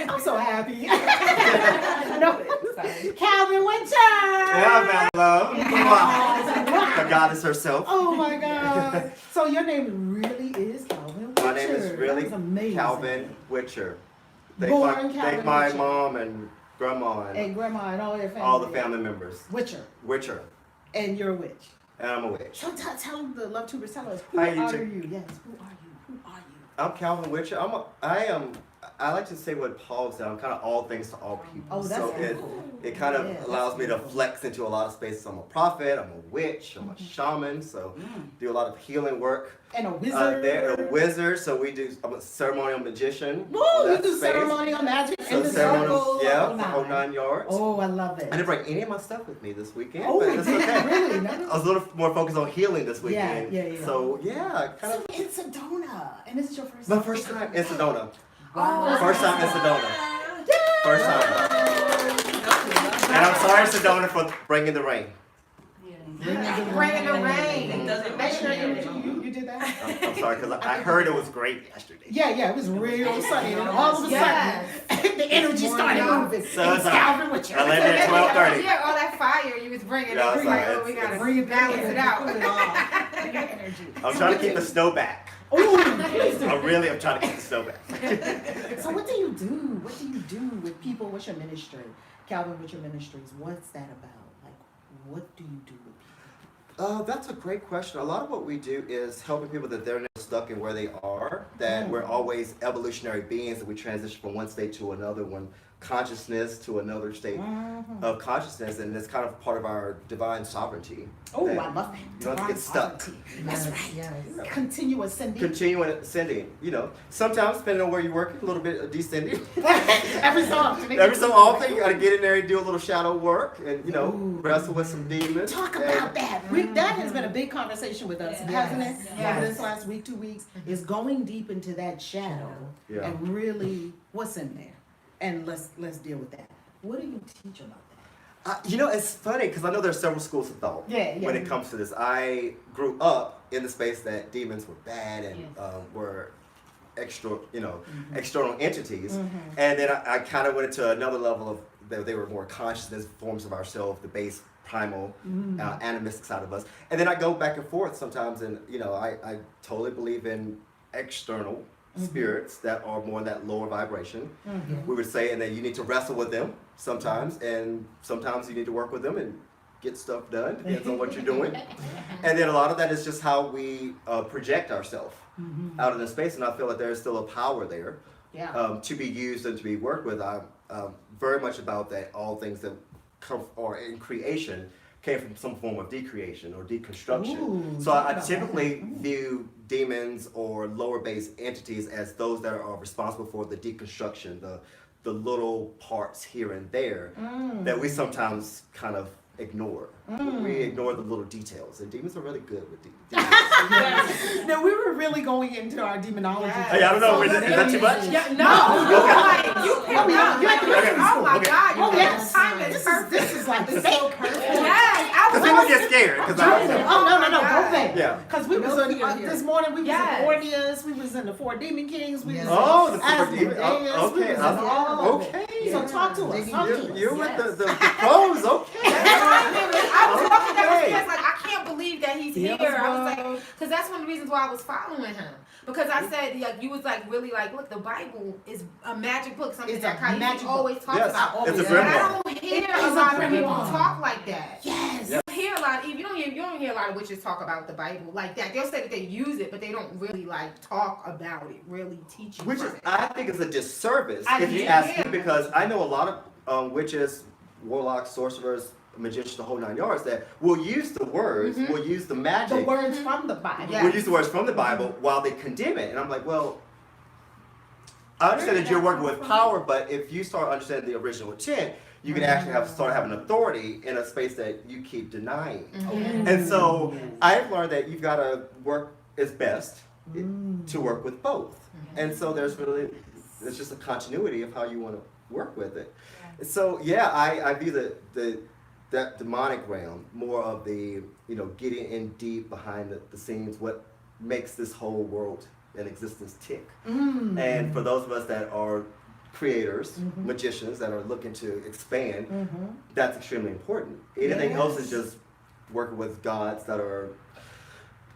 I'm so happy. No. Calvin Winter. Yeah, Love. The goddess herself. Oh my God. So your name really is Calvin Winter. My name is really That's amazing. Calvin Witcher. Calvin Thank my Witcher. mom and grandma And grandma and all your family. all the family members. Witcher. And you're a witch. And I'm a witch. So tell the Love Tubers, tell us, who Hi, are you you? two. Yes, who are you? Who are you? I'm Calvin Witcher. I like to say what Paul said. I'm kind of all things to all people. Oh, that's so cool. it kind of Yeah, allows me to beautiful. flex into a lot of spaces. I'm a prophet, I'm a witch, I'm a shaman, so do a lot of healing work. And a wizard. A wizard, so I'm a ceremonial magician. Woo, in you that do space. ceremonial magic So in the ceremonial, circle. yeah, Oh, the whole 9 yards. Oh, I love it. I didn't bring any of my stuff with me this weekend, Oh, but it's okay. really? No? I was a little more focused on healing this weekend. Yeah. So yeah, kind So of in Sedona, and this is your first my time? first time in Sedona. Wow. First time in Sedona. First time. And I'm sorry, Sedona, for bringing the rain. Bringing the rain. It doesn't Make sure rain. you did that? I'm sorry, because I heard it was great yesterday. Yeah, it was real sunny, and all of a sudden, the energy started moving. So It's Calvin with you. I landed at 12:30. Yeah, all that fire you was bringing. Yeah, It was like, it's- oh, we gotta Bring it back balance in. it out. Put it on. You got energy. I'm trying to keep the snow back. Oh, please do. I really am trying to keep the snow back. So what do you do? What do you do with people? What's your ministry? Calvin, with your ministries, what's that about? Like, what do you do with people? That's a great question. A lot of what we do is helping people that they're never stuck in where they are, that we're always evolutionary beings, that we transition from one state to another, one consciousness to another state of consciousness, and it's kind of part of our divine sovereignty. Oh, that I love that. You don't have to get stuck. That's right. Yes. Continue ascending. Continuing ascending, sometimes depending on where you're working, a little bit of descending. Every so often. Every so often, you gotta get in there and do a little shadow work, and wrestle with some demons. Talk and- about that. That has been a big conversation with us, hasn't it? Yes. Over this last week, 2 weeks, is going deep into that shadow Yeah. and really what's in there. And let's deal with that. What do you teach about that? It's funny because I know there are several schools of thought when it comes to this. I grew up in the space that demons were bad and were external entities, and then I kind of went into another level of that they were more consciousness forms of ourselves, the base primal animistic side of us, and then I go back and forth sometimes, and I totally believe in external spirits that are more in that lower vibration, we would say, and then you need to wrestle with them sometimes, and sometimes you need to work with them and get stuff done, depends on what you're doing. And then a lot of that is just how we project ourselves out in the space, and I feel like there's still a power there to be used and to be worked with. I'm very much about that. All things that come or in creation came from some form of decreation or deconstruction. Ooh, so I typically view demons or lower base entities as those that are responsible for the deconstruction, the little parts here and there that we sometimes kind of ignore. We ignore the little details, and demons are really good with demons. No, we were really going into our demonology. Hey, I don't know, is that too much? Yeah, no, like, you picked up. You had to go to Oh school. my God, Oh, yes. time is perfect. This is like so perfect. Yes, I Because was people get scared. Because Oh, no, go back. Yeah. Because we was this morning, we was Yes. in Orneas, we was in the Four Demon Kings, we was Oh, the in Four Demon- Asmodeus, we okay, was in all of it. okay. So talk to us. Talk to us. You're with the pros, okay. I was walking down the Okay. stairs like, I can't believe that he's here. I was like, because that's one of the reasons why I was following him. Because I said, like, you was like, really like, look, the Bible is a magic book, something It's that a KAISI magic book. always talks Yes, about. it's a But I grimoire. don't hear It a is a lot of people grimoire. talk like that. Yes. You hear a lot, you don't hear a lot of witches talk about the Bible like that. They'll say that they use it, but they don't really like talk about it, really teach you. Which is, about it. I think is a disservice I if you do, ask yeah. me, because I know a lot of witches, warlocks, sorcerers, magicians, the whole 9 yards that will use the words, will use the magic, The words from the Bible. Yeah. will use the words from the Bible while they condemn it. And I'm like, well, I understand that you're working with power, but if you start understanding the original intent, you can actually start having authority in a space that you keep denying. And so I've learned that you've got to work as best to work with both. And so there's just a continuity of how you want to work with it. So yeah, I view the that demonic realm, more of the, getting in deep behind the scenes, what makes this whole world in existence tick. And for those of us that are creators, magicians that are looking to expand, that's extremely important. Anything else is just working with gods that are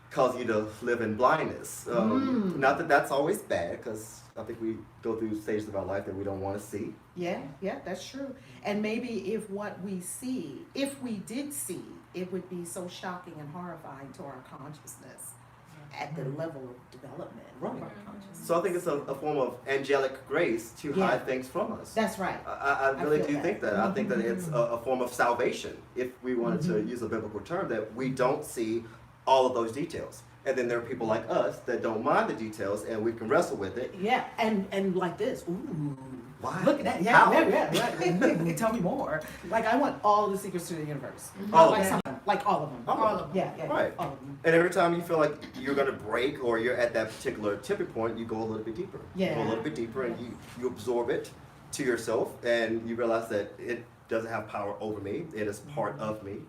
causing you to live in blindness. Not that that's always bad, because I think we go through stages of our life that we don't want to see. Yeah, that's true. And maybe if what we see, if we did see, it would be so shocking and horrifying to our consciousness at the level of development of our consciousness. So I think it's a form of angelic grace to hide things from us. That's right. I really do think that. I think that it's a form of salvation, if we wanted to use a biblical term, that we don't see all of those details. And then there are people like us that don't mind the details, and we can wrestle with it. Yeah, and like this. Ooh. Why? Look at that. How? Yeah. Tell me more. Like, I want all the secrets to the universe. All like of them. Like all of them. All of them. Yeah. Right. All of them. And every time you feel like you're going to break or you're at that particular tipping point, you go a little bit deeper. Yeah. You go a little bit deeper, and you absorb it to yourself, and you realize that it doesn't have power over me. It is part of me.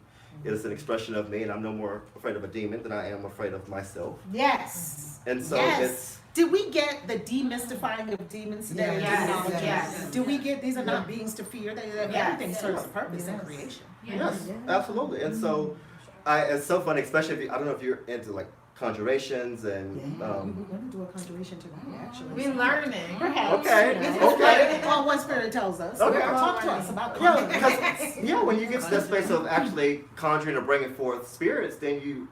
It is an expression of me, and I'm no more afraid of a demon than I am afraid of myself. Yes. And so it's... Did we get the demystifying of demons today? Yes. Do we get these are not beings to fear? Everything serves a purpose in creation. Yes, absolutely. And so it's so funny, especially if you, I don't know if you're into like conjurations and we're going to do a conjuration tonight, actually. We're learning. Perhaps. Okay. Well, one spirit tells us. Okay. Talk to us about when you get to that space of actually conjuring or bringing forth spirits, then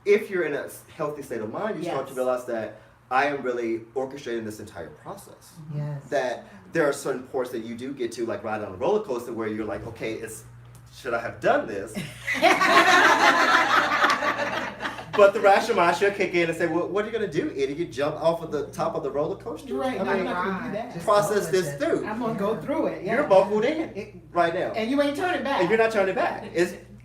if you're in a healthy state of mind, you start to realize that I am really orchestrating this entire process. Yes. That there are certain ports that you do get to, like riding on a roller coaster, where you're like, okay, should I have done this? But the rational mind should kick in and say, well, what are you going to do, idiot? You jump off of the top of the roller coaster? Right. I mean, I'm not going to do that. process this through. I'm going to go through it. Yeah. You're buckled in right now. And you ain't turning back. And you're not turning back.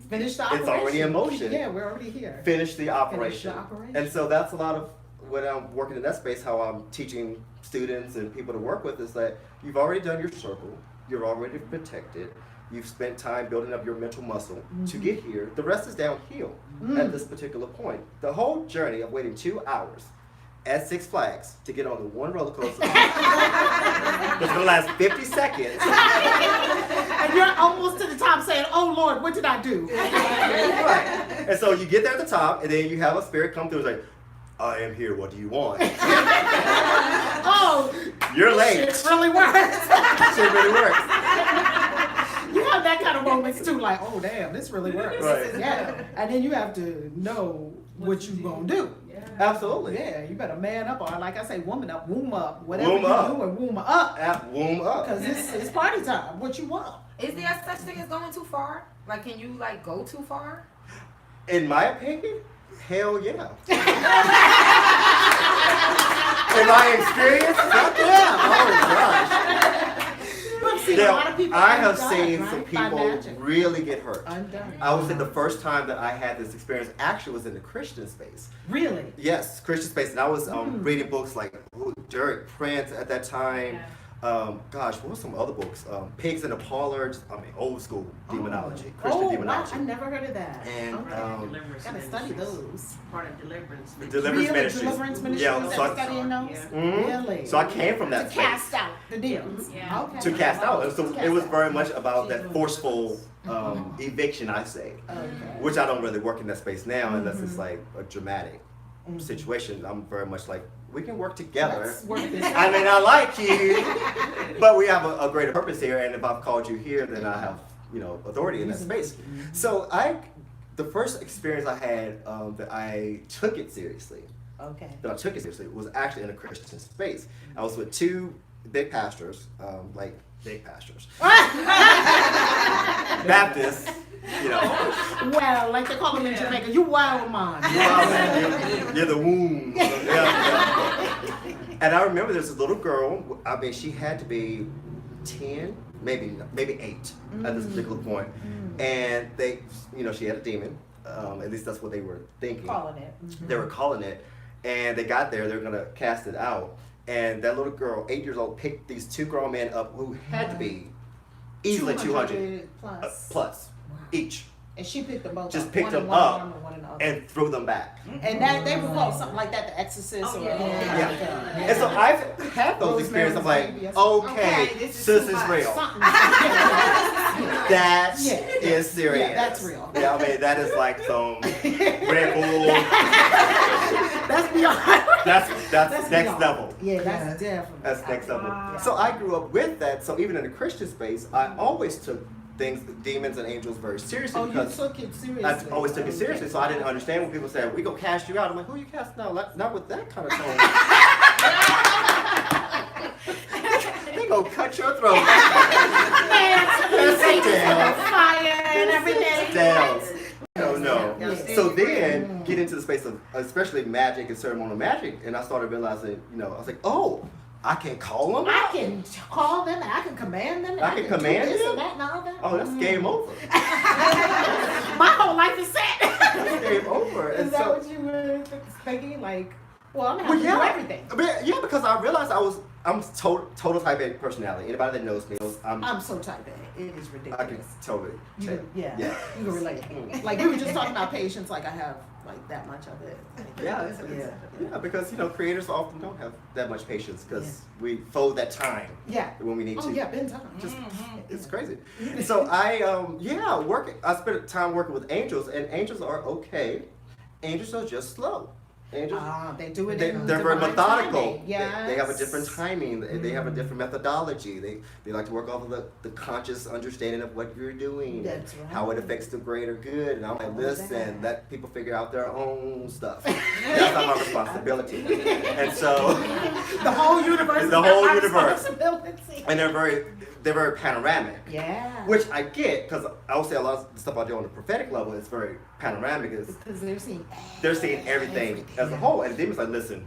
Finish the operation. It's already in motion. Yeah, we're already here. Finish the operation. Finish the operation. And so that's a lot of when I'm working in that space, how I'm teaching students and people to work with, is that you've already done your circle, you're already protected, you've spent time building up your mental muscle to get here. The rest is downhill at this particular point. The whole journey of waiting 2 hours at Six Flags to get on the one roller coaster that's going to last 50 seconds. And you're almost to the top saying, oh Lord, what did I do? Right. And so you get there at the top, and then you have a spirit come through and say, I am here, what do you want? Oh, you're late. Shit really works. Shit really works. You have that kind of moments too, like, oh damn, this really works. Right. Yeah. And then you have to know what you gonna do. Absolutely. Yeah, you better man up, or like I say, woman up, womb up, whatever Womb you're up. doing, womb up. Womb up. Because it's party time. What you want? Is there such thing as going too far? Like, can you like go too far? In my opinion, hell yeah. In my experience, fuck yeah. Oh gosh. But see, a lot of people I have undone, seen right? some By people magic. really get hurt. Undone. I would say the first time that I had this experience actually was in the Christian space. Really? Yes, Christian space. And I was reading books like Derek Prince at that time. Gosh, what were some other books? Pigs in the Parlor. Old school demonology, Christian demonology. Wow, I never heard of that. And gotta study those. Part of deliverance. Deliverance ministries. Deliverance ministries. Yeah, so studying those. Really? So I came from that to space. cast out the demons. Yeah. Okay. To cast out. And so it was very much about that forceful eviction, I say. Okay. Which I don't really work in that space now unless it's like a dramatic situation. I'm very much like, we can work together. Let's work this I may not like you, but we have a greater purpose here, and if I've called you here, then I have, authority in that space. So the first experience I had that I took it seriously, was actually in a Christian space. I was with two big pastors, big pastors. Baptists, Well, like they call them in Jamaica, you wild man. You're the womb. Yeah. And I remember there's a little girl, she had to be 10, maybe 8 at this particular point. And they, she had a demon. At least that's what they were thinking. Calling it. They were calling it. And they got there, they were going to cast it out. And that little girl, 8 years old, picked these two grown men up who had to be easily 200 plus. plus. each, And she picked them both just up. picked one them in one up arm and one in the other. and threw them back. And that they would call something like that the Exorcist or Yeah. And so I've had those experiences. I'm like, Rosemary's okay, this is sis too is much. real. something. That Yeah. is serious. Yeah, that's real. Yeah, I mean that is like some Red Bull. That's beyond. That's next beyond. level. Yeah, that's definitely. That's next level. Wow. So I grew up with that. So even in the Christian space, I always took things, demons and angels, very seriously Oh, you because took it seriously. I always took it seriously. So I didn't understand when people said, "We gonna cast you out." I'm like, "Who you casting out? Not with that kind of tone." They gonna cut your throat. Sit down. Fire and everything. Sit down. No. Yeah. So then get into the space of especially magic and ceremonial magic, and I started realizing, I was like, oh, I can call them. I can call them and I can command them. And I can command do this them? and that and all that. Oh, that's game over. My whole life is set. That's game over. Is And that so, what you were thinking? Like, well, I'm gonna well, have to do everything. I mean, yeah, because I realized I'm total type A personality. Anybody that knows me knows I'm so type A. It is I ridiculous. can totally. You tell. can, yeah, Yeah. you can relate. Mm. Like we were just talking about patience. Like I have like that much of it. Yeah, yeah, because creators often don't have that much patience because we fold that time Yeah. when we need Oh to. yeah, been time. Just it's crazy. So I I spent time working with angels, and angels are okay. Angels are just slow. Angels They do it. they're in very divine methodical. timing. Yes. They have a different timing. They have a different methodology. They like to work off of the conscious understanding of what you're doing, That's and right. how it affects the greater good. And I'm like, Oh, listen, that. let people figure out their own stuff. That's not my responsibility. And so, The whole universe. The is whole my universe. responsibility. and they're very panoramic. Yeah. Which I get, because I would say a lot of the stuff I do on the prophetic level is very panoramic. Because they're seeing. They're seeing everything as a whole. And the demon's like, listen,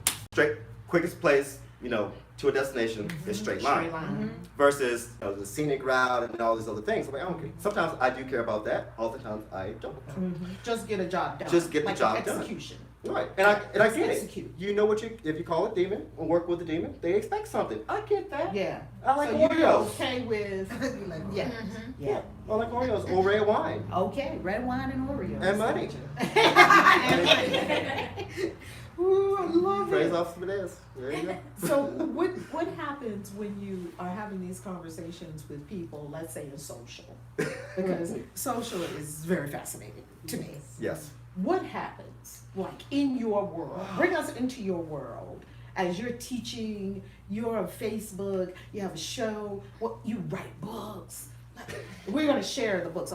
quickest place, to a destination is straight line. Versus the scenic route and all these other things. I'm like, okay. Sometimes I do care about that. Oftentimes I don't. Just get a job done. Just get the like job an done. execution. Right. And I Just get execute. it. You know what if you call a demon or work with a demon, they expect something. I get that. Yeah. I like so you're Oreos. okay with. Yeah. Yeah. I like Oreos or red wine. Okay. Red wine and Oreos. And money. Ooh, I love Praise it. off for this. There you go. So what happens when you are having these conversations with people, let's say in social? Because social is very fascinating to me. Yes. What happens, like in your world? Bring us into your world as you're teaching, you're on Facebook, you have a show, you write books. We're going to share the books.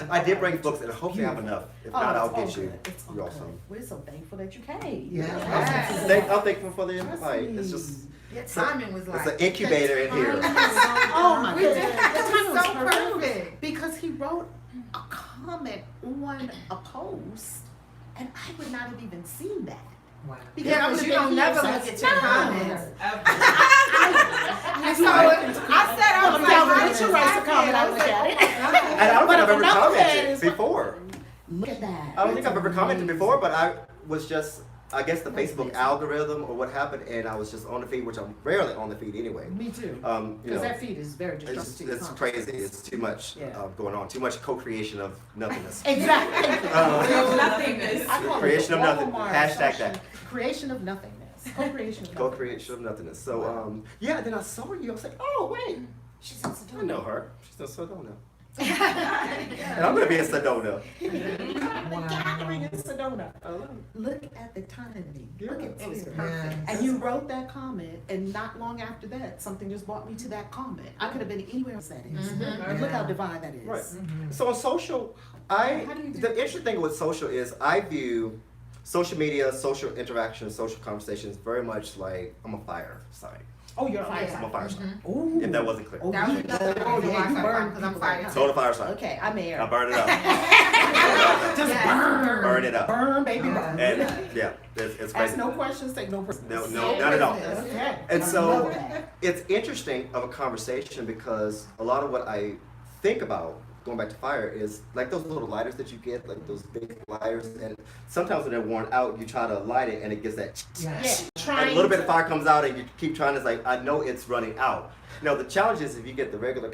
I did bring books and hopefully I have enough. If not, I'll get you. It's all You good. also. We're so thankful that you came. Yeah. I'm thankful for the Trust invite. me. It's just Your timing was like. it's an incubator in here. Oh my We did. goodness. That The timing was was so perfect. because he wrote a comment on a post, and I would not have even seen that. Wow. Because Yeah, I but would've you been don't here never since- look at your No. comments. I And so I said, I was like, Calvin how Mitchell did you writes a like comment, I it? look at it. And I don't But think I've the ever knucklehead commented is what- before. Look at that. I don't think I've ever commented before, but I was just, I guess the That's Facebook amazing. algorithm or what happened, and I was just on the feed, which I'm rarely on the feed anyway. Me too. You Because know, that feed is very destructive. it's crazy. It's too much Yeah. going on. Too much co-creation of nothingness. Exactly. Nothingness. I call it Creation the of nothing. Walmart Hashtag social- that. Creation of nothingness. Co-creation of nothingness. Co-creation of nothingness. So, yeah, then I saw you. I was like, oh, wait. She's in I Sedona. know her. She's in Sedona. And I'm going to be in Sedona. The gathering in Sedona. I love it. Look at the timing. Yeah, Look at It was this. perfect. And you wrote that comment, and not long after that, something just brought me to that comment. I could have been anywhere else that is. Mhm. And look how divine that is. Right. So on social, How do you do the interesting thing with social is I view social media, social interaction, social conversations very much like I'm a fire site. Oh, you're a Oh, fire yeah. I'm a fire site. Ooh. If that wasn't clear. Oh, That was you- another reason oh, why yeah, I you started burn because I'm people fire. like Total fire site. Okay, I'm I there. burn it up. Just Yes. burn. Burn it up. Burn, baby, burn. And yeah, it's Ask crazy. no questions, take no prisoners. No, not at all. Okay. And I so love that. it's interesting of a conversation because a lot of what I think about going back to fire is like those little lighters that you get, like those big lighters, and sometimes when they're worn out, you try to light it and it gets that, Yeah, and trying a little bit of to- fire comes out and you keep trying. It's like I know it's running out. Now the challenge is if you get the regular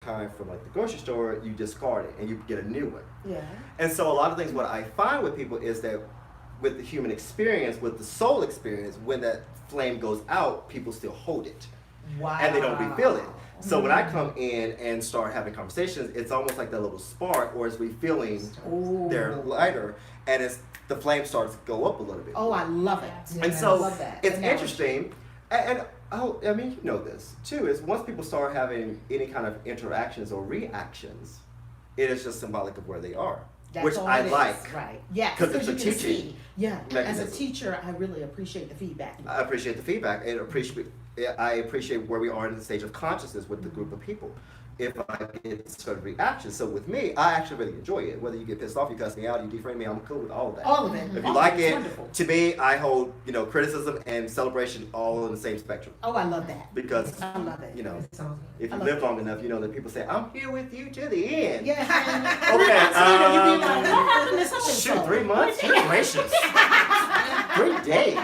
time from like the grocery store, you discard it and you get a new one. Yeah. And so a lot of things, what I find with people is that with the human experience, with the soul experience, when that flame goes out, people still hold it. Wow. And they don't refill it. So when I come in and start having conversations, it's almost like that little spark, or it's refilling their lighter, and the flame starts to go up a little bit. Oh, I love it. And I so love that. it's Analogy. interesting, and I mean, you know this too, is once people start having any kind of interactions or reactions, it is just symbolic of where they are, That's which all I it is. like. Right. Yeah. 'Cause it's you a can teaching see. Yeah. As a mechanism. teacher, I really appreciate the feedback. I appreciate the feedback and I appreciate where we are in the stage of consciousness with the group of people. If I get certain reactions, so with me, I actually really enjoy it. Whether you get pissed off, you cuss me out, you defriend me, I'm cool with all of that. All of it. If All you like of it's it, wonderful. to me, I hold criticism and celebration all in the same spectrum. Oh, I love that. Because I love it. if I you love live it. long enough, you know that people say, "I'm here with you to the end." Yeah. Okay. You be like, what happened to so-and-so? Shoot, 3 months? Good gracious. 3 days.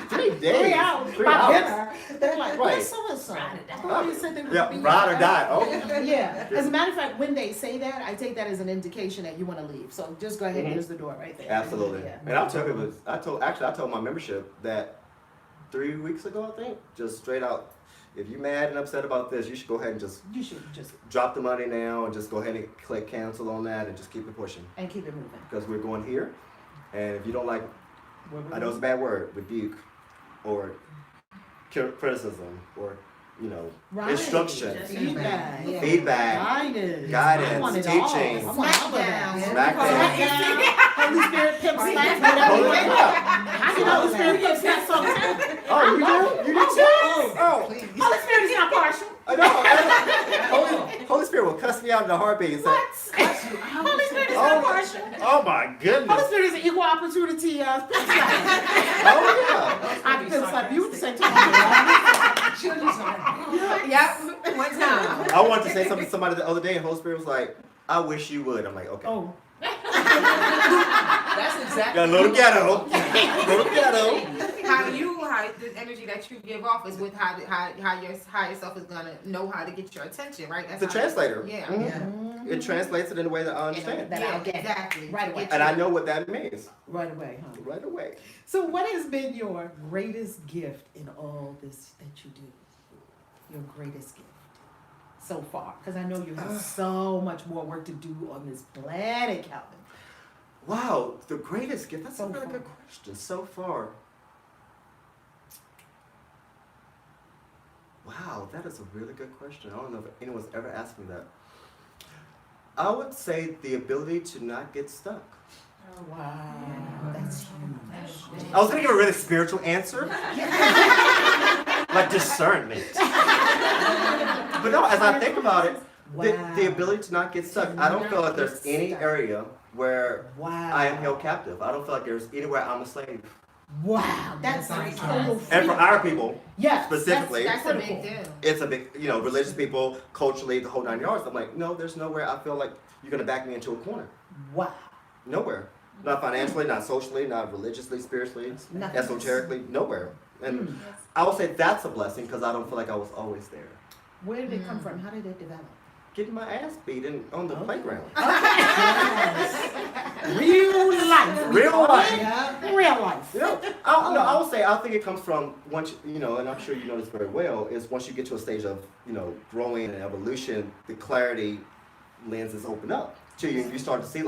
3 days. 3 hours. 3 By hours. dinner. They're like, Right. what's so-and-so? I thought you said they would Yeah, be ride or here. die. Oh. Yeah. As a matter of fact, when they say that, I take that as an indication that you want to leave. So just go ahead. Mhm. There's the door right there. Absolutely. Yeah. And I'll tell people, I told my membership that 3 weeks ago, I think, just straight out, if you're mad and upset about this, you should go ahead and just You should just drop the money now and just go ahead and click cancel on that and just keep it pushing. and keep it moving. Because we're going here. And if you don't like, Where we're I know it's a bad word, rebuke or criticism or, Right. instruction, Feedback. Yeah. feedback, Guidance. Guidance, I want it all. teaching. I want all of that. Smackdown. Holy Spirit pimp Right. slaps, whatever you Holy want. I can Holy Spirit pimp slaps sometimes. Oh, you do? You do too? Oh. Holy Spirit is not partial. I know. Holy Spirit will cuss me out in a heartbeat and say, Holy Spirit is not partial. oh my Holy goodness. Spirit is an equal opportunity pimp slap. Oh yeah. I can pimp slap you at the same time. Yep. One time. I wanted to say something to somebody the other day and Holy Spirit was like, I wish you would. I'm like, okay. Oh. That's exactly. Got a little ghetto. Little ghetto. How the energy that you give off is with how your higher self is gonna know how to get your attention, right? That's The how translator. Yeah. Mhm. It translates it in a way that I understand. That Yeah, I'll get. exactly. Right away. And I know what that means. Right away, huh? Right away. So what has been your greatest gift in all this that you do? Your greatest gift so far? Because I know you have so much more work to do on this planet, Calvin. Wow, the greatest gift. That's So a really far. good question. So far. Wow, that is a really good question. I don't know if anyone's ever asked me that. I would say the ability to not get stuck. Oh, wow. That's huge. I was gonna give a really spiritual answer. Like discernment. But no, as I think about it, the ability to not get stuck. I don't feel like there's any area where Wow. I am held captive. I don't feel like there's anywhere I'm a slave. Wow. That's total And for freedom. our people, Yes, specifically, That's a critical. big deal. it's a big, religious people, culturally, the whole 9 yards. I'm like, no, there's nowhere I feel like you're gonna back me into a corner. Wow. Nowhere. Not financially, not socially, not religiously, spiritually, Nothing. esoterically, nowhere. And I would say that's a blessing because I don't feel like I was always there. Where did it come from? How did it develop? Getting my ass beat on the playground. Real life. Real life. Yeah. Real life. I would say I think it comes from once and I'm sure you know this very well, is once you get to a stage of growing and evolution, the clarity lenses open up to you, and you start to see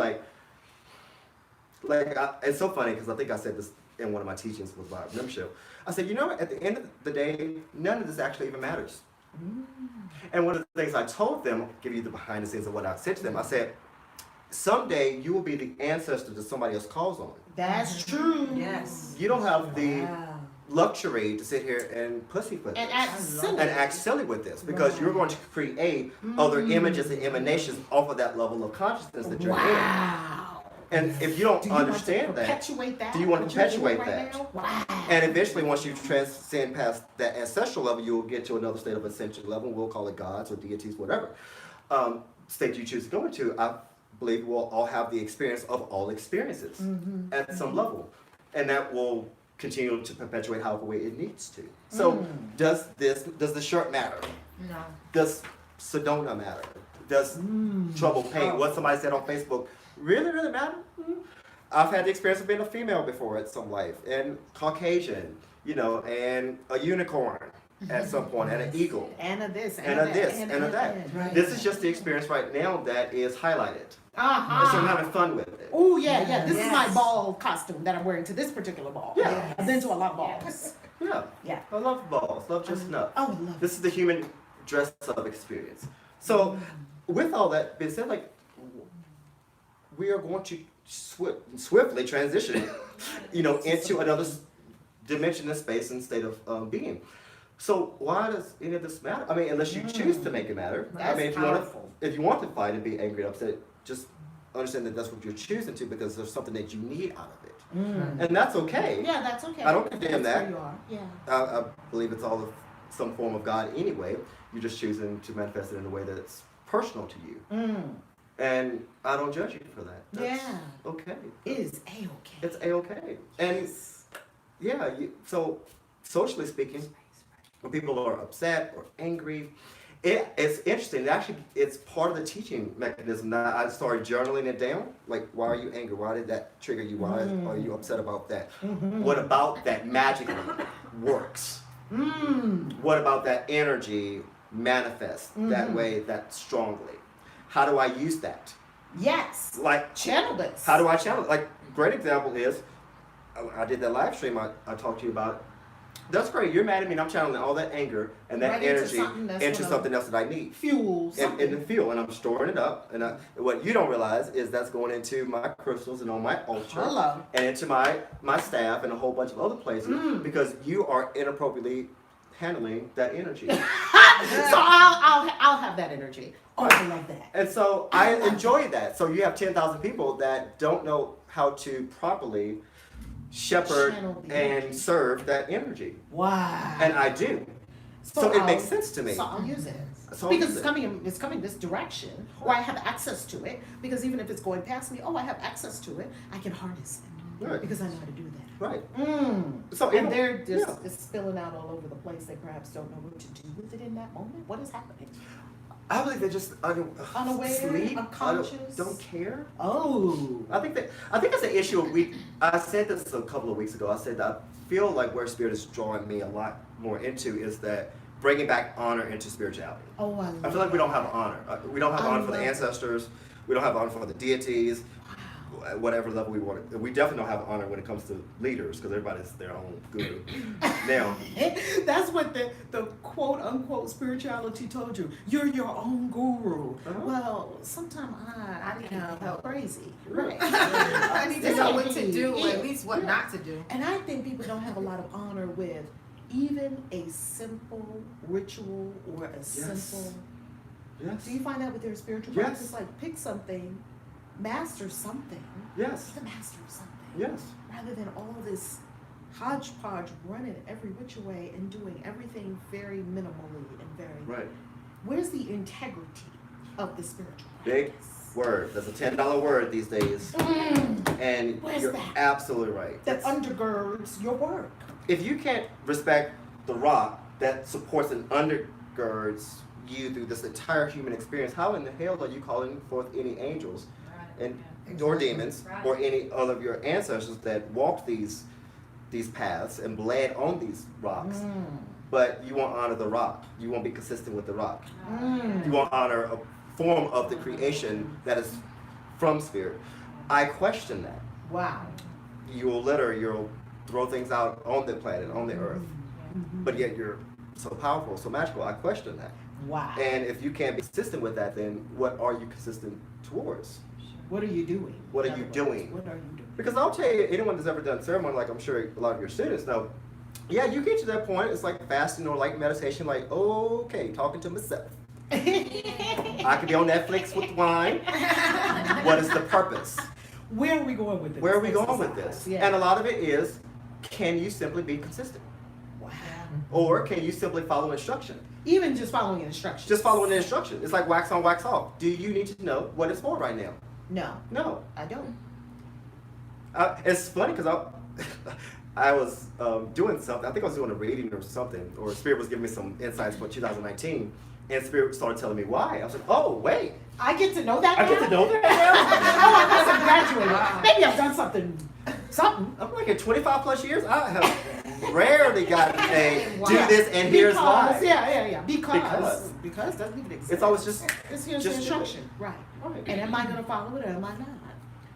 it's so funny because I think I said this in one of my teachings with my membership. I said, at the end of the day, none of this actually even matters. And one of the things I told them, give you the behind the scenes of what I said to them, I said, someday you will be the ancestor that somebody else calls on. That's true. Yes. You don't have the Wow. luxury to sit here and pussyfoot And this act silly. and act silly with this because Right. you're going to create other images and emanations off of that level of consciousness that you're in. Wow. And if you don't Do you understand want to that, perpetuate that? do you want to what you're doing perpetuate right that? now? Wow. and eventually once you transcend past that ancestral level, you will get to another state of ascension level. We'll call it gods or deities, whatever state you choose to go into. I believe we'll all have the experience of all experiences at some level, and that will continue to perpetuate however way it needs to. So does the shirt matter? No. Does Sedona matter? Does trouble, pain, what somebody said on Facebook really matter? I've had the experience of being a female before at some life, and Caucasian, and a unicorn at some point, and an eagle, And a this, and a this, and a that. Right. This is just the experience right now that is highlighted. Uh-huh. And so I'm having fun with it. Oh yeah. This is my Yes. ball costume that I'm wearing to this particular ball. Yeah. I've been to a lot of balls. Yes. Yeah. Yeah. I love balls, love just enough. Oh, I love This is the human dress up experience. So, with all that being said, we are going to swiftly transition, into another dimension of space and state of being. So, why does any of this matter? I mean, unless you choose to make it matter. That's powerful. If you want to fight and be angry and upset, just understand that that's what you're choosing to, because there's something that you need out of it, and that's okay. Yeah, that's okay. I don't condemn That's that. where you are. Yeah. I believe it's all of some form of God anyway. You're just choosing to manifest it in a way that's personal to you. And I don't judge you for that. That's okay. It is A-okay. It's A-okay. And so socially speaking, when people are upset or angry, it's interesting. Actually, it's part of the teaching mechanism. Now, I started journaling it down. Like, why are you angry? Why did that trigger you? Why are you upset about that? What about that magically works? What about that energy manifests that way, that strongly? How do I use that? Yes. Like, Channel this. how do I channel it? Like, great example is, I did that live stream I talked to you about. That's great. You're mad at me and I'm channeling all that anger and that Right into energy something that's into gonna something else that I need. Fuel In something. the fuel, and I'm storing it up. And what you don't realize is that's going into my crystals and on my altar. Hello. And into my staff and a whole bunch of other places because you are inappropriately handling that energy. So I'll have that energy. Oh, I love that. And so I enjoy that. So you have 10,000 people that don't know how to properly shepherd Channel the and energy. serve that energy. Wow. And I do. So it I'll- makes sense to me. So I'll use it. So I'll Because use it's coming this direction, or I have access to it. Because even if it's going past me, I have access to it. I can harness it Right. because I know how to do that. Right. And So you know, they're just yeah. it's spilling out all over the place. They perhaps don't know what to do with it in that moment. What is happening? I believe they just Unaware, sleep, unconscious? don't care. Oh. I think that's an issue. I said this a couple of weeks ago. I said that I feel like where Spirit is drawing me a lot more into is that bringing back honor into spirituality. Oh, I love I feel like we don't have honor. We don't have I honor for the love ancestors. We don't have honor for the deities. At whatever level we want it. We definitely don't have honor when it comes to leaders because everybody's their own guru. Now, That's what the quote unquote spirituality told you. You're your own guru. Uh-huh. Well, sometimes I need help. crazy. Right. I need to know what to do, or Yeah. at least what not to do. And I think people don't have a lot of honor with even a simple ritual or a simple. yes, Do you find that with your spiritual Yes. practice? Like pick something, master something. yes, Be the master of something. yes. Rather than all this hodgepodge running every which way and doing everything very minimally and very. Right. Where's the integrity of the spiritual Big practice? word. That's a $10 word these days. And Where's you're that? absolutely right. That It's- undergirds your work. if you can't respect the rock that supports and undergirds you through this entire human experience, how in the hell are you calling forth any angels and or demons or any other of your ancestors that walked these paths and bled on these rocks? But you won't honor the rock. You won't be consistent with the rock. You won't honor a form of the creation that is from spirit. I question that. Wow. You'll throw things out on the planet, on the earth, but yet you're so powerful, so magical. I question that. Wow. And if you can't be consistent with that, then what are you consistent towards? What are you doing? What are In you other doing? words, What are you doing? Because I'll tell you, anyone that's ever done ceremony, like I'm sure a lot of your students know, yeah, you get to that point, it's like fasting or like meditation, like, okay, talking to myself. I could be on Netflix with wine. What is the purpose? Where are we going with this? Where are we going with this? Yeah. And a lot of it is, can you simply be consistent? Wow. Or can you simply follow instruction? Even just following instructions. Just following the instruction. It's like wax on, wax off. Do you need to know what it's for right now? No, No. I don't. It's funny because I was doing something. I think I was doing a reading or something, or Spirit was giving me some insights for 2019. And Spirit started telling me why. I was like, oh, wait. I get to know that I now? get to know that now? Oh, I must have graduated. Maybe I've done something. I'm like, in 25 plus years, I have rarely gotten a do this and here's Because, why. yeah. Because doesn't even exist. It's always just It's here's just the do it. instruction. Right. Right. And am I going to follow it or am I not?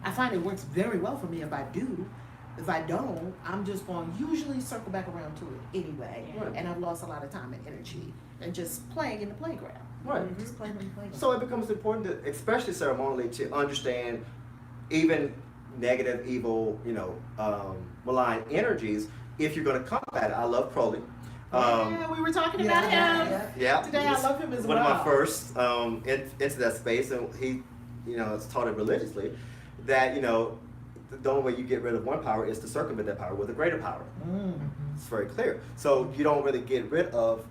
I find it works very well for me if I do. If I don't, I'm just going to usually circle back around to it anyway. Right. And I've lost a lot of time and energy and just playing in the playground. Right. Just playing in the playground. So it becomes important, to, especially ceremonially, to understand even negative, evil, malign energies. If you're going to combat it, I love Crowley. Yeah, we were talking about him. Yeah. Today I love him as one well. of my first into that space, and he, has taught it religiously that the only way you get rid of one power is to circumvent that power with a greater power. It's very clear. So you don't really get rid of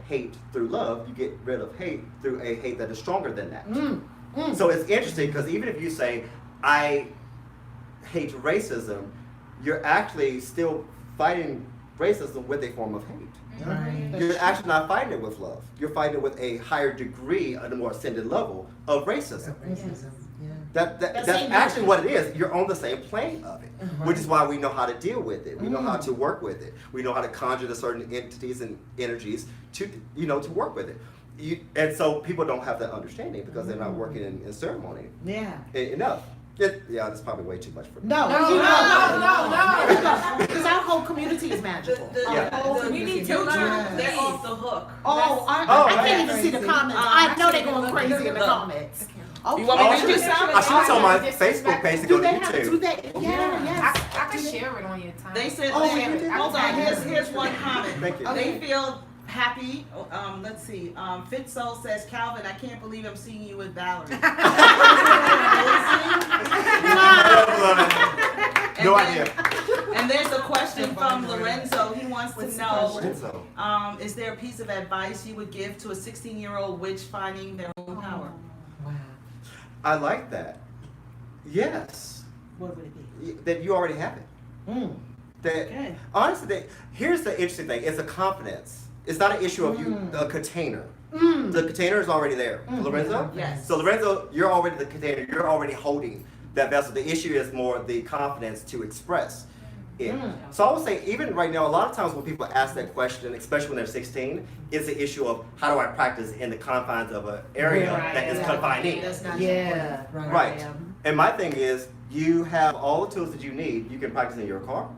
hate through love. You get rid of hate through a hate that is stronger than that. So it's interesting because even if you say I hate racism, you're actually still fighting racism with a form of hate. Right. You're actually not fighting it with love. You're fighting it with a higher degree, a more ascended level of racism. Racism, yeah. That's same actually energy. what it is. You're on the same plane of it, which is why we know how to deal with it. We know how to work with it. We know how to conjure the certain entities and energies to to work with it. And so people don't have that understanding because they're not working in ceremony Yeah. enough. That's probably way too much for me. No. Because our whole community is magical. We need to learn. They're off the hook. I can't even see the comments. I know they're going crazy in the comments. Okay. You want me to do I should tell my Facebook page to go Do to they have? Do YouTube. they? Yeah. Yes. I can share it on your time. They said, Oh, you did? hold on, here's one comment. Thank you. They feel happy. Let's see. Fit Soul says, Calvin, I can't believe I'm seeing you with Valerie. No idea. And there's a question from Lorenzo. He wants to know, So, is there a piece of advice you would give to a 16-year-old witch finding their own power? Wow. I like that. Yes. What would it be? That you already have it. That Okay. honestly, here's the interesting thing. It's a confidence. It's not an issue of you, the container. Mm. The container is already there. Lorenzo? Yes. So Lorenzo, you're already the container. You're already holding that vessel. The issue is more the confidence to express it. So I would say even right now, a lot of times when people ask that question, especially when they're 16, it's the issue of how do I practice in the confines of an area that is confining. That's not Yeah. Right. And my thing is, you have all the tools that you need. You can practice in your car.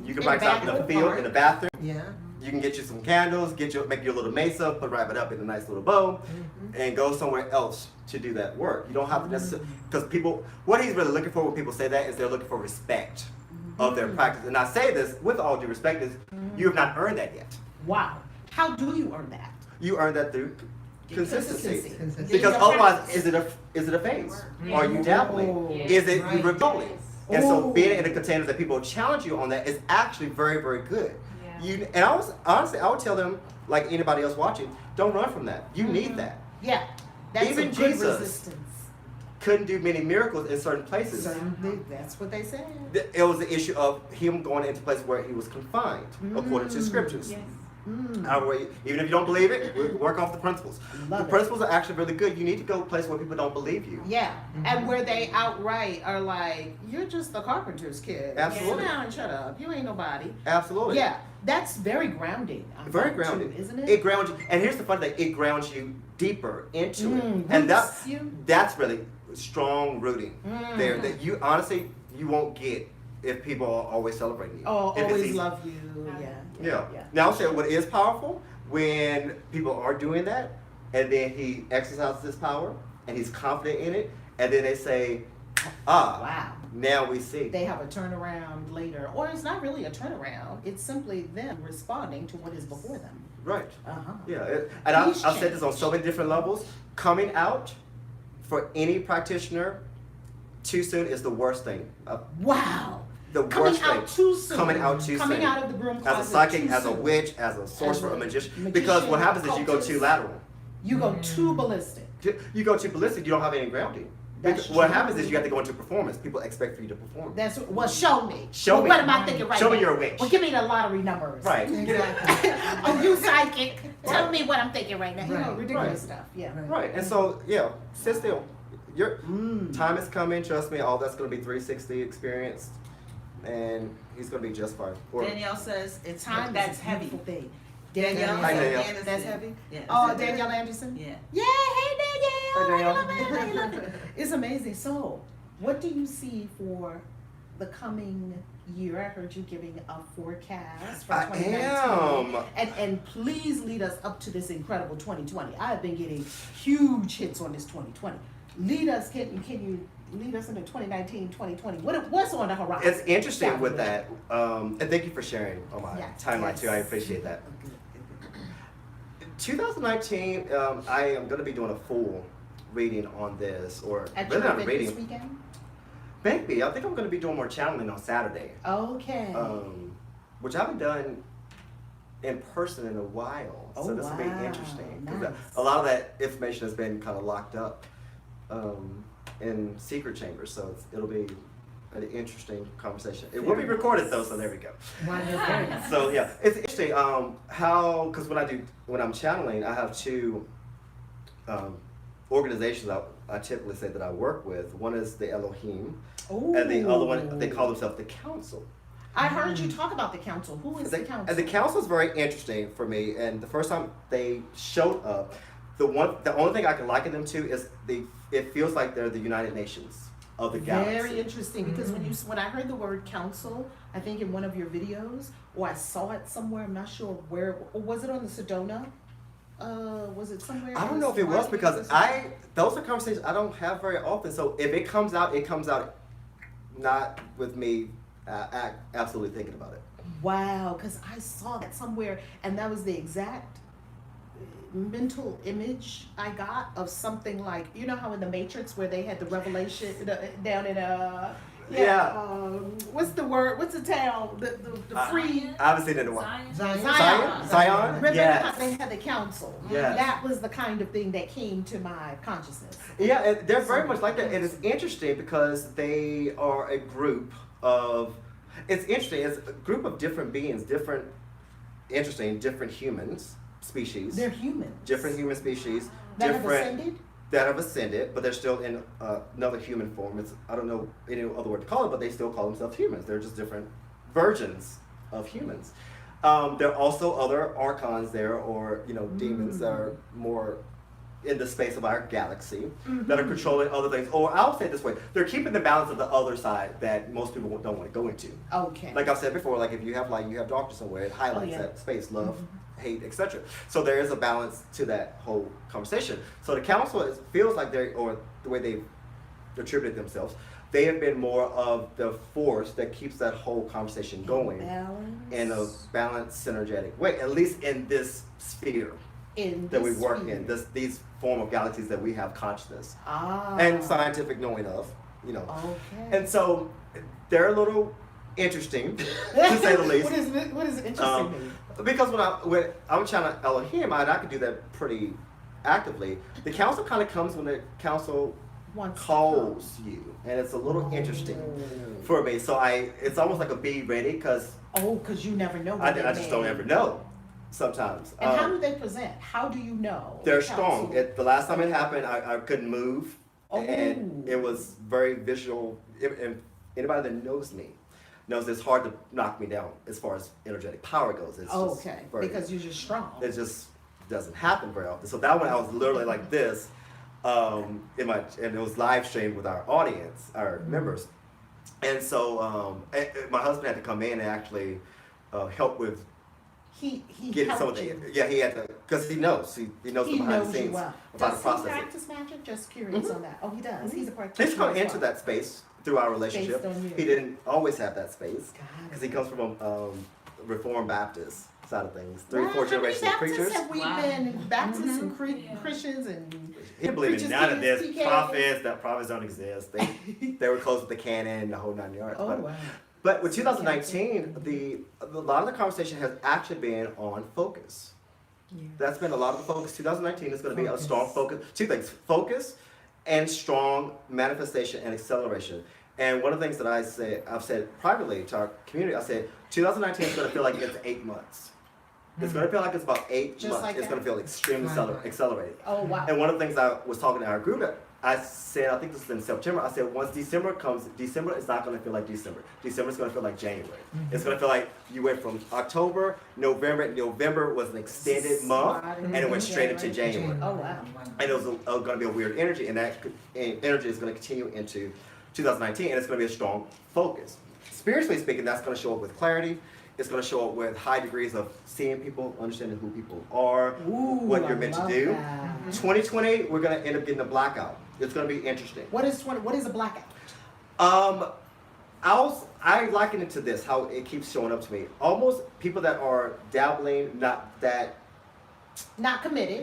You can In practice out in the bathroom. field, in the bathroom. Yeah. You can get you some candles, make your little mesa, wrap it up in a nice little bow, and go somewhere else to do that work. You don't have to necessarily, because what he's really looking for when people say that is they're looking for respect of their practice. And I say this with all due respect, is you have not earned that yet. Wow. How do you earn that? You earn that through consistency. Consistency. Because otherwise, is it a phase? Are you dabbling? Oh. Is it you Right. rebelling? And so Oh. being in a container that people challenge you on that is actually very, very good. And honestly, I would tell them, like anybody else watching, don't run from that. You need that. Yeah. That's Even a good Jesus. resistance. Couldn't do many miracles in certain places. Certainly, that's what they said. It was the issue of him going into places where he was confined, according to scriptures. Even if you don't believe it, we work off the principles. Love The it. principles are actually really good. You need to go to a place where people don't believe you. Yeah, and where they outright are like, "You're just the carpenter's kid. Absolutely. Sit down and shut up. You ain't nobody." Absolutely. Yeah, that's very grounding. I Very find, grounding, too, isn't it? It grounds you, and here's the fun thing: it grounds you deeper into it, and roots you. that's really strong rooting there. Mm. That you honestly you won't get if people are always celebrating you. Oh, If it's always easy. love you. Yeah. Now I'll say what is powerful when people are doing that, and then he exercises his power, and he's confident in it, and then they say, Wow. now we see. They have a turnaround later, or it's not really a turnaround. It's simply them responding to what is before them. Right. Uh-huh. And I've Please said this on change. so many different levels. Coming out for any practitioner too soon is the worst thing. Wow. The Coming worst out thing. too soon. Coming out too Coming soon. out of the broom closet As a psychic, too as a soon. witch, as a sorcerer, As a a magician. magician, Because what happens is you go cultist. too lateral. You go too ballistic. You go too ballistic, you don't have any grounding. That's what true. happens is you have to go into performance. People expect for you to perform. That's well. Show me. Show Well, me. What am I thinking right Show now? me your wish. Well, give me the lottery numbers. Right. Exactly. Oh, you psychic. Tell me what I'm thinking right now. You know, Right. ridiculous Right. stuff. Yeah. Right. And so, yeah, sit still. Your Mm. time is coming. Trust me. All that's going to be 360 experience, and he's going to be just fine. Or, Danielle says it's Time that's is a heavy. beautiful thing. Danielle, Hi, Danielle. Anderson. That's heavy? Yeah. Oh, Danielle Anderson? Yeah. Yeah, hey Danielle. Hi, Danielle. I love it, I love it. It's amazing. So, what do you see for the coming year? I heard you giving a forecast for I 2019. am. And please lead us up to this incredible 2020. I have been getting huge hits on this 2020. Lead us, can you lead us into 2019, 2020? What's on the horizon? It's interesting with Fabulous. that, and thank you for sharing on my Yeah, timeline too. I yes. appreciate that. Good, good, good. 2019, I am going to be doing a full reading on this, or At really your not a event this reading. weekend? Maybe I think I'm going to be doing more channeling on Saturday, Okay. which I haven't done in person in a while. So Oh, this will wow. be interesting because Nice. a lot of that information has been kind of locked up in secret chambers. So it'll be an interesting conversation. It will be recorded though, so there we go. Wonderful. So yeah, it's interesting. How because when I'm channeling, I have two organizations I typically say that I work with. One is the Elohim, and the other one they call themselves the Council. I heard you talk about the council. Who is the council? And the Council is very interesting for me. And the first time they showed up, the only thing I can liken them to is it feels like they're the United Nations of the galaxy. Very interesting because when I heard the word council, I think in one of your videos, or I saw it somewhere. I'm not sure where. Or was it on the Sedona? Was it somewhere? I don't know if it was because those are conversations I don't have very often. So if it comes out not with me absolutely thinking about it. Wow, because I saw that somewhere, and that was the exact mental image I got of something like, you know how in the Matrix where they had the revelation down in what's the word? What's the town? The free I haven't seen it in a while. Zion. Remember Yes. how they had the council? Yes. That was the kind of thing that came to my consciousness. Yeah, and they're very much like that, and it's interesting because they are a group of. It's interesting. It's a group of different beings, different humans, species. They're humans. Different human species. That have different ascended? that have ascended, but they're still in another human form. I don't know any other word to call it, but they still call themselves humans. They're just different versions of humans. There are also other archons there, or demons that are more in the space of our galaxy that are controlling other things. Or I'll say it this way: they're keeping the balance of the other side that most people don't want to go into. Okay. Like I've said before, like if you have light, you have darkness somewhere. It highlights that space, love, hate, etc. So there is a balance to that whole conversation. So the council feels like or the way they've attributed themselves, they have been more of the force that keeps that whole conversation going in a balanced, synergetic way. At least in this sphere that we work in, these form of galaxies that we have consciousness and scientific knowing of, Okay. And so they're a little interesting, to say the least. What is interesting mean? Because when I'm trying to Elohim, I could do that pretty actively. The council kind of comes when the council calls you, and it's a little interesting for me. So it's almost like a be ready because because you never know. I just don't ever know. Sometimes. And how do they present? How do you know? They're strong. The last time it happened, I couldn't move, and it was very visual. And anybody that knows me knows it's hard to knock me down as far as energetic power goes. It's because you're just strong. It just doesn't happen very often. So that one I was literally like this, and it was live streamed with our audience, our members, and so my husband had to come in and actually help with. He getting some of the he had to because he knows the behind the scenes well. about the process. Does he practice magic? Just curious on that. Oh, he does. He's a practitioner. He's come into that space through our relationship. Based on you. He didn't always have that space Got because it. he comes from a Reformed Baptist side of things. 3-4 generations of preachers. Have we been Baptists and Christians and He didn't believe in preachers, none of this. PKs? Prophets don't exist. They were close with the canon, the whole 9 yards. Oh, wow. But with 2019, a lot of the conversation has actually been on focus. Yeah. That's been a lot of the focus. 2019 is going to be a strong focus. Two things: focus and strong manifestation and acceleration. And one of the things that I've said privately to our community, I said 2019 is going to feel like it's 8 months. It's going to feel like it's about 8 Just months. like It's that? going to feel extremely accelerated. Oh, wow. And one of the things I was talking to our group, I said, I think this is in September, I said once December comes, December is not going to feel like December. December is going to feel like January. It's going to feel like you went from October, November. November was an extended month, and it went straight into January. Oh, wow. And it was going to be a weird energy, and that energy is going to continue into 2019, and it's going to be a strong focus. Spiritually speaking, that's going to show up with clarity. It's going to show up with high degrees of seeing people, understanding who people are, what you're meant to do. That. 2020, we're going to end up getting a blackout. It's going to be interesting. What is a blackout? I liken it to this, how it keeps showing up to me. Almost people that are dabbling, not committed.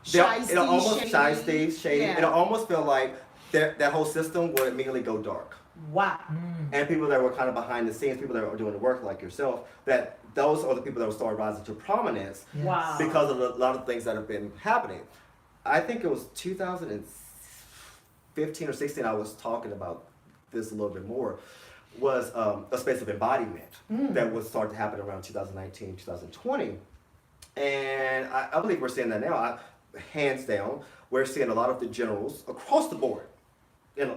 Shysty, It'll almost shady. shady. Yeah. It'll almost feel like that whole system will immediately go dark. Wow. And people that were kind of behind the scenes, people that are doing the work like yourself, that those are the people that will start rising to prominence Wow. because of a lot of things that have been happening. I think it was 2015 or 16, I was talking about this a little bit more, was a space of embodiment that would start to happen around 2019, 2020. And I believe we're seeing that now. Hands down, we're seeing a lot of the generals across the board, in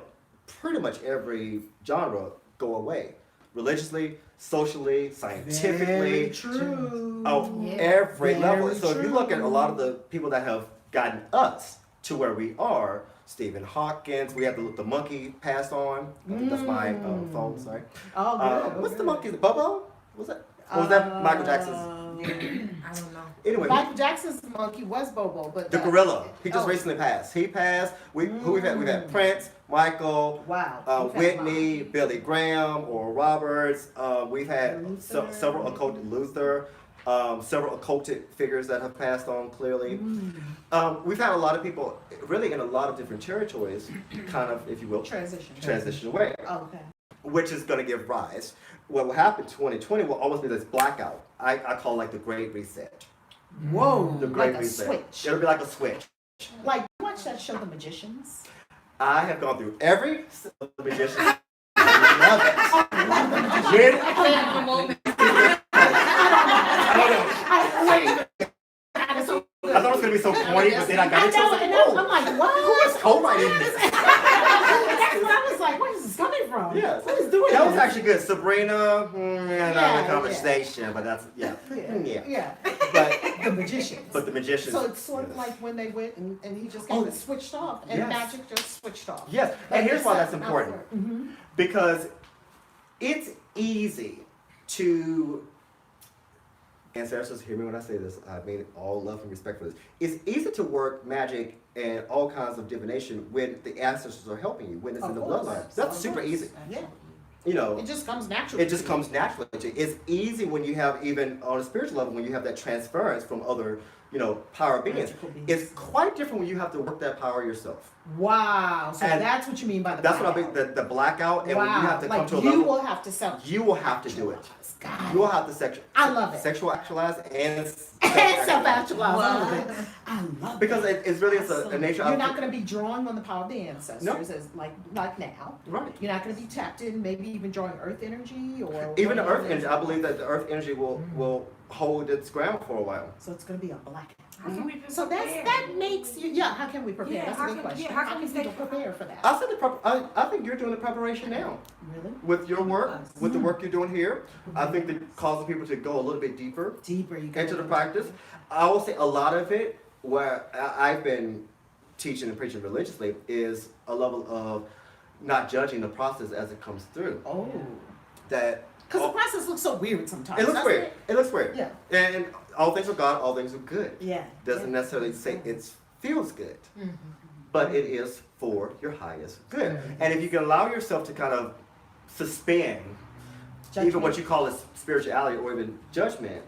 pretty much every genre, go away. Religiously, socially, scientifically, Very true. every level. Very So if you look at a lot of the people that have gotten us to where we are, Stephen Hawkins, we had the monkey passed on. I think that's my phone, sorry. Oh, good. What's the monkey? Bobo? Was that? Or was that Michael Jackson's? I don't know. Anyway, Michael Jackson's monkey was Bobo, but the gorilla. He just recently passed. He passed. Who we've had? We've had Prince, Michael, Wow. We've had Whitney, Billy Graham, Oral Roberts. We've had Luther. several occulted Luther. Several occulted figures that have passed on clearly. We've had a lot of people, really in a lot of different territories, kind of, if you will, transition away, Okay. which is going to give rise. What will happen in 2020 will almost be this blackout. I call it like the Great Reset. Whoa. The Great Like a Reset. switch. It'll be like a switch. Like, you watch that show, The Magicians? I have gone through every magician. I love it. I thought it was gonna be so corny, but then I got into it. I know. I'm like, what? Who is co-writing this? That's what I was like, where is this coming from? Yes. What is doing That was this? actually good. Sabrina, Yeah, another conversation, but that's, yeah. Yeah. But The Magicians. the magicians. So it's sort of like when they went and he just kind of switched off, and Yes. magic just switched off. Yes, Like and here's you why said, that's important. Mm-hmm. Because it's easy to, ancestors, hear me when I say this, I mean all love and respect for this. It's easy to work magic and all kinds of divination when the ancestors are helping you, when it's in the bloodline. That's super easy. Yeah. You know, It just comes naturally. it just comes naturally to you. It's easy when you have, even on a spiritual level, when you have that transference from other, power beings. Magical beings. It's quite different when you have to work that power yourself. Wow. So And that's what you mean by the That's what I blackout. mean, the blackout, and wow. when you have to come like to a you level, will have to self. you will have to do it. God. You will have to I love it. sexual actualize and And self-actualize. I love it. I love because it. it's really a nature You're of not going to be drawing on the power of the ancestors No. as like now. right. You're not going to be tapped in, maybe even drawing earth energy or Even the whatever earth it is. energy, I believe that the earth energy will hold its ground for a while. So it's going to be a blackout. How can we So that makes you how can we prepare? Yeah, That's a how good can- question. yeah, how can we people stay prepare for that? I said I think you're doing the preparation now Really? with your work, with the work you're doing here. I think that causing people to go a little bit deeper Deeper you go into the practice. I will say a lot of it, where I've been teaching and preaching religiously, is a level of not judging the process as it comes through. Oh. That Because the process looks so weird sometimes. it looks doesn't weird. it? It looks weird. Yeah. And all things are God, all things are good. Yeah. Doesn't necessarily say it feels good, but it is for your highest good. And if you can allow yourself to kind of suspend even what you call as spirituality or even judgment,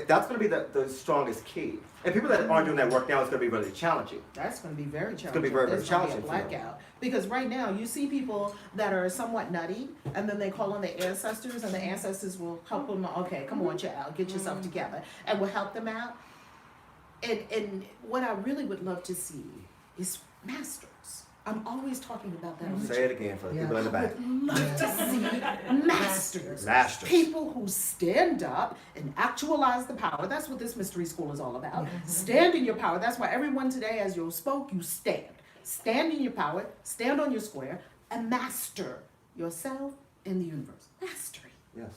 that's going to be the strongest key. And people that aren't doing that work now, it's going to be really challenging. That's going to be very challenging. gonna be very, very There's gonna be challenging a for them. blackout. Because right now, you see people that are somewhat nutty, and then they call on their ancestors, and the ancestors will help them. Okay, come on, child, get yourself together, and will help them out. And what I really would love to see is masters. I'm always talking about that. on the Say it again for the people in the I back. would love to see masters. Masters. People who stand up and actualize the power. That's what this mystery school is all about. Stand in your power. That's why everyone today, as you spoke, you stand. Stand in your power, stand on your square, and master yourself in the universe. Mastery. Yes.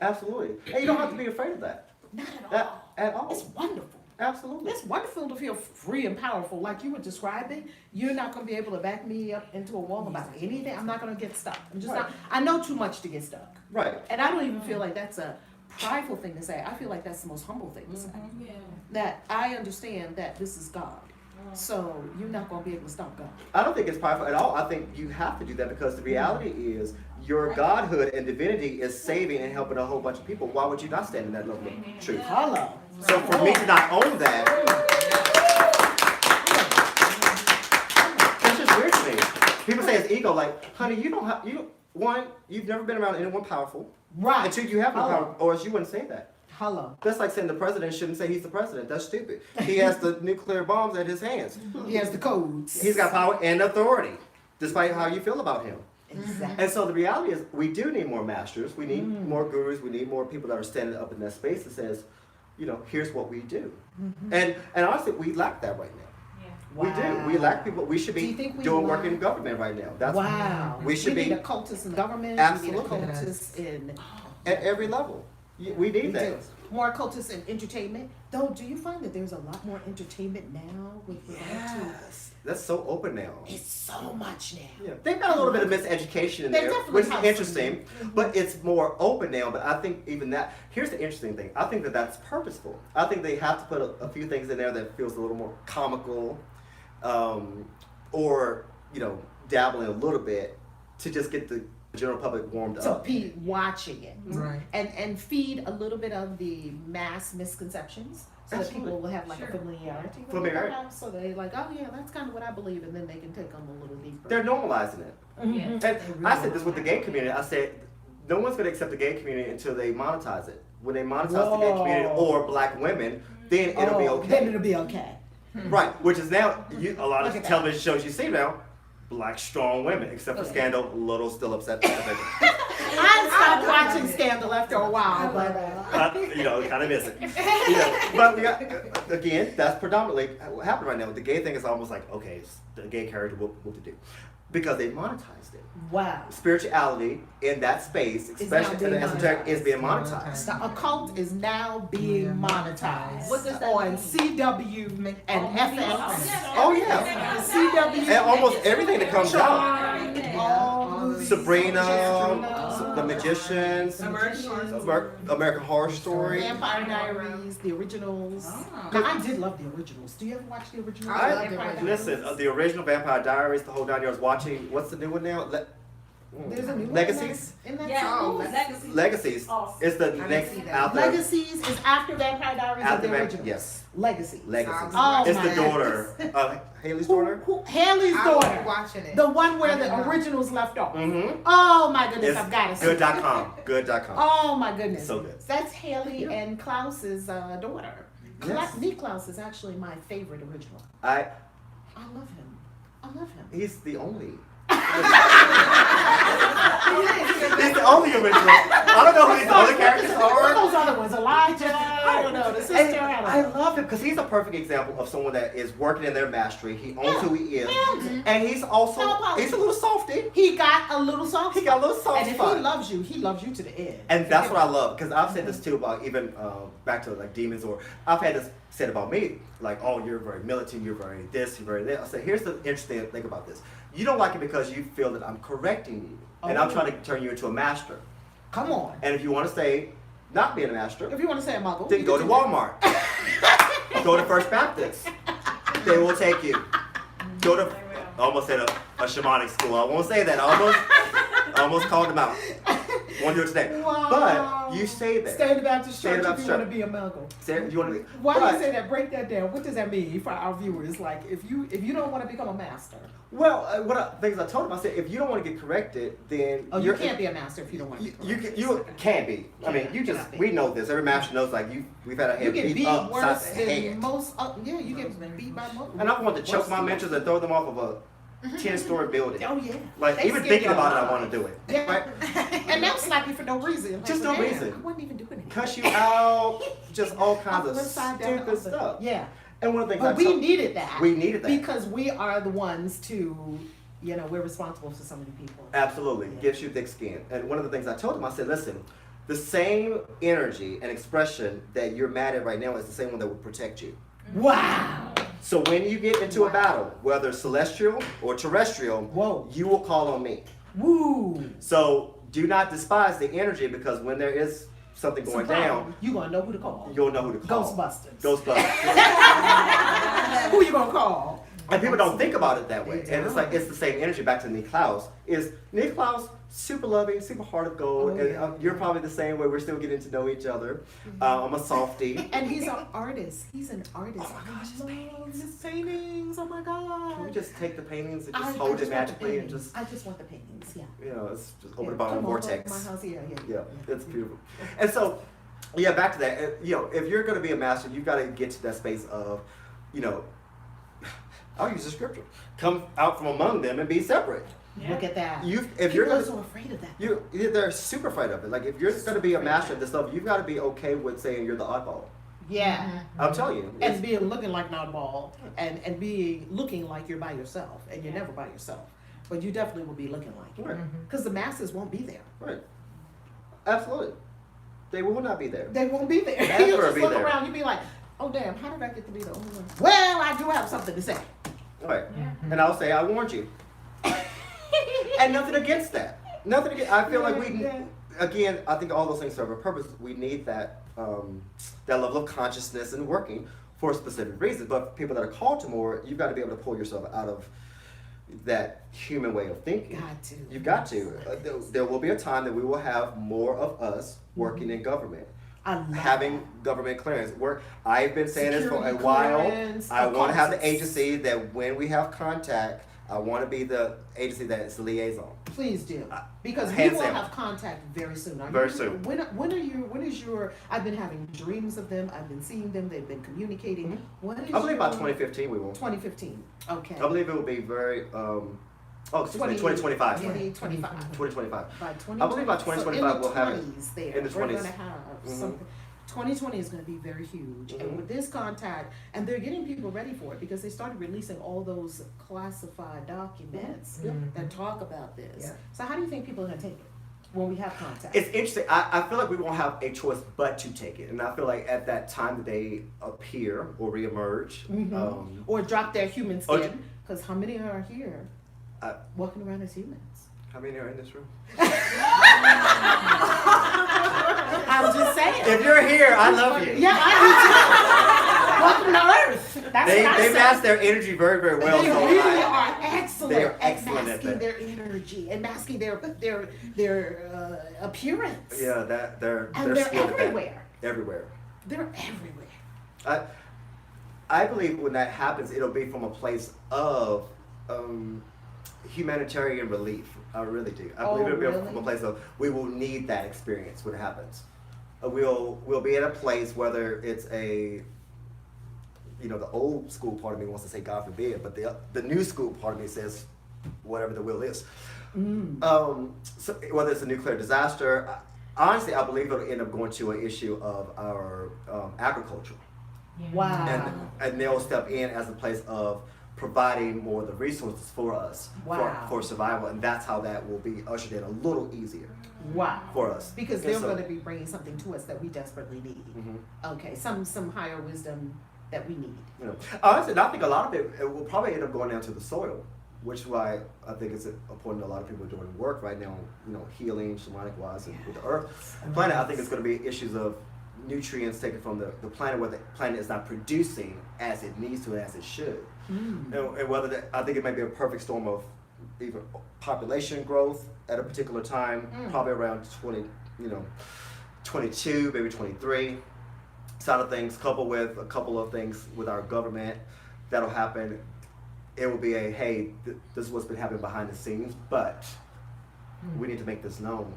Absolutely. And you don't have to be afraid of that. Not at all. That at all. It's wonderful. Absolutely. It's wonderful to feel free and powerful. Like you were describing, you're not going to be able to back me up into a wall about anything. I'm not going to get stuck. I'm just not. I know too much to get stuck. Right. And I don't even feel like that's a prideful thing to say. I feel like that's the most humble thing to say. Yeah. That I understand that this is God. So you're not going to be able to stop God. I don't think it's prideful at all. I think you have to do that because the reality is your godhood and divinity is saving and helping a whole bunch of people. Why would you not stand in that level of truth? Hello. So for me to not own that, it's just weird to me. People say it's ego. Like, honey, you've never been around anyone powerful. Right. And two, you have no power, or else you wouldn't say that. Hello. That's like saying the president shouldn't say he's the president. That's stupid. He has the nuclear bombs at his hands. He has the codes. He's got power and authority, despite how you feel about him. Exactly. And so the reality is, we do need more masters. We need more gurus. We need more people that are standing up in that space that says, here's what we do. And honestly, we lack that right now. We do. We lack people. We should Do be you think we doing work lack- in government right now. That's Wow. We should need be occultists in government. Absolutely. We need occultists in. at every level. We need We that. do. More occultists in entertainment. Though, do you find that there's a lot more entertainment now with regard to? Yes. That's so open now. It's so much now. Yeah. They've got a little bit of miseducation in They there, definitely which is have interesting, but it's more open now. But I think even that, here's the interesting thing. I think that that's purposeful. I think they have to put a few things in there that feels a little more comical, or, dabbling a little bit to just get the general public warmed To up. be watching it. Right. And feed a little bit of the mass misconceptions. So that Absolutely. people will have like a Sure. familiarity with Familiarity. it. So they like, oh yeah, that's kind of what I believe, and then they can take them a little deeper. They're normalizing it. Mhm. And I said this with the gay community. I said, no one's going to accept the gay community until they monetize it. When they monetize the gay community Whoa. or black women, then it'll be okay. Then it'll be okay. Right, which is now a lot Look of at that. television shows you see now, black strong women, except for Okay. Scandal, little still upset. I stopped watching Scandal after a while, but Kind of miss it. But we got, again, that's predominantly what happened right now. The gay thing is almost like, okay, it's the gay character, what to do? Because they monetized it. wow. Spirituality in that space, now especially in being the esoteric, monetized. is being monetized. The occult is now being monetized. What does that on mean? CW and FX. Oh, yeah. CW. And almost everything that comes out. All movies. Sabrina, The Magicians, American Horror Story. Vampire Diaries, the originals. Oh. Now, I did love the originals. Do you ever watch the originals? I love the Vampire originals. Diaries? The original Vampire Diaries, the whole 9 years watching. What's the new one now? There's a new one Legacies? in that Yeah, series? Legacy. Legacies. Awesome. It's the didn't next see that. out there. Legacies is after Vampire Diaries After or the Vamp- originals? yes. Legacies. Legacies. Oh, It's my the daughter. Haley's daughter? Haley's I was daughter. watching it. The one where I did the not. originals left off. Mm-hmm. Oh my goodness, It's I've got to see it. good.com. Good.com. Oh my goodness. So good. That's Haley and Klaus's daughter. Yes. Nick Klaus is actually my favorite original. I I love him. He's the only. He's the only original. I don't know who these other characters What are are. those other ones? Elijah? I don't know. The sister? And I I don't know. love him because he's a perfect example of someone that is working in their mastery. He owns Yeah. who he is, He owns it. and he's also No apology. he's a little softy. He got a little soft He got a little soft And if spot. he loves you to the end. And that's what I love, because I've said this too about even back to like demons, or I've had this said about me, like, oh, you're very militant, you're very this, you're very that. I said, here's the interesting thing about this. You don't like it because you feel that I'm correcting you, and I'm Oh. trying to turn you into a master. Come on. And if you want to stay not being a master, If you want to say a muggle, then you go can to do Walmart. Go to First Baptist. They will take you. Go to, I almost said a shamanic school. I won't say that. I almost called them out. Want to do it today. Wow. But you stay there. Stay in the Baptist Stay in church the if you Baptist want to be a muggle. Stay, you want to be. Why do but, you say that? Break that down. What does that mean for our viewers? Like, if you don't want to become a master, Well, things I told him, I said, if you don't want to get corrected, then oh, you can't be a master if you don't want to be You corrected. can be. I mean, you just Cannot be. we know this. Every master knows. Like we've had our You head get beat beat up worse side the than head. most. Yeah, you get beat by most. And I want to choke worse my than mentors most. and throw them off of a 10-story building. Oh yeah. Like They even scare thinking your about it, I life. want to do it. Yeah. Right? And they'll slap you for no reason. Like, Just no "Man, reason. I wasn't even doing anything. Cuss you out, just all kinds of Upside down, stupid stuff. Yeah. And one of the things But we needed that. we needed that. Because we are the ones to, we're responsible for so many people. Absolutely. Yeah. Gives you thick skin. And one of the things I told him, I said, listen, the same energy and expression that you're mad at right now is the same one that will protect you. Wow. So when you get into a Wow. battle, whether celestial or terrestrial, Whoa. you will call on me. Woo. So do not despise the energy, because when there is something going down, You're going to know who to call. you'll know who to call. Ghostbusters. Ghostbusters. Who you going to call? And people don't think about it that way. They And it's like, it's the same energy. Back to Nick Klaus. Nick Klaus, super loving, super heart of gold. Oh, and yeah. you're probably the same way. We're still getting to know each other. I'm a softie. And he's an artist. He's an artist. Oh my gosh, his I love his paintings. Oh my God. Can we just take the paintings and I just hold it just want the magically and paintings. just, I just want the paintings. Yeah. it's just open Yeah. the bottom Come on, vortex. go to my house. Yeah. Yeah, it's beautiful. And so, yeah, back to that. If you're going to be a master, you've got to get to that space of, I'll use the scripture. Come out from among them and be separate. Look at that. If you're People are going so afraid of that. they're super afraid of it. Like if you're going to be a master at this level, you've got to be okay with saying you're the oddball. Yeah. I'm telling you. And being looking like an oddball and being looking like you're by yourself, and you're never by yourself, but you definitely will be looking like it Right. because the masses won't be there. Right. Absolutely. They will not be there. They won't be there. Never You'll just be look there. around. You'll be like, "Oh damn, how did I get to be the only one?" Well, I do have something to say. Right. And I'll say, I warned you. And nothing against that. Nothing against. I feel like again, I think all those things serve a purpose. We need that that level of consciousness and working for specific reasons. But for people that are called to more, you've got to be able to pull yourself out of that human way of thinking. Got to. You've got to. There will be a time that we will have more of us working in government. I love Having that. government clearance. I've been saying this for a Security while. clearance, I want to have the causes. agency that when we have contact, I want to be the agency that is the liaison. Please do, because we hands will down. have contact very soon. Very soon. When is your? I've been having dreams of them. I've been seeing them. They've been communicating. When is I believe by your- 2015 we will. 2015. Okay. I believe it will be very. 2025. 2025. 2025. By 2020, I believe by 2025 we'll have it. There. In the We're 20s. gonna have Mhm. something. 2020 is going to be very huge, Mhm. and with this contact, and they're getting people ready for it because they started releasing all those classified documents that talk about this. Yeah. So how do you think people are going to take it when we have contact? It's interesting. I feel like we won't have a choice but to take it, and I feel like at that time that they appear or reemerge, Mhm. Or drop their human Or- skin, because how many are here Uh, walking around as humans? how many are in this room? I'm just saying. If you're here, I love you. Yeah, I do too. Welcome to Earth. That's They what I say. mask their energy very, very well. They So really I- are excellent. they are at excellent at masking that. their energy and masking their appearance. yeah, they're And they're skilled at that. everywhere. Everywhere. They're everywhere. I believe when that happens, it'll be from a place of humanitarian relief. I really do. I believe it'll be from a really? place of we will need that experience when it happens. We'll be at a place, whether it's the old school part of me wants to say God forbid, but the new school part of me says whatever the will is. So whether it's a nuclear disaster, honestly, I believe it'll end up going to an issue of our agriculture. Wow. And they'll step in as a place of providing more of the resources for us Wow. for survival, and that's how that will be ushered in a little easier Wow. for us. Because And they're so- going to be bringing something to us that we desperately need. Okay, some higher wisdom that we need. Honestly, I think a lot of it will probably end up going down to the soil, which is why I think it's important. A lot of people are doing work right now, healing shamanic wise and with the earth. The planet, I think it's going to be issues of nutrients taken from the planet where the planet is not producing as it needs to and as it should. And whether I think it may be a perfect storm of even population growth at a particular time, probably around 22, maybe 23 side of things, coupled with a couple of things with our government that'll happen. It will be this is what's been happening behind the scenes, but we need to make this known.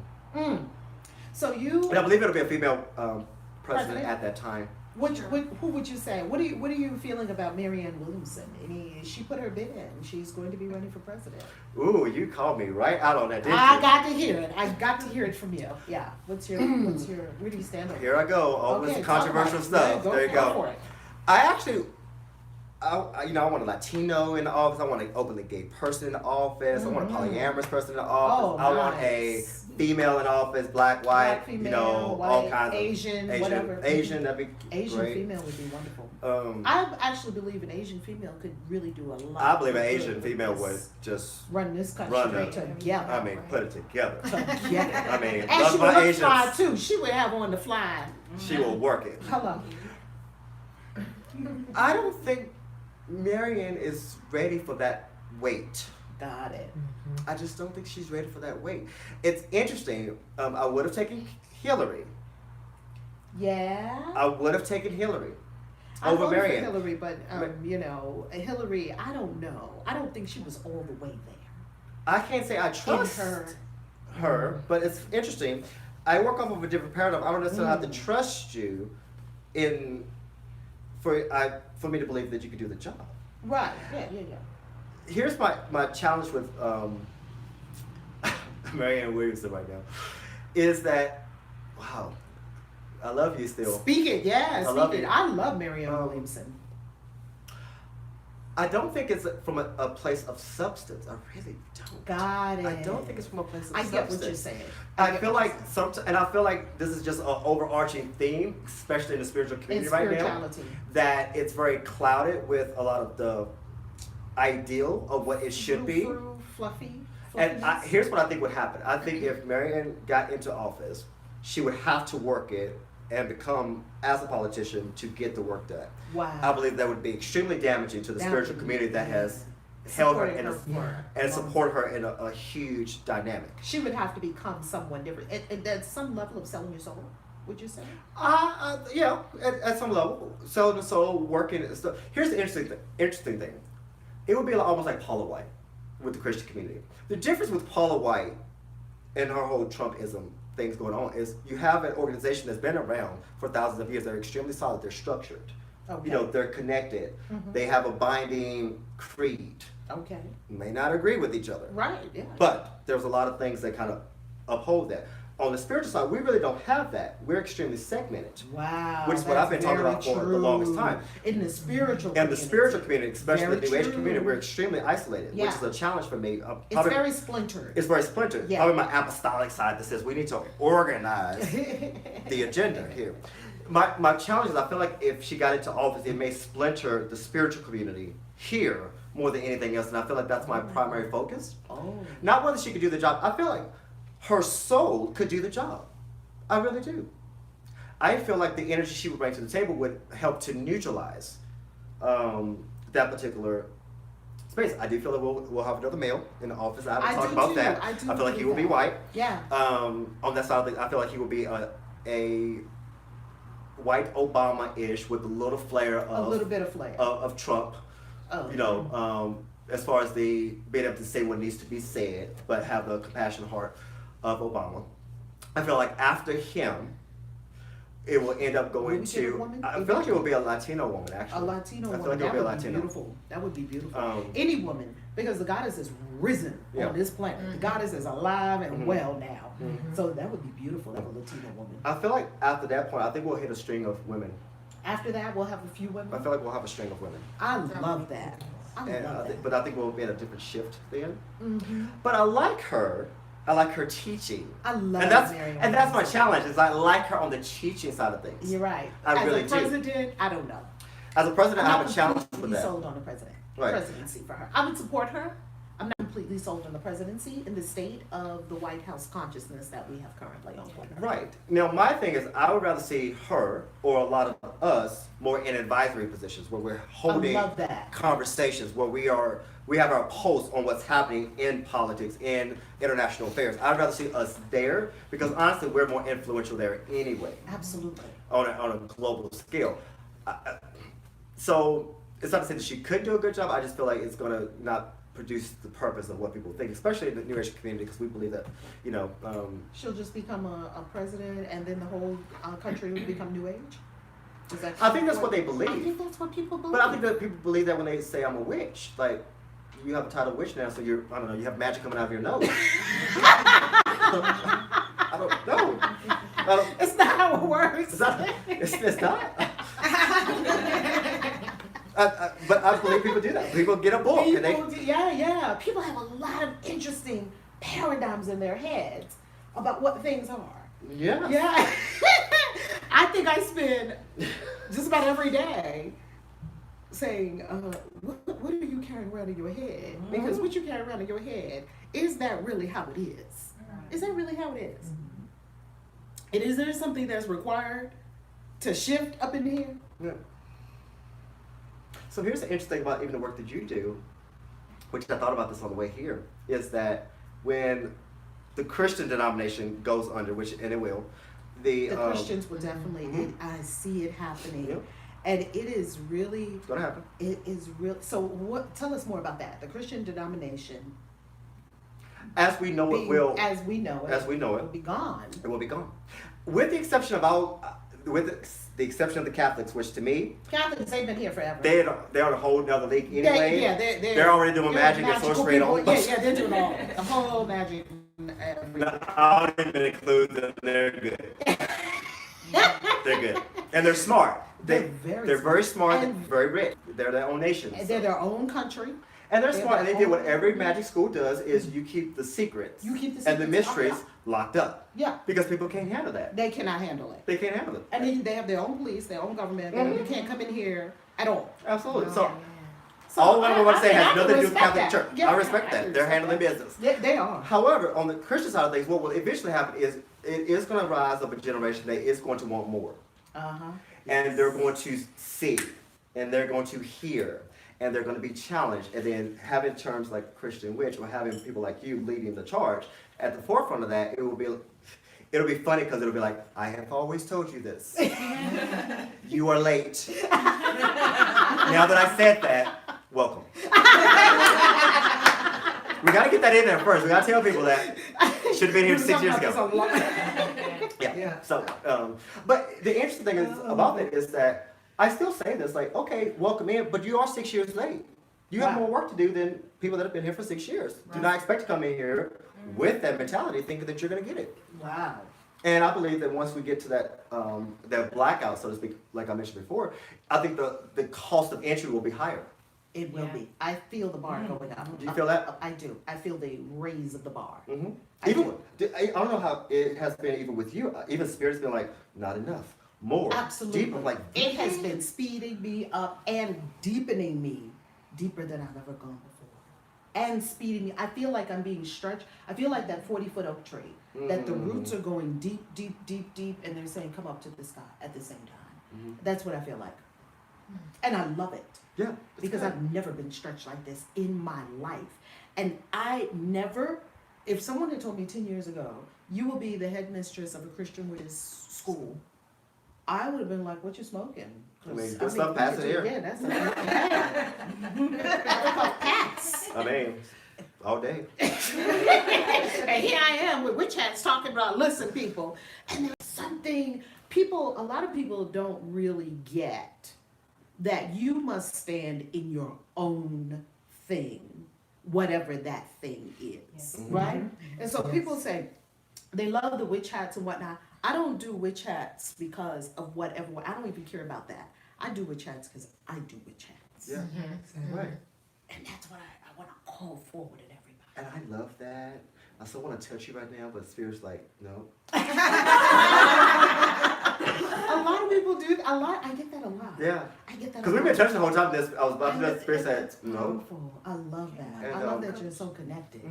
So you, And I believe it'll be a female president President? at that time. who would you say? What are you feeling about Marianne Williamson? She put her bid in. She's going to be running for president. Ooh, you called me right out on that, didn't I you? got to hear it. I got to hear it from you. Yeah. Where do you stand on it? Here I go. Always Okay, the controversial talk about it. stuff. Yeah, There you go go. for it. I actually, I want a Latino in the office. I want an openly gay person in the office. I want a polyamorous person in the office. Oh, I want a nice. female in the office, black, white, Black, female, all white, kinds of Asian, whatever. Asian, that'd be Asian great. female would be wonderful. I I actually believe an Asian female could really do a lot. believe an of good Asian with female this. would just Run this country run the, together. put it together. Together. I mean, And love she my would look Asians. fly too. She would have on the fly. She will work it. Hello. I don't think Marianne is ready for that weight. Got it. I just don't think she's ready for that weight. It's interesting. I would have taken Hillary. Yeah. I would have taken Hillary I over voted for Marianne. Hillary, but Hillary, I don't know. I don't think she was all the way there. I can't say I trust her, but it's interesting. I work off of a different paradigm. I don't necessarily have to trust you for me to believe that you can do the job. Right. Yeah. Here's my challenge with Marianne Williamson right now is that, wow, I love you still. Speak it, yeah. I love Speak it. you. I love Marianne Williamson. I don't think it's from a place of substance. I really don't. Got it. I don't think it's from a place of I substance. get what you're saying. I feel like I feel like this is just an overarching theme, especially in the spiritual community right now, spirituality. that it's very clouded with a lot of the ideal of what it should be. Fluffy. And here's what I think would happen. I think if Marianne got into office, she would have to work it and become, as a politician, to get the work done. Wow. I believe that would be extremely damaging to the spiritual community that has held her and support her in a huge dynamic. She would have to become someone different. At some level of selling your soul, would you say? Yeah, at some level. Selling the soul, working and stuff. Here's the interesting thing. It would be almost like Paula White with the Christian community. The difference with Paula White and her whole Trumpism things going on is you have an organization that's been around for thousands of years. They're extremely solid. They're structured. Okay. They're connected. They have a binding creed. Okay. May not agree with each other. Right. Yeah. But there's a lot of things that kind of uphold that. On the spiritual side, we really don't have that. We're extremely segmented. Wow. Which is what I've been talking about for the longest time. In the spiritual And the spiritual community, especially Very the New Age true. community, we're extremely isolated, Yeah. which is a challenge for me. It's very splintered. It's very splintered. Yeah. Probably my apostolic side that says we need to organize the agenda here. My challenge is I feel like if she got into office, it may splinter the spiritual community here more than anything else. And I feel like that's my primary focus. Oh. Not whether she could do the job. I feel like her soul could do the job. I really do. I feel like the energy she would bring to the table would help to neutralize that particular space. I do feel that we'll have another male in the office. I haven't talked about too. that. I do feel like he believe will be that. white. Yeah. On that side of things, I feel like he will be a white Obama-ish with a little flair of A little bit of flair. of Trump. Oh. As far as the being able to say what needs to be said, but have the compassionate heart of Obama. I feel like after him, it will end up going Would you say a to. woman? I feel like it will be a Latino woman, actually. A Latino I feel woman. like it'll That be a would be Latino. beautiful. That would be beautiful. Any woman, because the goddess is risen Yeah. on this planet. The goddess is alive and well now. So that would be beautiful, like a Latino woman. I feel like after that point, I think we'll hit a string of women. After that, we'll have a few women. I feel like we'll have a string of women. I love that. I And love that. but I think we'll be at a different shift then. Mm-hmm. But I like her. I like her teaching. I love Marianne and that's my Williamson. challenge is I like her on the teaching side of things. You're right. I As really a do. president, I don't know. As a president, I have a challenge with completely that. sold on the presidency for her. I would support her. I'm not completely sold on the presidency in the state of the White House consciousness that we have currently on Twitter. Right. Now, my thing is, I would rather see her or a lot of us more in advisory positions where we're holding I love that. conversations, where we are we have our pulse on what's happening in politics, in international affairs. I'd rather see us there because honestly, we're more influential there anyway. Absolutely. On a global scale. So it's not to say that she could do a good job. I just feel like it's going to not produce the purpose of what people think, especially in the New Age community, because we believe that, She'll just become a president, and then the whole country will become New Age. Is that I think that's what they I believe. think that's what people believe. But I think that people believe that when they say I'm a witch, like you have a title witch now, so you have magic coming out of your nose. I don't know. It's not how it works. It's not. But I believe people do that. People get a book and they. Yeah. People have a lot of interesting paradigms in their heads about what things are. Yeah. Yeah. I think I spend just about every day saying, what are you carrying around in your head? Because what you carry around in your head, is that really how it is? Is that really how it is? And is there something that's required to shift up in here? Yeah. So here's the interesting thing about even the work that you do, which I thought about this on the way here, is that when the Christian denomination goes under, and it will, the Christians will definitely. I see it happening, Yep. and it is really. It's gonna happen. It is real. So what? Tell us more about that. The Christian denomination, As we know it will. as we know it, will be gone. It will be gone, with the exception of the exception of the Catholics, which to me, Catholics, they've been here forever. they're on a whole nother league anyway. They're already doing magic and sorcery and all. Yeah, they're doing all the whole magic. I don't even include them. They're good. They're good, and they're smart. They're very smart and very rich. They're their own nation. They're their own country. And they're smart, and they did what every magic school does: is you keep the secrets, and the mysteries locked up. Yeah, because people can't handle that. they cannot handle it. They can't handle it. And then they have their own police, their own government. You can't come in here at all. Absolutely. So all I want to say has I nothing to do with the respect Catholic that. Church. Yeah, I respect that. They're respect handling that. business. They are. However, on the Christian side of things, what will eventually happen is it is going to rise up a generation that is going to want more. And they're going to see, and they're going to hear, and they're going to be challenged. And then having terms like Christian witch, or having people like you leading the charge at the forefront of that, it'll be funny because it'll be like, I have always told you this. You are late. Now that I said that, welcome. We got to get that in there first. We got to tell people that. Should have been here 6 years ago. Yeah. So, but the interesting thing is about it is that I still say this, like, okay, welcome in, but you are 6 years late. You have more work to do than people that have been here for 6 years. Do not expect to come in here with that mentality, thinking that you're going to get it. Wow. And I believe that once we get to that blackout, so to speak, like I mentioned before, I think the cost of entry will be higher. It will be. I feel the bar going up. Do you feel that? I do. I feel the raise of the bar. Mm-hmm. I I don't know how it has been even with you. Even Spirit's been like, not enough. More. Absolutely. Deeper. Like, it has been speeding me up and deepening me deeper than I've ever gone before. And speeding me. I feel like I'm being stretched. I feel like that 40-foot oak tree. That the roots are going deep, deep, deep, deep, and they're saying, come up to the sky at the same time. That's what I feel like. And I love it. Yeah. Because good. I've never been stretched like this in my life. And I never, if someone had told me 10 years ago, you will be the headmistress of a Christian Witness school, I would have been like, what you smoking? I mean, good stuff, pass it here. Yeah, that's a pass. I mean, all day. And here I am with witch hats talking about, listen, people. And there's something, a lot of people don't really get that you must stand in your own thing, whatever that thing is, right? And so people say they love the witch hats and whatnot. I don't do witch hats because of whatever. I don't even care about that. I do witch hats because I do witch hats. Yeah. Right. And that's what I want to call forward at everybody. And I love that. I still want to touch you right now, but Spirit's like, no. A lot of people do. I get that a lot. Yeah. I get that. Because we've been touching the whole time. I was about to do that. Spirit said, It's no. powerful. I love that. And, I love that you're so connected.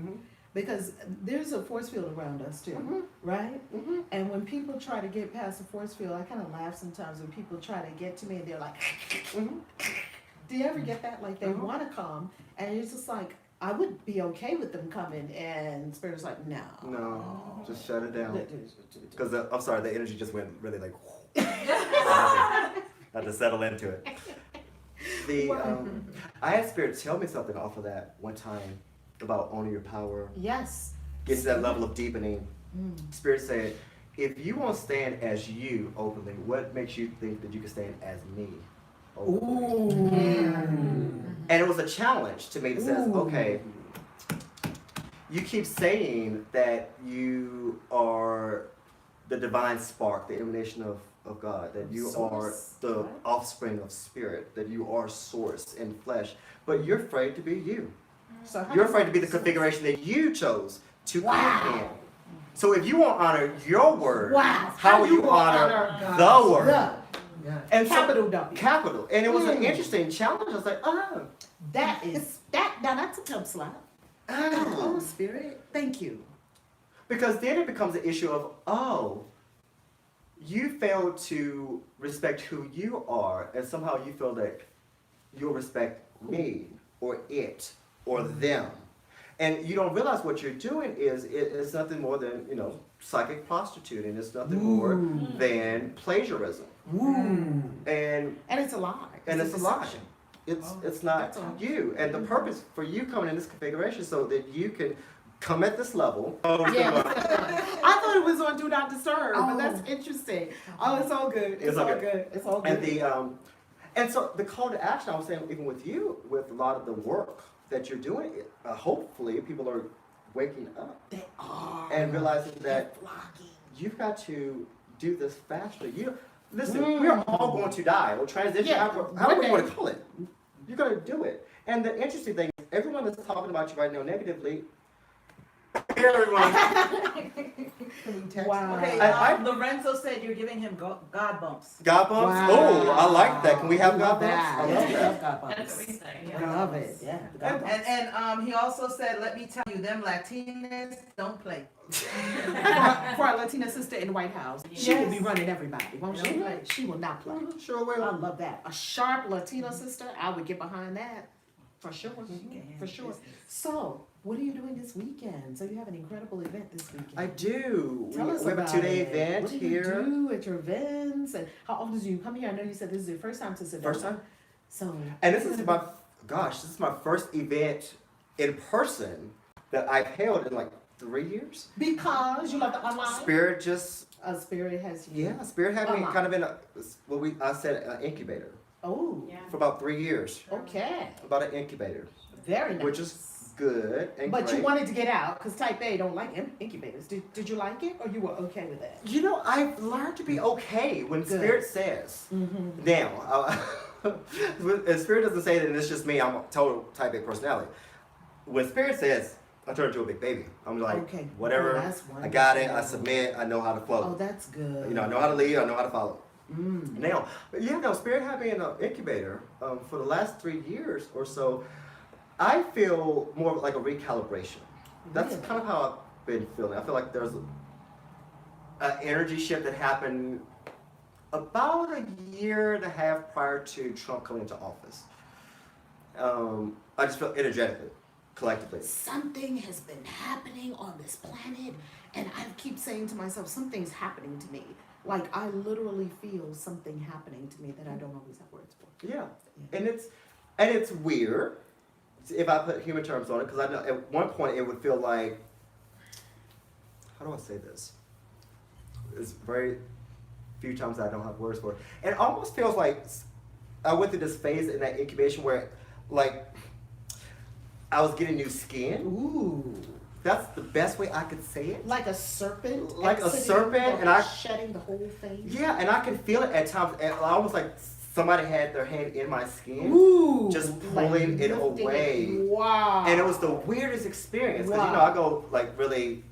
Because there's a force field around us too, right? And when people try to get past the force field, I kind of laugh sometimes when people try to get to me and they're like, Do you ever get that? Like they want to come, and it's just like I would be okay with them coming, and Spirit's like, no, just shut it down. Because I'm sorry, the energy just went really like. I had to settle into it. I had Spirit tell me something off of that one time about owning your power. Yes. Get to that level of deepening. Spirit said, if you won't stand as you openly, what makes you think that you can stand as me openly? Ooh. And it was a challenge to me that says, okay, you keep saying that you are the divine spark, the emanation of God, that you are the offspring of spirit, that you are source in flesh, but you're afraid to be you. So You're afraid to be the configuration that you chose to come in. So if you won't honor your word, how will you honor the word? Yeah. And Capital so, W. Capital. And it was an interesting challenge. I was like, Now that's a tough slap. Oh, Spirit, thank you. Because then it becomes an issue of, you fail to respect who you are, and somehow you feel that you'll respect me or it or them. And you don't realize what you're doing it's nothing more than, psychic prostituting. It's nothing more than plagiarism. And it's a lie. it's a lie. It's not you. And the purpose for you coming in this configuration is so that you can come at this level. I thought it was on Do Not Disturb, but that's interesting. Oh, it's all good. It's all good. It's all good. And and so the call to action, I was saying, even with you, with a lot of the work that you're doing, hopefully people are waking up. They are. And realizing that you've got to do this faster. Listen, we're all going to die or transition, however you want to call it. You're going to do it. And the interesting thing is, everyone that's talking about you right now negatively, everyone. Wow. Okay, Lorenzo said you're giving him God bumps. God bumps? Wow. Oh, I like that. Can we have God bumps? that. I love that. God bumps. That's what we say. I love it. Yeah. God bumps. And he also said, let me tell you, them Latinas don't play. For our Latina sister in the White House, she will be running everybody, won't she? Play. She will not play. Sure will. I love that. A sharp Latina sister, I would get behind that. For sure. For sure. So, what are you doing this weekend? So you have an incredible event this weekend. I do. Tell us we have a about 2-day it. event what do here. you do at your events? And how often do you come here? I know you said this is your first time to sit down. First time. So. And this is my first event in person that I've held in like 3 years. Because you love the online? Spirit just, Spirit has you. Spirit had me Online. kind of in I said an incubator Oh, for about 3 years. okay. About an incubator, Very nice. which is good and But great. you wanted to get out because Type A don't like incubators. Did you like it or you were okay with that? I've learned to be okay when Good. Spirit says. Mm-hmm. Now, if Spirit doesn't say that and it's just me, I'm a total Type A personality. When Spirit says, I turn into a big baby. I'm like, Okay. whatever, Oh, that's I got it, I wonderful. submit, I know how to Oh, flow. that's good. I know how to lead, I know how to follow. Mm. Now, Spirit had me in an incubator for the last 3 years or so. I feel more like a recalibration. That's Really? kind of how I've been feeling. I feel like there's an energy shift that happened about a year and a half prior to Trump coming into office. I just feel energetically, collectively. Something has been happening on this planet, and I keep saying to myself, something's happening to me. Like I literally feel something happening to me that I don't always have words for. Yeah, and it's weird if I put human terms on it, because I know at one point it would feel like, how do I say this? It's very few times I don't have words for it. And it almost feels like I went through this phase in that incubation where, like, I was getting new skin. Ooh. That's the best way I could say it. Like a serpent. Like a exiting serpent, or and I- shedding the whole thing. Yeah, and I can feel it at times, and almost like somebody had their hand in my skin. Ooh. Just like pulling it lifting away. Wow. And it was the weirdest experience, because Wow. I go like really,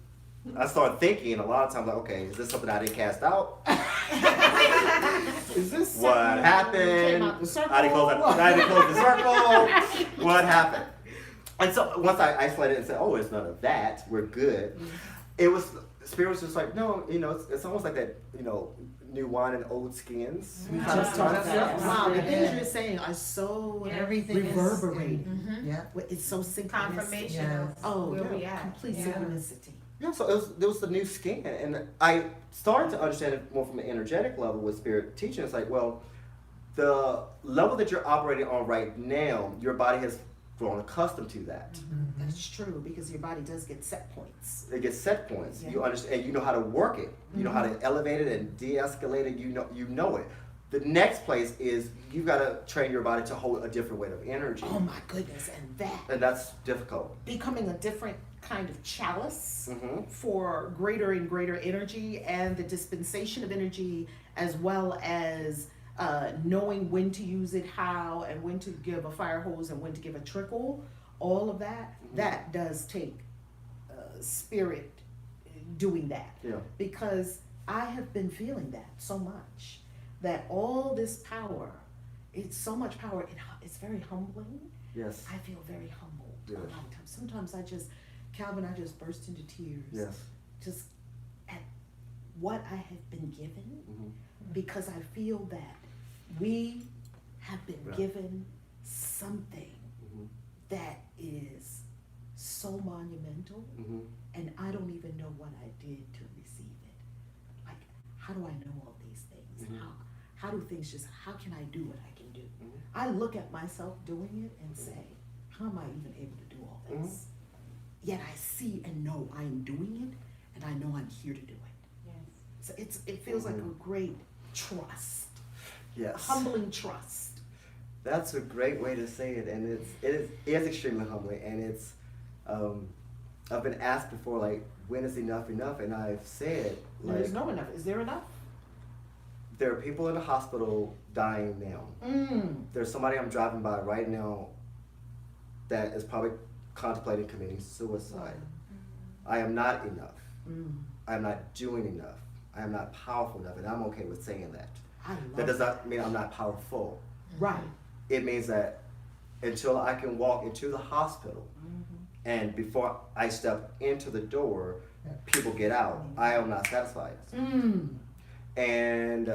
I start thinking a lot of times like, okay, is this something I didn't cast out? Is this What something happened? came out the circle? I didn't close the circle. What happened? And so once I isolated and said, oh, it's none of that, we're good. It was Spirit was just like, no, it's almost like that, new wine and old skins. We kind of just talked about that. concept. Wow, the Yeah. things you're saying are so Everything reverberating. Mm-hmm. Yeah. It's so synchronistic. Confirmation Yes. of Oh, where we yeah, at. complete Yeah. synchronicity. Yeah, so it was the new skin, and I started to understand it more from an energetic level with Spirit teaching. It's like, well, the level that you're operating on right now, your body has grown accustomed to that. That's true, because your body does get set points. It gets set points. Yeah. You understand, and you know how to work it. You know how to elevate it and de-escalate it. You know it. The next place is you got to train your body to hold a different weight of energy, Oh my goodness, and and that's difficult. becoming a different kind of chalice Mm-hmm. for greater and greater energy, and the dispensation of energy, as well as knowing when to use it, how, and when to give a fire hose and when to give a trickle. All of that, that does take spirit doing that. Yeah. Because I have been feeling that so much, that all this power, it's so much power, it's very humbling. Yes. I feel very humbled Yeah. a lot of times. Sometimes Calvin, I just burst into tears. Yes. Just at what I have been given, Mm-hmm. because I feel that we have been Right. given something Mm-hmm. that is so monumental, Mm-hmm. and I don't even know what I did to receive it. Like, how do I know all these things? Mhm. How do things how can I do what I can do? Mhm. I look at myself doing it and say, how am I even able to do all this? Yet I see and know I'm doing it, and I know I'm here to do it. So it feels like a great trust, Yes. humbling trust. That's a great way to say it, and it is extremely humbling, and it's I've been asked before, like, when is enough, and I've said, like, There's no enough. Is there enough? there are people in the hospital dying now. There's somebody I'm driving by right now that is probably contemplating committing suicide. I am not enough. I am not doing enough. I am not powerful enough, and I'm okay with saying that. I love That does not mean I'm not powerful. Right. It means that until I can walk into the hospital, and before I step into the door, people get out, I am not satisfied. And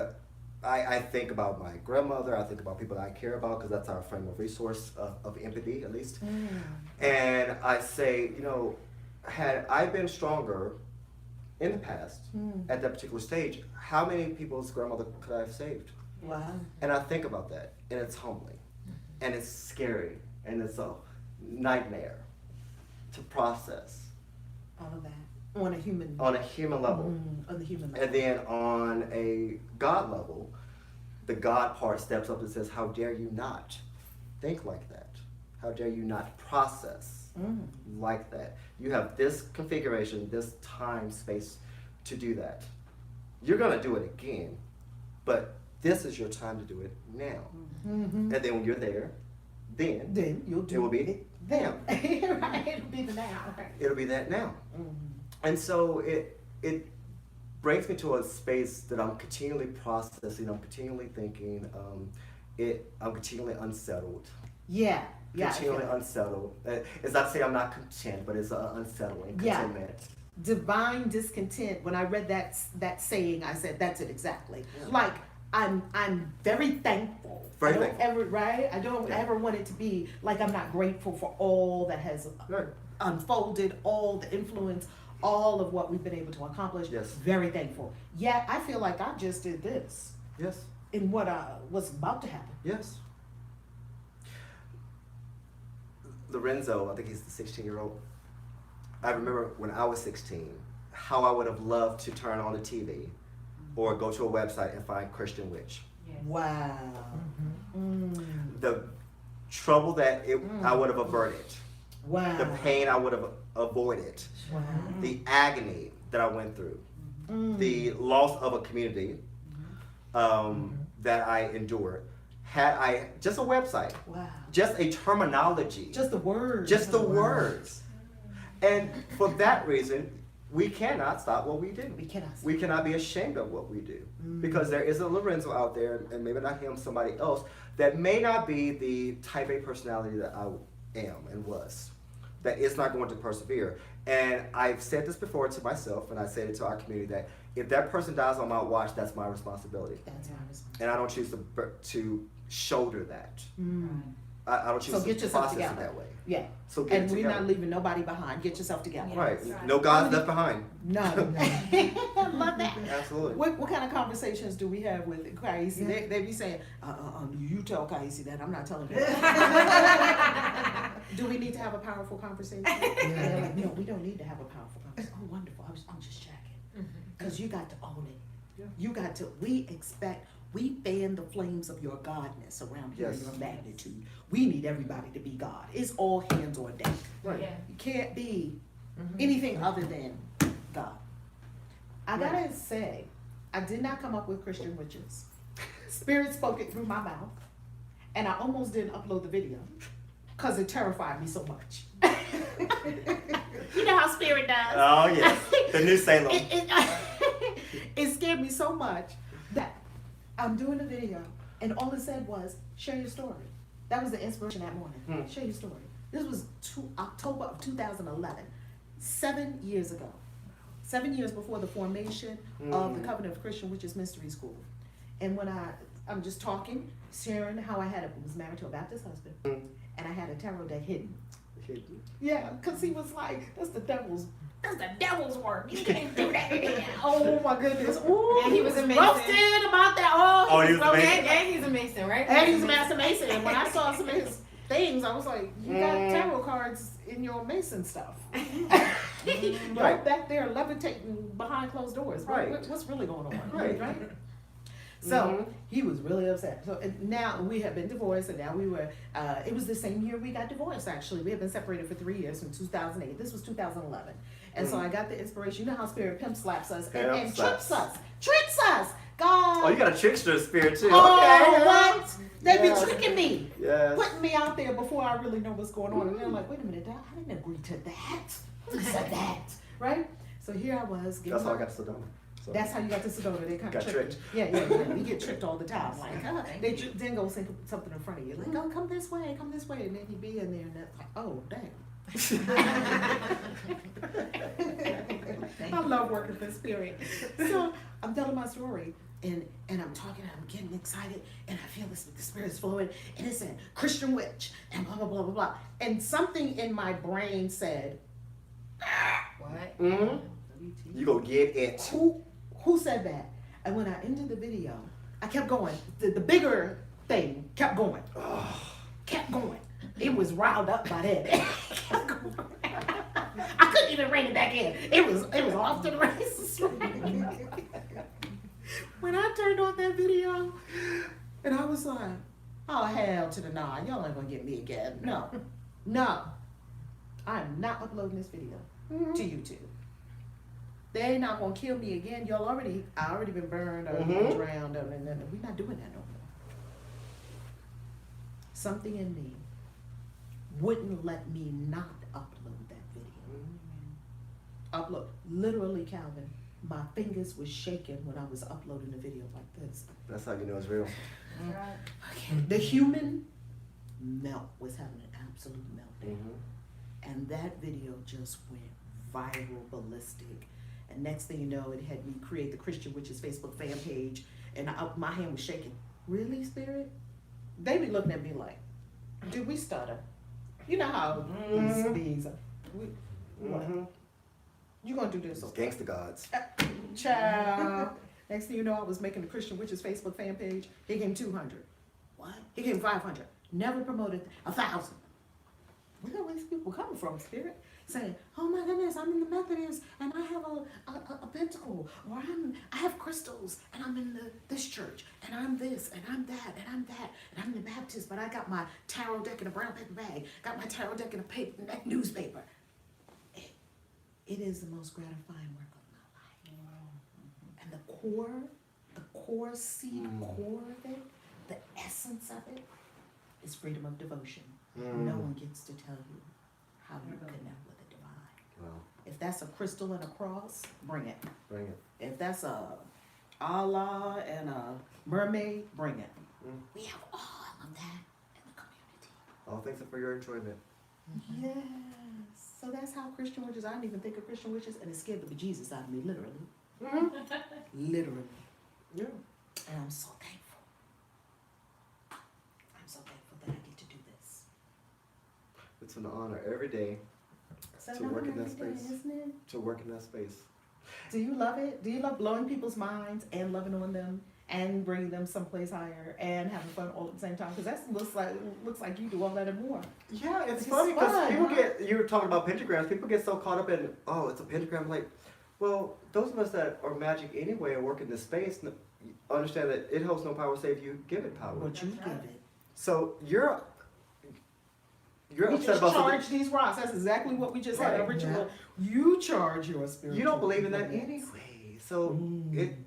I think about my grandmother, I think about people that I care about, because that's our frame of resource of empathy, at least. And I say, had I been stronger in the past, at that particular stage, how many people's grandmother could I have saved? Wow. And I think about that, and it's humbling, and it's scary, and it's a nightmare to process All of that on a human on a human level. on the human level. And then on a God level, the God part steps up and says, how dare you not think like that? How dare you not process like that? You have this configuration, this time, space to do that. You're going to do it again, but this is your time to do it now. And then when you're there, then you'll do it will be them. right. It'll be the now. Right. It'll be that now. And so it brings me to a space that I'm continually processing, I'm continually thinking, I'm continually unsettled. Yeah. Yeah. I feel Continually it. unsettled. It's not to say I'm not content, but it's unsettling Yeah. contentment. Divine discontent. When I read that saying, I said, that's it exactly. Like, I'm very thankful. Very I don't thankful. ever, right? I don't Yeah. ever want it to be like I'm not grateful for all that has Right. unfolded, all the influence, all of what we've been able to accomplish. Yes. Very thankful. Yet I feel like I just did this Yes. in what was about to happen. Yes. Lorenzo, I think he's the 16-year-old. I remember when I was 16, how I would have loved to turn on the TV or go to a website and find Christian Witch. Wow. The trouble that I would have averted, Wow. the pain I would have avoided, Wow. the agony that I went through, the loss of a community that I endured. Had I just a website, Wow. just a terminology, Just the words. just the words. And for that reason, we cannot stop what we do. We cannot. We cannot be ashamed of what we do. Because there is a Lorenzo out there, and maybe not him, somebody else, that may not be the type A personality that I am and was. that it's not going to persevere. And I've said this before to myself, and I said it to our community, that if that person dies on my watch, that's my responsibility. That's my responsibility. And I don't choose to shoulder that. Mm. I don't choose So to get yourself process it together. that way. Yeah. So get And it we're together. not leaving nobody behind. Get yourself together. Yeah. Right. That's right. No God's left behind. None. I love that. Absolutely. What kind of conversations do we have with KAISI? They be saying, you tell KAISI that. I'm not telling you. Do we need to have a powerful conversation? And they're like, no, we don't need to have a powerful conversation. Oh, wonderful. I'm just checking. Because you got to own it. Yeah. You got to, we fan the flames of your godness around here, Yes. your magnitude. We need everybody to be God. It's all hands on deck. Right. Yeah. You can't be anything other than God. I gotta say, I did not come up with Christian witches. Spirit spoke it through my mouth, and I almost didn't upload the video because it terrified me so much. You know how Spirit does. Oh yes, the new Salem. It scared me so much that I'm doing a video, and all it said was, share your story. That was the inspiration that morning. Share your story. This was October of 2011, 7 years ago. 7 years before the formation of the Covenant of Christian Witches Mystery School. And when I'm just talking, sharing how I was married to a Baptist husband, and I had a tarot deck hidden. Yeah, because he was like, that's the devil's work. You can't do that. Oh my goodness. Ooh, And he was a Mason. roasted about that. Oh, he was a Mason. And he's a Mason, right? And he's a master Mason. And when I saw some of his things, I was like, you got tarot cards in your Mason stuff. Right back there levitating behind closed doors. Right. What's really going on? Right. So he was really upset. So and now we have been divorced, and now we were. It was the same year we got divorced. Actually, we have been separated for 3 years from 2008. This was 2011, and so I got the inspiration. You know how Spirit pimp slaps us and tricks us. God. Oh, you got a trickster spirit too. Oh, Okay. what? They be Yes. tricking me, Yes. putting me out there before I really know what's going on. And they're like, wait a minute, I didn't agree to that. Who said that? Right? So here I was. That's how I got to Sedona. So. That's how you got to Sedona. They kind of Got tricked. tricked. Yeah. We get tricked all the time. Like, they then go say something in front of you. Like, oh, come this way. And then you be in there, and that's like, oh, damn. I love working for Spirit. So I'm telling my story, and I'm talking, and I'm getting excited, and I feel the Spirit's flowing, and it said Christian witch, and blah blah blah blah blah, and something in my brain said, What? You go get it. Who said that? And when I ended the video, I kept going. The bigger thing kept going. Kept going. It was riled up by that. I couldn't even rein it back in. It was off to the races. When I turned on that video, and I was like, oh hell to the nah, y'all ain't gonna get me again. No. I am not uploading this video to YouTube. They ain't not gonna kill me again. I already been burned or been drowned, and we're not doing that no more. Something in me wouldn't let me not upload that video. Upload. Literally, Calvin, my fingers were shaking when I was uploading the video like this. That's how you know it's real. Okay. The human melt was having an absolute meltdown. And that video just went viral, ballistic. And next thing you know, it had me create the Christian Witches Facebook fan page, and my hand was shaking. Really, Spirit? They be looking at me like, do we stutter? You know how these what? You gonna do this? Those gangster gods. Child. Next thing you know, I was making the Christian Witches Facebook fan page. He gave 200. What? He gave 500. Never promoted 1,000. Where are these people coming from, Spirit? Saying, oh my goodness, I'm in the Methodist, and I have a pentacle, or I have crystals, and I'm in this church, and I'm this, and I'm that, and I'm that, and I'm the Baptist, but I got my tarot deck in a brown paper bag, got my tarot deck in a newspaper. It is the most gratifying work of my life. And the core seed, core of it, the essence of it, is freedom of devotion. No one gets to tell you how you connect with the divine. Wow. If that's a crystal and a cross, bring it. Bring it. If that's a Allah and a mermaid, bring it. We have all of that in the community. All things are for your enjoyment. Yes. So that's how Christian witches, I didn't even think of Christian witches, and it scared the bejesus out of me, literally. Literally. Yeah. And I'm so thankful. I'm so thankful that I get to do this. It's an honor every day So to work in that every day, space. isn't it? To work in that space. Do you love it? Do you love blowing people's minds and loving on them and bringing them someplace higher and having fun all at the same time? Because that looks like you do all that and more. Yeah, it's It's funny because fun, people huh? you were talking about pentagrams, people get so caught up in, oh, it's a pentagram. Like, well, those of us that are magic anyway and work in this space understand that it holds no power save you give it power. What you That's give right. it. So you're We upset just about something. charge these rocks. That's exactly what we just had. A Right. ritual. You charge your spiritual. You don't believe in that components. anyway. So Mm. it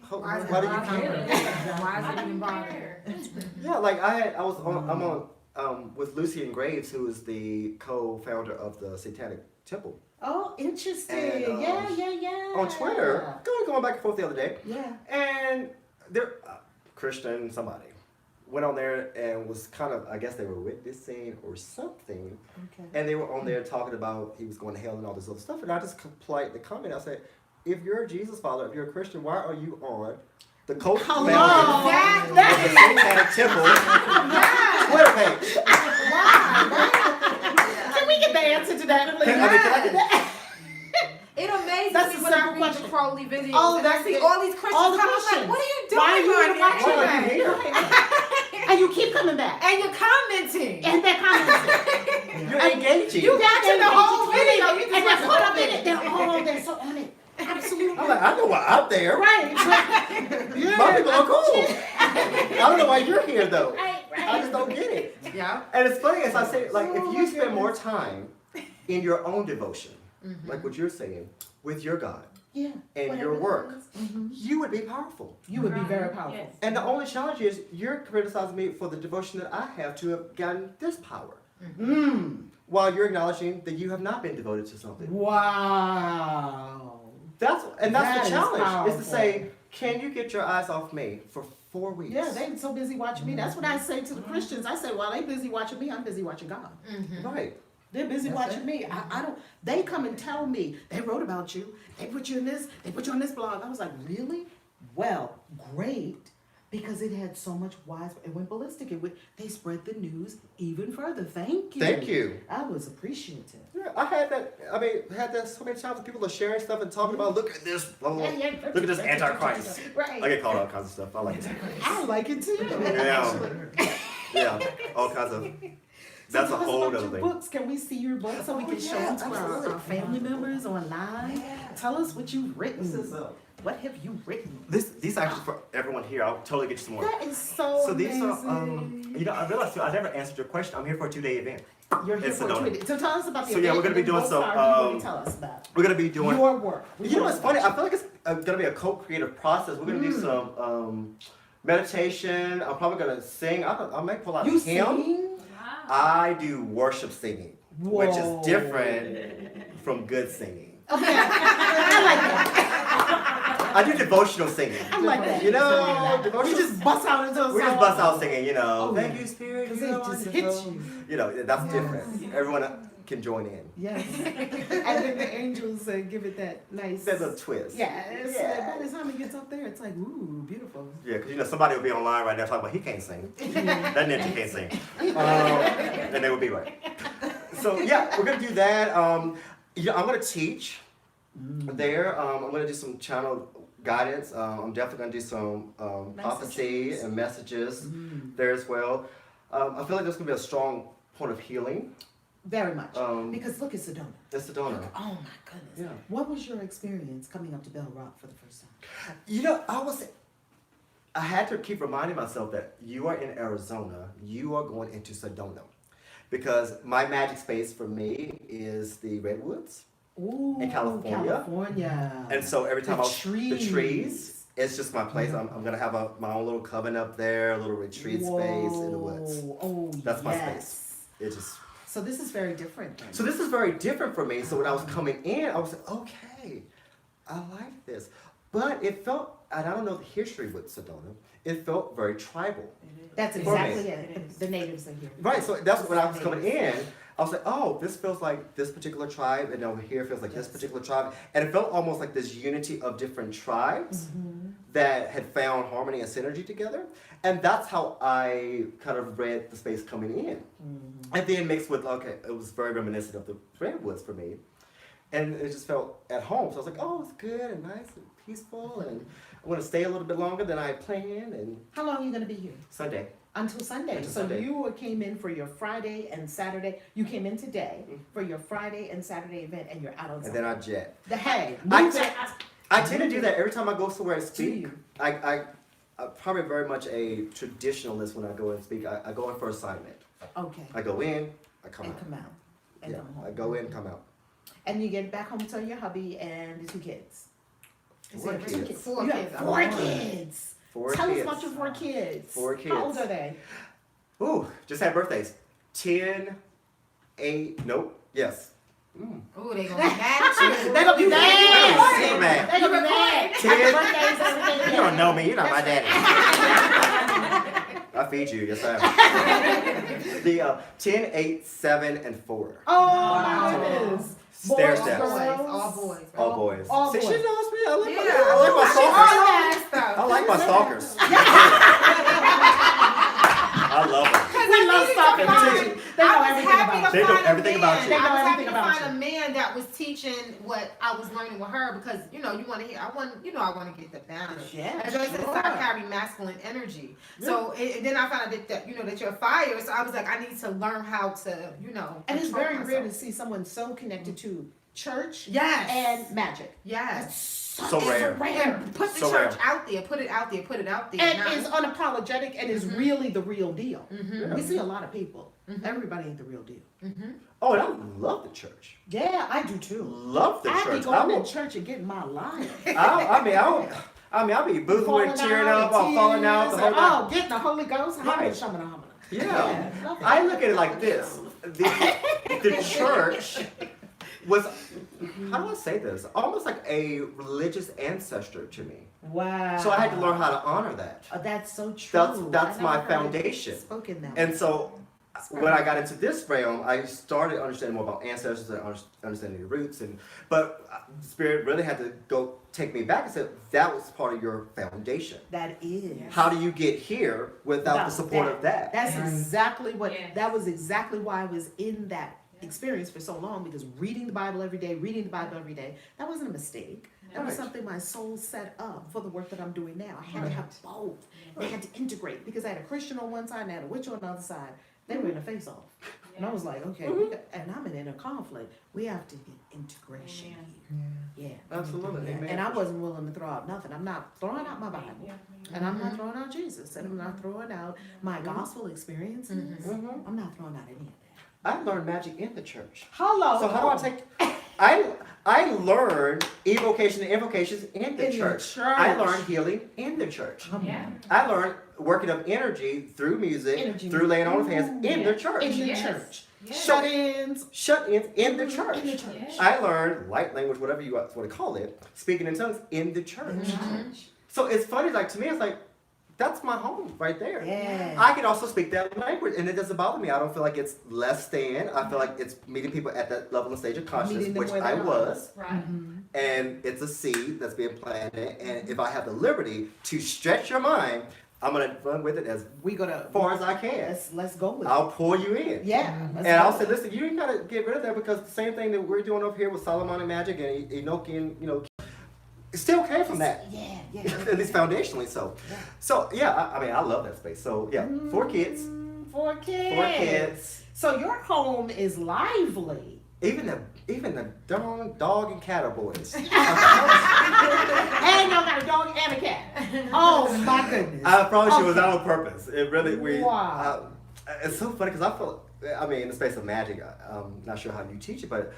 Why is it why do you bothering care? you? Why is it even bothering you? Yeah, like I'm on with Lucy Graves, who is the co-founder of the Satanic Temple. Oh, interesting. And, yeah. On Twitter, going back and forth the other day, Yeah. and they're Christian somebody went on there and was kind of, I guess they were witnessing or something, Okay. and they were on there talking about he was going to hell and all this other stuff, and I just politely comment. I said, if you're a Jesus follower, if you're a Christian, why are you on the co-founder Hello. of the Satanic Temple Twitter page? Can we get the answer to that, please? Can I get that? It amazes That's me a when I simple read question. the Crowley videos Oh, and I that's see it. all these Christians All the come. I'm like, Christians. what are you doing Why are you on even here? watching Why are you here? And you keep coming back. And you're commenting. And they're commenting. You're engaging. You watching the whole video. You just and watch they're the caught whole up in it. They're so on it. Absolutely. I'm like, I know why I'm there. Right. My people are cool. I don't know why you're here though. Right. I just don't get it. Yeah. And it's funny as I say, like, Oh if my you spend more goodness. time in your own devotion, Mm-hmm. like what you're saying, with your God Yeah. and Whatever your it work, is. Mhm. you would be powerful. You would be very powerful. Yes. And the only challenge is you're criticizing me for the devotion that I have to have gotten this power, Mm. while you're acknowledging that you have not been devoted to something. Wow. That's That the is challenge. Is powerful. to say, can you get your eyes off me for 4 weeks? Yeah, they so busy watching me. That's what I say to the Christians. I say, while they busy watching me, I'm busy watching God. Mm-hmm. Right. They're busy That's watching me. I don't. They come and tell me they wrote about you. They put you in this. They put you on this blog. I was like, really? Well, great, because it had so much wise. It went ballistic. They spread the news even further. Thank you. Thank you. I was appreciative. Yeah, I had that so many times when people are sharing stuff and talking about, look at this, blah, blah, blah. Look at this Antichrist. Right. I get called all kinds of stuff. I like it. I like it too. Yeah. Yeah, all kinds of. That's So a tell us whole about other your thing. books. Can we see your books so we can show them to our family members online? Tell us what you've written. What have you written? These are actually for everyone here. I'll totally get you some more. That is so So these amazing. are, I realized too, I never answered your question. I'm here for a 2-day event. You're here it's for Sedona. 20. So tell us about the So, yeah, event we're gonna be and doing what some, part you want to tell us about. We're gonna be doing. Your work. You know what's funny? I feel like it's gonna be a co-creative process. We're gonna do some meditation. I'm probably gonna sing. I might pull out a You hymn. sing? I do worship singing, which Whoa. is different from good singing. Okay. I like that. I do devotional singing. I like that. You know, We devotional. just bust out into a song. We just bust out singing. You know, Oh, thank yeah. you, Spirit. Because You it know, just wonderful. hits you. You know, that's Yes. different. Everyone can join in. Yes. And then the angels give it that nice. There's a twist. Yes. Yeah. By the time it gets up there, it's like, ooh, beautiful. Yeah, because somebody will be online right now talking about he can't sing. That ninja can't sing. And they would be right. So yeah, we're gonna do that. I'm gonna teach there. I'm gonna do some channel guidance. I'm definitely gonna do some prophecy and messages there as well. I feel like there's gonna be a strong point of healing. Very much. Um, Because look at Sedona. That's the donor. Oh my goodness. Yeah. What was your experience coming up to Bell Rock for the first time? I had to keep reminding myself that you are in Arizona, you are going into Sedona. Because my magic space for me is the Redwoods. Ooh, In California. California. And so every time The the trees, it's just my place. Yeah. I'm gonna have my own little coven up there, a little retreat space in the woods. Oh, That's my yes. space. It just So this is very different. Then. So this is very different for me. So when I was coming in, I was like, okay, I like this. But it felt, and I don't know the history with Sedona, it felt very tribal. That's For me. exactly it. The natives are here. Right, so that's when I was coming in, I was like, oh, this feels like this particular tribe, and over here feels like this particular tribe. And it felt almost like this unity of different tribes that had found harmony and synergy together. And that's how I kind of read the space coming in. And then mixed with, okay, it was very reminiscent of the Redwoods for me. And it just felt at home. So I was like, oh, it's good and nice and peaceful. And I want to stay a little bit longer than I had planned. And How long are you going to be here? Sunday. Until Sunday. Until So Sunday. you came in for your Friday and Saturday. You came in today for your Friday and Saturday event, and you're out on And Sunday. then I jet. Hey, I move t- it. I tend to do that every time I go somewhere and speak. you? I'm probably very much a traditionalist when I go and speak. I go in for assignment. Okay. I go in, I come And out. come out. And Yeah, come home. I go in, come out. And you get back home to your hubby and the 2 kids. Is Four it kids. really kids? 4 You kids. have 4 kids. 4 Tell kids. us about your 4 kids. 4 kids. How old are they? Ooh, just had birthdays. 10, 8, nope, yes. Ooh, they gonna be mad at you. They gonna be mad. Super mad. They gonna be mad. 10, Birthdays, everything. you don't know me, you're not my daddy. I feed you, yes I am. The 10, 8, 7, and 4. Oh Wow. my goodness. Stair Boys, steps. girls. All boys. Right? All boys. All See, boys. she knows me. I like, Yeah. I like my stalkers. I I like my stalkers. I love them. We love stalking too. They know everything about you. They know everything about you. They know I was happy everything to about find a man that was teaching what I was learning with her because you want to hear. I want to get the balance. Yeah, As I said, sure. I carry masculine energy. So then I found out that that you're fire. So I was like, I need to learn how to And it's control very rare to myself. see someone so connected to church Yes. and magic. Yes. So It's rare. And put the So church rare. out there. Put it out there. Put it out there. And Now- is unapologetic and is really the real deal. Mhm. We see a lot of people. Everybody ain't the real deal. Oh, and I love the church. Yeah, I do too. Love the I be church. going to church and getting my life. I'll be boohooing, Falling cheering out, up, I'm falling out the tears, whole night. getting the Holy Ghost. Right. Yeah. Yeah. love it. I look at it like this. The church was, how do I say this? Almost like a religious ancestor to me. Wow. So I had to learn how to honor that. That's so true. That's I my never heard it foundation. Spoken that And way. so when I got into this realm, I started understanding more about ancestors and understanding the roots. But Spirit really had to go take me back and said, that was part of your foundation. That is. How do you get here without the support of that? That's exactly what. Yes. That was exactly why I was in that experience for so long, because reading the Bible every day, that wasn't a mistake. That was Right. something my soul set up for the work that I'm doing now. I had to have both. They had to integrate because I had a Christian on one side and I had a witch on the other side. They were in a face off. And I was like, okay, and I'm in a conflict. We have to get integration here. Yeah. Absolutely. Yeah. Amen. And I wasn't willing to throw out nothing. I'm not throwing out my Bible. And I'm not throwing out Jesus. And I'm not throwing out my gospel experiences. Mhm. I'm not throwing out any of that. I learned magic in the church. Hello. So how do I take? I learned evocation and invocations in the church. I learned healing in the church. Yeah. I learned working up energy through music, Energy. through laying on of hands in the church. in the Yes. church. Yes. Shut-ins. Shut-ins in the church. In the church. Yes. I learned light language, whatever you want to call it, speaking in tongues in the church. So it's funny, like to me, it's like that's my home right there. Yeah. I can also speak that language, and it doesn't bother me. I don't feel like it's less than. I feel like it's meeting people at that level and stage of consciousness, Meeting them which where I they are. was. Right. And it's a seed that's being planted. And if I have the liberty to stretch your mind, I'm gonna run with it as We gonna far as I can. let's go with it. I'll pull you in. Yeah. let's And go I'll with say, it. listen, you ain't gotta get rid of that because the same thing that we're doing up here with Solomonic magic and Enochian, it still came from that. Yeah. At least foundationally so. Yeah. So yeah, I mean I love that space. So yeah, 4 kids. 4 kids. 4 kids. So your home is lively. Even the darn dog and cat are boys. And y'all got a dog and a cat. Oh my goodness. I promise you it was Okay. on purpose. It really Wow. it's so funny because in the space of magic, I'm not sure how you teach it, but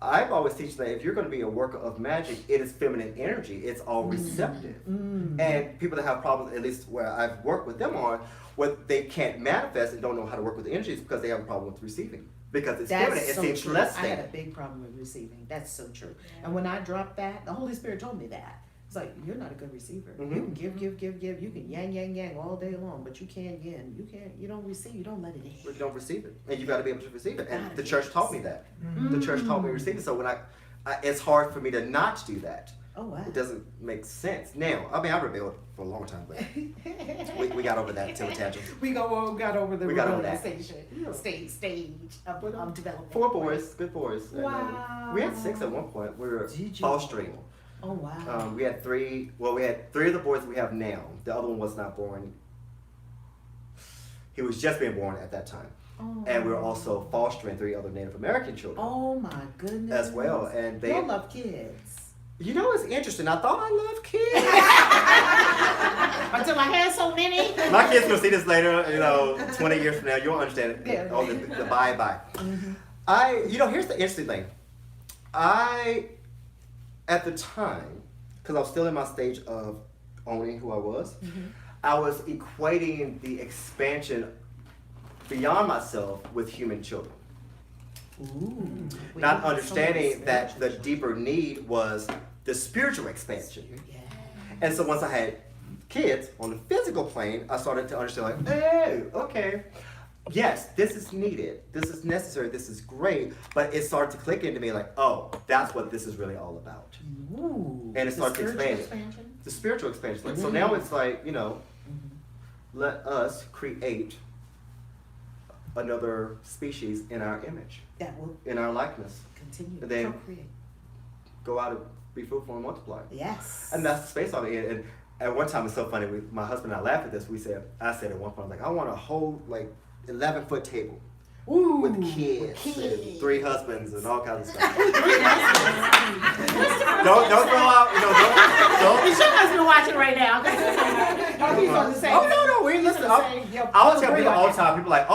I've always teach that if you're going to be a worker of magic, it is feminine energy. It's all receptive. And people that have problems, at least where I've worked with them on, where they can't manifest and don't know how to work with the energies because they have a problem with receiving. Because it's feminine, it so seems I less had a than. big problem with receiving. That's so true. And when I dropped that, the Holy Spirit told me that. It's like, you're not a good receiver. Mhm. You can give. You can yang all day long, but you can't yin. You don't receive. You don't let it in. You don't receive it, and you got to be able to receive it. And Gotta the be church able taught to me receive that. Mm. The church taught me to receive it. So when it's hard for me to not do that. Oh wow. It doesn't make sense. Now, I mean, I rebelled for a long time, but we got over that till tangent. We got over the We got over rebellion that. stage of development. 4 boys, good boys. And, Wow. we had 6 at one point. We were Did you? fostering. Oh wow. We had 3. Well, we had 3 of the boys we have now. The other one was not born. He was just being born at that time. Oh. And we were also fostering 3 other Native American children Oh my goodness. as well. And they, Y'all love kids. you know, it's interesting. I thought I loved kids. Until I had so many. My kids will see this later, 20 years from now. You'll understand it. Yeah. All the bye-bye. Mm-hmm. Here's the interesting thing. At the time, because I was still in my stage of owning who I was, Mm-hmm. I was equating the expansion beyond myself with human children. Ooh. Not understanding that the deeper need was the spiritual expansion. Yeah. And so once I had kids on the physical plane, I started to understand oh, okay. Yes, this is needed. This is necessary. This is great. But it started to click into me oh, that's what this is really all about. Ooh. And it The starts to spiritual expand. expansion? The spiritual expansion. So now it's let us create another species in our image, That will in our likeness. continue to And then- procreate. Go out and be fruitful and multiply. Yes. And that's the space of it. And at one time, it's so funny. My husband and I laughed at this. I said at one point, I want a whole 11-foot table Ooh, with kids and 3 husbands and all kinds of stuff. don't throw out. Don't. Is your husband watching right now? Oh no, we listen. I'll tell people all the time. People are like,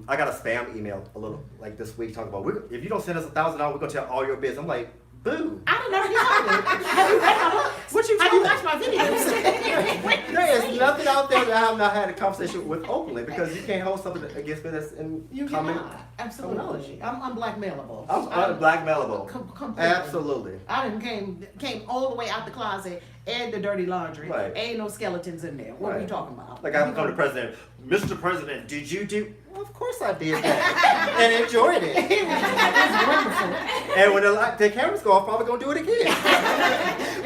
I got a spam email a little like this week talking about if you don't send us $1,000, we're gonna tell all your business. I'm like, boo. I didn't know you had it. Have you read my books? What you Have you talking? watched my videos? There is nothing out there that I have not had a conversation with openly because you can't hold something against me that's in You common. cannot. Absolutely. I'm blackmailable. I'm blackmailable. Completely. Absolutely. I didn't came all the way out the closet and the dirty laundry. Right. Ain't no skeletons in there. What are we Right. talking about? Like I come to the president, Mr. President, did you do? Well, of course I did that and enjoyed it. It's wonderful. And when the cameras go off, probably gonna do it again.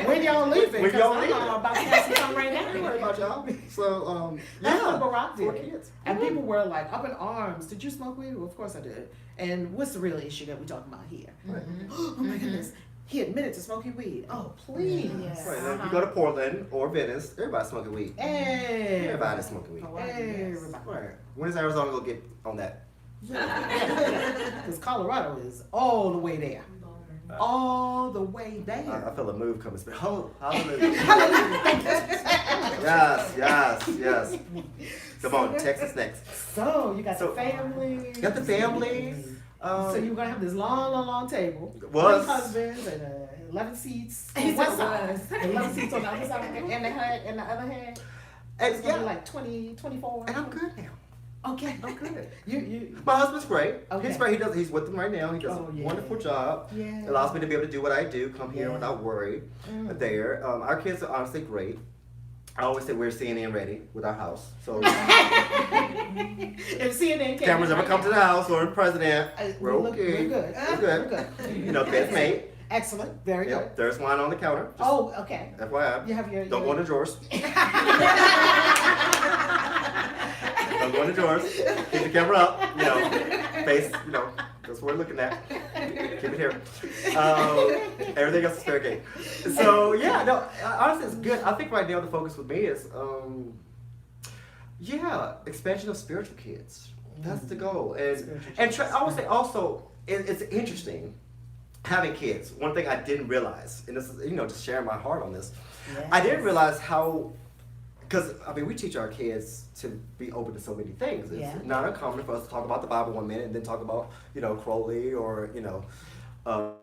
When y'all leaving? When y'all 'Cause leaving. I'm about to have some fun right Don't worry now. about y'all. So That's yeah, what Barack 4 did. kids. And people were like up in arms. Did you smoke weed? Well, of course I did. And what's the real issue that we're talking about here? Right. Oh my goodness. He admitted to smoking weed. Oh, please. Yes. Right. If you go to Portland or Venice, everybody's smoking weed. Hey. Everybody's smoking weed. Everybody. Right. When is Arizona gonna get on that? Because Colorado is all the way there. All the way there. I feel a move coming. Oh, hallelujah. Yes. Come on, Texas next. So you got So- the family. Got the families. So you're gonna have this long table. Was. 3 husbands and 11 seats. He On one said side. was. 11 seats on the other side, and the other hand. And It's gonna be yeah, like 20, 24. and I'm good now. Okay. I'm good. You. My husband's great. Okay. He's great. He's with them right now. He does Oh, a yeah. wonderful job. Yeah. It allows me to be able to do what I do, come here Yeah. without worry. Mm. There. Our kids are honestly great. I always say we're CNN ready with our house. So If CNN cameras ever come to the house or the president, we're We're okay. good. We're good. We're good. Bed's made. Excellent. Very good. Yep. There's wine on the counter. Just Oh, okay. FYI. You have your. Don't go in the drawers. Don't go in the drawers. Keep the camera up. Face. That's what we're looking at. Keep it here. Everything else is fair game. So yeah, no. Honestly, it's good. I think right now the focus with me is, expansion of spiritual kids. That's the goal. I would say also, it's interesting having kids. One thing I didn't realize, and this is just sharing my heart on this. I didn't realize how. Because, we teach our kids to be open to so many things. It's Yeah. not uncommon for us to talk about the Bible one minute and then talk about, Crowley or, Or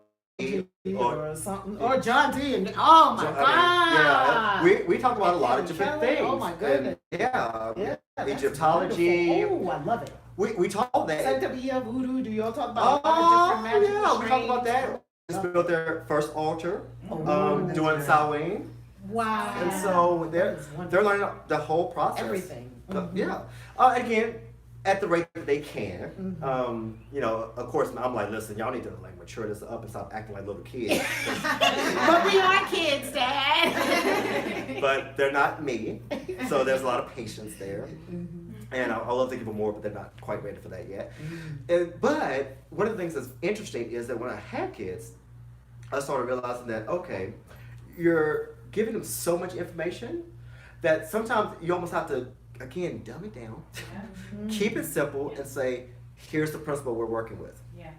something. Or John D. And oh my God. We talk about a lot of different Kelly, things. oh my goodness. And, That's Egyptology. wonderful. Oh, I love it. We talk all that. Sancta Via Voodoo. Do y'all talk about a lot of different magical We talk about that. built their first altar that's during great. Samhain. Wow. And so That is wonderful. they're learning the whole process. Everything. Yeah. Again, at the rate that they can. You know, of course, I'm like, listen, y'all need to like mature this up and stop acting like little kids. But we are kids, Dad. But they're not me, so there's a lot of patience there. And I love to give them more, but they're not quite ready for that yet. But one of the things that's interesting is that when I had kids, I started realizing that, okay, you're giving them so much information that sometimes you almost have to, again, dumb it down, keep it simple, and say, here's the principle we're working with. Yeah.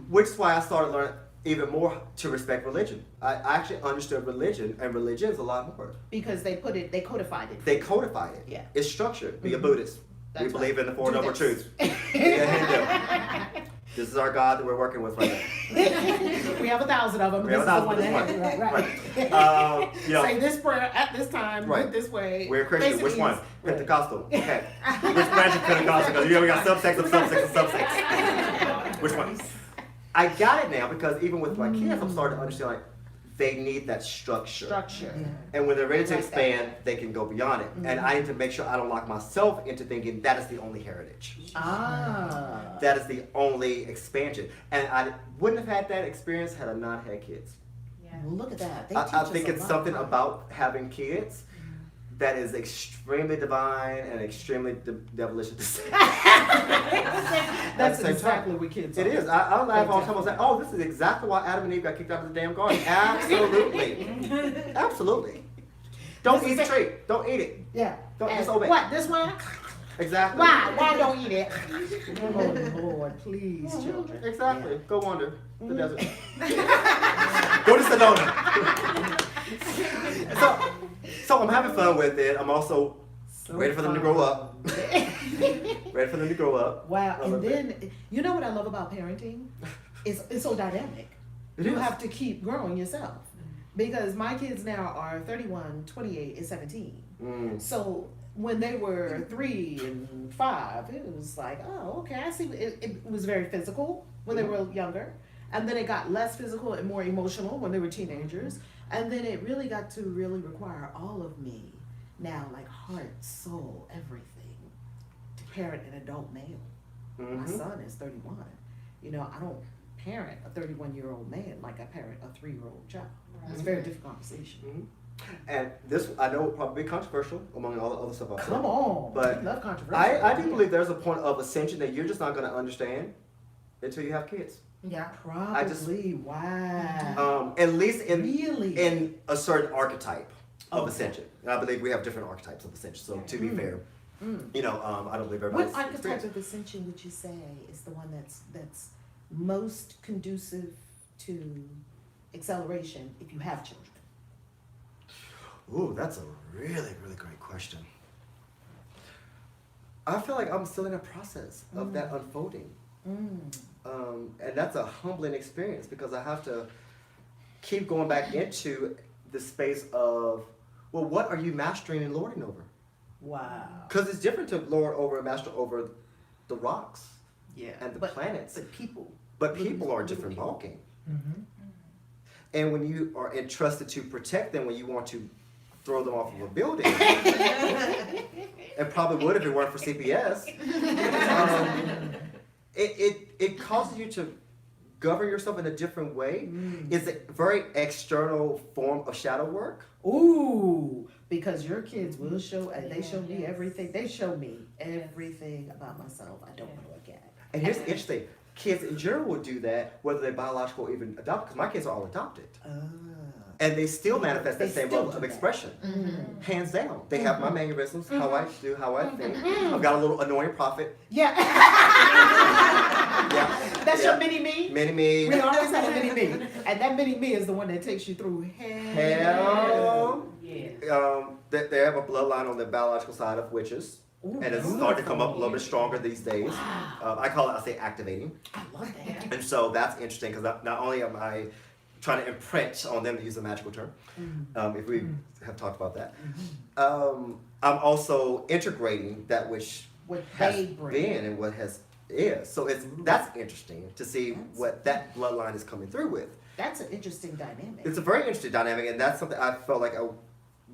Which is why I started learning even more to respect religion. I actually understood religion, and religion is a lot more. Because they codified it. They codify it. Yeah. It's structured. Be a Buddhist. That's We believe in the Four Do Noble this. Truths. Be a Hindu. This is our God that we're working with right now. We have 1,000 of them. We have This is the 1,000 one that of has them. right. You know, Say this prayer at this time, Right. look this way. we're Christian. Which Basically, one? right. Pentecostal. Okay. Which branch of Pentecostal? Because we got subsects of subsects of subsects. Which one? I got it now because even with my kids, I'm starting to understand like they need that structure. Structure. And when they're ready to I like that. expand, they can go beyond it. And I need to make sure I don't lock myself into thinking that is the only heritage. Ah. That is the only expansion. And I wouldn't have had that experience had I not had kids. Well, look at that. They I teach us think a it's lot. something about having kids that is extremely divine and extremely devilish at the same That's At the same exactly what kids It are. is. I laugh all the time. I say, oh, this is exactly why Adam and Eve got kicked out of the damn garden. Absolutely. Absolutely. Don't This eat is the tree. Don't eat it. Yeah. Don't And disobey. What? This one? Exactly. Why? Why don't eat it? Oh Lord, please, children. Exactly. Go wander the desert. Go to Sedona. So I'm having fun with it. I'm also So ready for them to grow up. Ready for them to grow up. Wow. I And love it. then you know what I love about parenting? It's so dynamic. It You is. have to keep growing yourself. Because my kids now are 31, 28, and 17. So when they were 3 and 5, it was like, oh, okay, I see. It was very physical when they were younger. And then it got less physical and more emotional when they were teenagers. And then it really got to really require all of me now, like heart, soul, everything, to parent an adult male. My son is 31. You know, I don't parent a 31-year-old man like I parent a 3-year-old child. It's a very different conversation. And this, I know, will probably be controversial among all the other stuff I've said. Come on. But we love controversy. I do believe there's a point of ascension that you're just not going to understand until you have kids. Yeah. Probably. Wow. At least Really? in a certain archetype of Okay. ascension. And I believe we have different archetypes of ascension. So to be fair, you know, I don't believe What everybody's archetype experienced. of ascension would you say is the one that's most conducive to acceleration if you have children? Ooh, that's a really, really great question. I feel like I'm still in a process of that unfolding. And that's a humbling experience because I have to keep going back into the space of, well, what are you mastering and lording over? Wow. Because it's different to lord over and master over the rocks Yeah. and the but, planets. But people. But people are a different ballgame. And when you are entrusted to protect them when you want to throw them off of a building, and probably would if it weren't for CPS, it causes you to govern yourself in a different way. It's a very external form of shadow work. Ooh, because your kids will show, they show me everything. They show me everything about myself I don't want to look at. And here's the interesting thing. Kids in general will do that, whether they're biological or even adopted, because my kids are all adopted. And they still manifest that They same still level do of that. expression. Hands down. They have my mannerisms, how I do, how I think. I've got a little annoying prophet. Yeah. Yeah. That's Yeah. your mini me. Mini me. We always have a mini me. And that mini me is the one that takes you through hell. They have a bloodline on the biological side of witches. Ooh, And it's starting to come up a little bit stronger these days. I say activating. I love that. And so that's interesting because not only am I trying to imprint on them to use a magical term, if we have talked about that, I'm also integrating that which What has they bring. been and what is. So that's interesting to see what that bloodline is coming through with. That's an interesting dynamic. It's a very interesting dynamic, and that's something I felt like I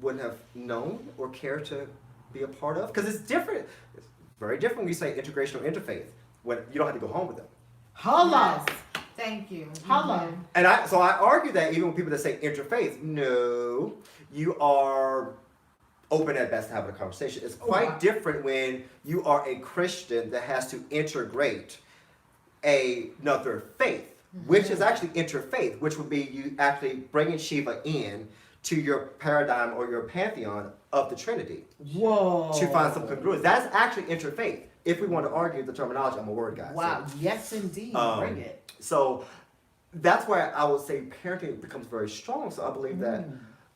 wouldn't have known or cared to be a part of, because it's different. It's very different when you say integration or interfaith, when you don't have to go home with them. Hello. Yes. Thank you. Hello. And so I argue that even when people that say interfaith, no, you are open at best to having a conversation. It's quite different when you are a Christian that has to integrate another faith, which is actually interfaith, which would be you actually bringing Shiva in to your paradigm or your pantheon of the Trinity. Whoa. To find some congruence. That's actually interfaith. If we want to argue the terminology, I'm a word guy. Wow. So, Yes, indeed. Bring it. so that's where I would say parenting becomes very strong. So I believe that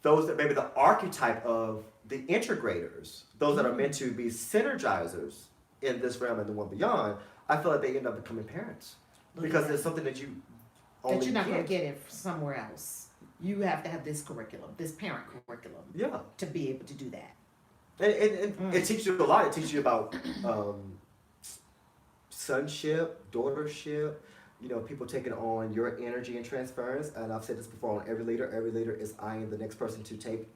those that maybe the archetype of the integrators, those that are meant to be synergizers in this realm and the one beyond, I feel like they end up becoming parents. Because there's something that you only That you're not going to get. get it somewhere else. You have to have this curriculum, this parent curriculum, Yeah. to be able to do that. And it teaches you a lot. It teaches you about sonship, daughtership, people taking on your energy and transference. And I've said this before on every leader. Every leader is eyeing the next person to take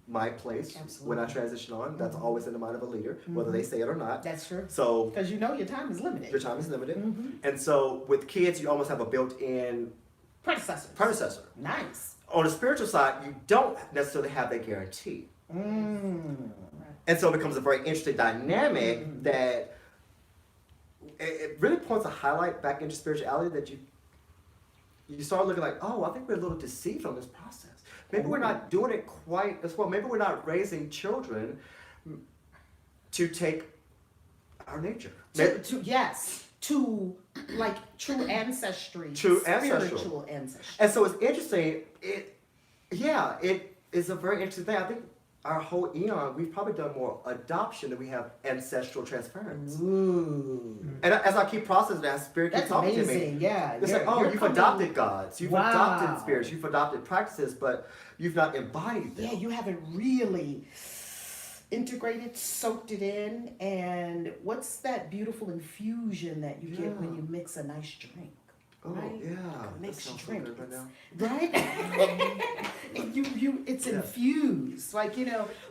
my place when I transition on. That's always in the mind of a leader, whether they say it or not. That's true. So Because your time is limited. your time is limited. And so with kids, you almost have a built-in predecessor. Nice. On the spiritual side, you don't necessarily have that guarantee. And so it becomes a very interesting dynamic that it really points a highlight back into spirituality that you start looking like, oh, I think we're a little deceived on this process. Maybe we're not doing it quite as well. Maybe we're not raising children to take our nature. To like true ancestry. True ancestral. Spiritual ancestry. And so it's interesting. It is a very interesting thing. I think our whole eon, we've probably done more adoption than we have ancestral transference. Ooh. And as I keep processing that, spirit keeps That's talking to amazing. me. Yeah. It's like, oh, you've adopted gods, you've adopted spirits, you've adopted practices, but you've not embodied them. Yeah, you haven't really integrated, soaked it in, and what's that beautiful infusion that you get when you mix a nice drink? Oh, Right? yeah. Mixed That sounds so drink. good right now. Right? And it's infused. Like,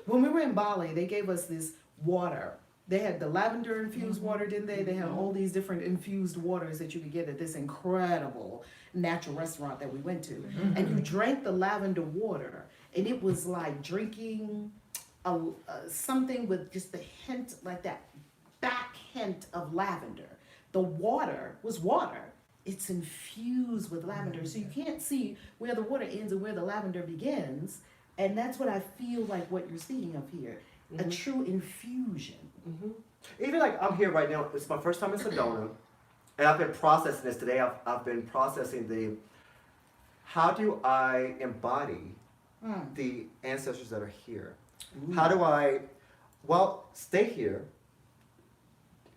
when we were in Bali, they gave us this water. They had the lavender infused water, didn't they? They had all these different infused waters that you could get at this incredible natural restaurant that we went to. And you drank the lavender water, and it was like drinking something with just the hint, like that back hint of lavender. The water was water. It's infused with lavender, so you can't see where the water ends and where the lavender begins. And that's what I feel like what you're speaking of here, a true infusion. Even like I'm here right now, it's my first time in Sedona, and I've been processing this today. I've been processing how do I embody the ancestors that are here? How do I, stay here,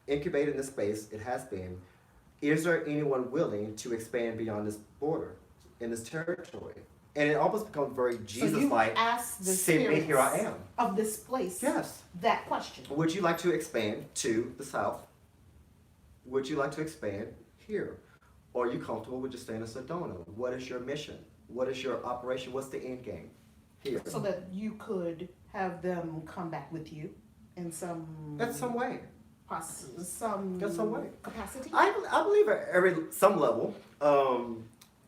incubate in this space, it has been. Is there anyone willing to expand beyond this border, in this territory? And it almost becomes very Jesus-like. So you ask the Send me, here I spirits am. of this place Yes. that question. Would you like to expand to the south? Would you like to expand here? Or are you comfortable with just staying in Sedona? What is your mission? What is your operation? What's the end game here? So that you could have them come back with you in some way. some way. capacity. I believe at some level,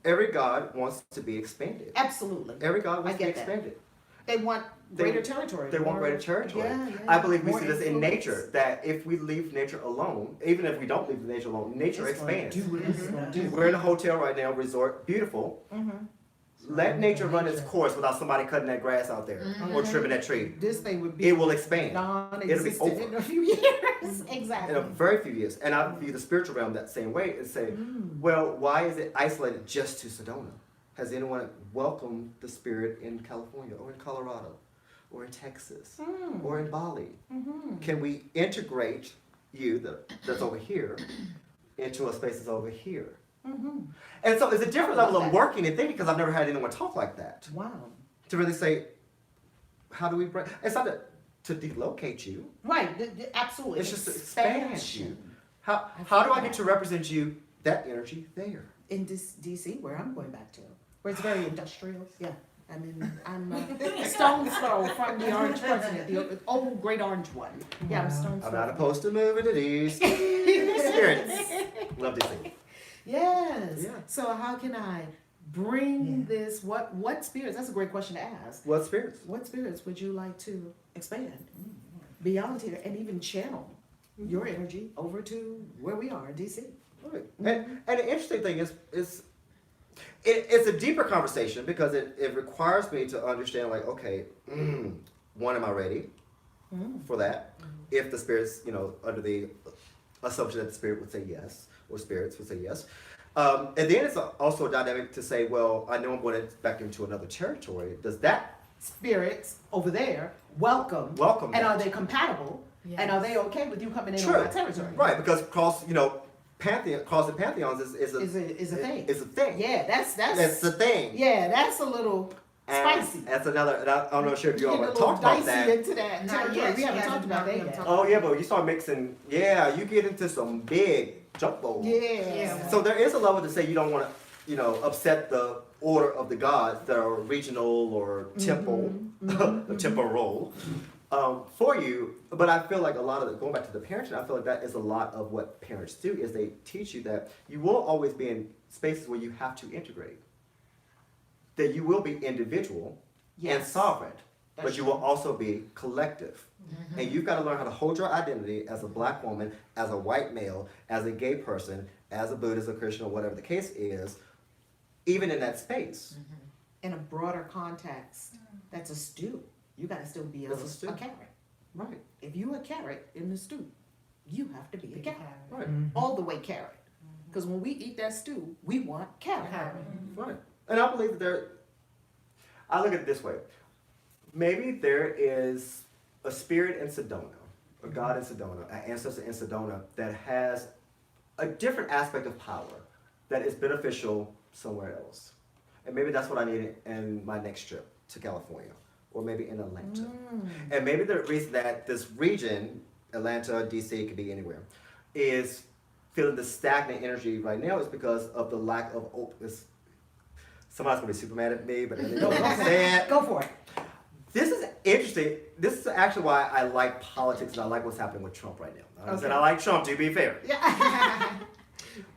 every God wants to be expanded. Absolutely. Every God wants to be get that. expanded. They want greater territory. They want greater territory. Yeah, I believe we more see this in influence. nature, that if we leave nature alone, even if we don't leave nature alone, nature It's gonna expands. do what it's gonna do. We're in a hotel right now, resort, beautiful. Let nature run its course without somebody cutting that grass out there or trimming that tree. This thing would be It will expand non-existent over. in a few years. Exactly. In a very few years. And I view the spiritual realm that same way and say, well, why is it isolated just to Sedona? Has anyone welcomed the spirit in California or in Colorado or in Texas or in Bali? Can we integrate you that's over here into a space that's over here? And so it's a different level of working and thinking, because I've never had anyone talk like that. Wow. To really say, how do we bring, it's not to delocate you. Right. Absolutely. It's just to expand you. How do I get to represent you, that energy there? In DC, where I'm going back to. Where it's very industrial. Yeah. I mean, I'm a stone's throw from the orange president, the old great orange one. Yeah, I'm stone's I'm throw. not opposed to moving to these spirits. Love to see. Yes. Yeah. So how can I bring this? What spirits? That's a great question to ask. What spirits? What spirits would you like to expand beyond here and even channel your energy over to where we are in DC? Right. And the interesting thing is it's a deeper conversation because it requires me to understand, like, okay, one, am I ready for that? If the spirits, under the assumption that the spirit would say yes, or spirits would say yes. And then it's also a dynamic to say, well, I know I'm going back into another territory. Does that Spirits over there welcome, welcome and that? are they compatible? Yes. And are they okay with you coming in True. on my territory? Right, because crossing pantheons is a Is a thing. It's a thing. Yeah, that's That's the thing. yeah, that's a little And spicy. that's another, and I'm not sure if you all Getting want a to little talk about dicey that. into that Not territory. yet. We She haven't hasn't talked about that talked yet. about Oh yeah, but you start mixing, you get into some big jump bowls. Yeah. So there is a level to say you don't want to, upset the order of the gods that are regional or temple, temporal, for you. But I feel like a lot of going back to the parenting, I feel like that is a lot of what parents do is they teach you that you will always be in spaces where you have to integrate. That you will be individual and Yes. sovereign, That's but you will also be collective. And you've got to learn how to hold your identity as a black woman, as a white male, as a gay person, as a Buddhist, a Christian, or whatever the case is, even in that space. In a broader context, that's a stew. You gotta still be That's a stew. a carrot. Right, If you a carrot in the stew, you have to be a carrot. right, All the way carrot. Because when we eat that stew, we want carrot. right. And I believe that I look at it this way. Maybe there is a spirit in Sedona, a god in Sedona, an ancestor in Sedona that has a different aspect of power that is beneficial somewhere else. And maybe that's what I need in my next trip to California, or maybe in Atlanta. And maybe the reason that this region, Atlanta, DC, could be anywhere, is feeling the stagnant energy right now is because of the lack of openness. Somebody's gonna be super mad at me, but they don't say it. Go for it. This is interesting. This is actually why I like politics and I like what's happening with Trump right now. I said Okay. I like Trump, to be fair. Yeah.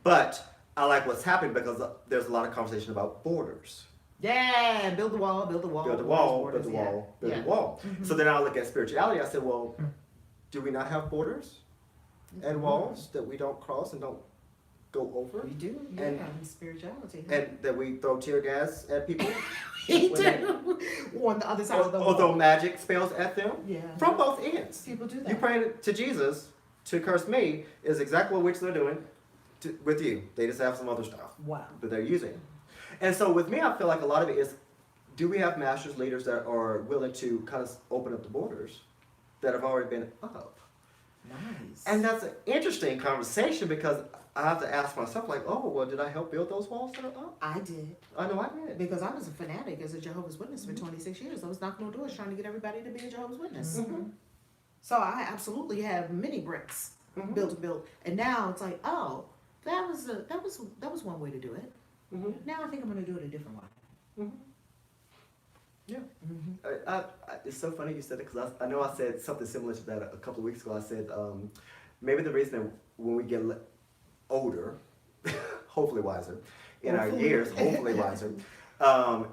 But I like what's happening because there's a lot of conversation about borders. Yeah, build the wall, build the wall. Build the wall, build borders, the yeah. wall, build Yeah. the wall. So then I look at spirituality. I said, well, do we not have borders and walls that we don't cross and don't go over? We do, yeah, And- in spirituality. And that we throw tear gas at people? we when they- do. On the other side of the or wall. throw magic spells at them? Yeah. From both ends. People do that. You praying to Jesus to curse me is exactly what they're doing with you. They just have some other stuff Wow. that they're using. And so with me, I feel like a lot of it is, do we have masters, leaders that are willing to kind of open up the borders that have already been up? Nice. And that's an interesting conversation because I have to ask myself, like, oh, well, did I help build those walls that are up? I did. I know I did. Because I was a fanatic as a Jehovah's Witness for 26 years. I was knocking on doors trying to get everybody to be a Jehovah's Witness. So I absolutely have many bricks built. And now it's like, oh, that was one way to do it. Now I think I'm gonna do it a different way. Yeah. It's so funny you said it because I know I said something similar to that a couple of weeks ago. I said maybe the reason that when we get older, hopefully wiser, in our years, hopefully wiser,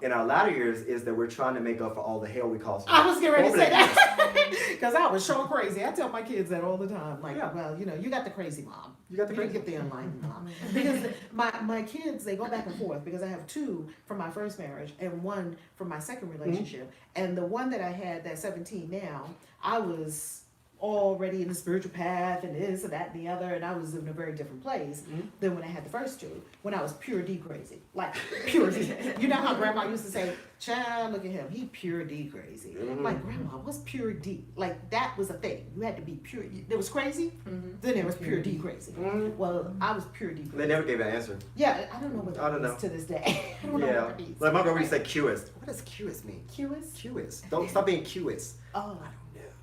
in our latter years, is that we're trying to make up for all the hell we caused. I was getting ready to say formative that because I was so crazy. I tell my kids that all the time. Like, Yeah. well, you got the crazy mom. You got the You crazy get the enlightened mom. Because my kids, they go back and forth because I have two from my first marriage and one from my second relationship. And the one that I had that's 17 now, I was already in the spiritual path and this and that and the other, and I was in a very different place than when I had the first two, when I was pure D crazy. Like, pure D. You know how grandma used to say, child, look at him, he pure D crazy. Like, grandma, what's pure D? Like, that was a thing. You had to be pure. There was crazy, then there was pure D crazy. Well, I was pure D They crazy. never gave an answer. Yeah, I don't know what I that don't means know. to this day. I don't know Yeah. what that means. Like my girl used to say Qist. What does Qist mean? Curious? Qist. Don't stop being Qist. Oh,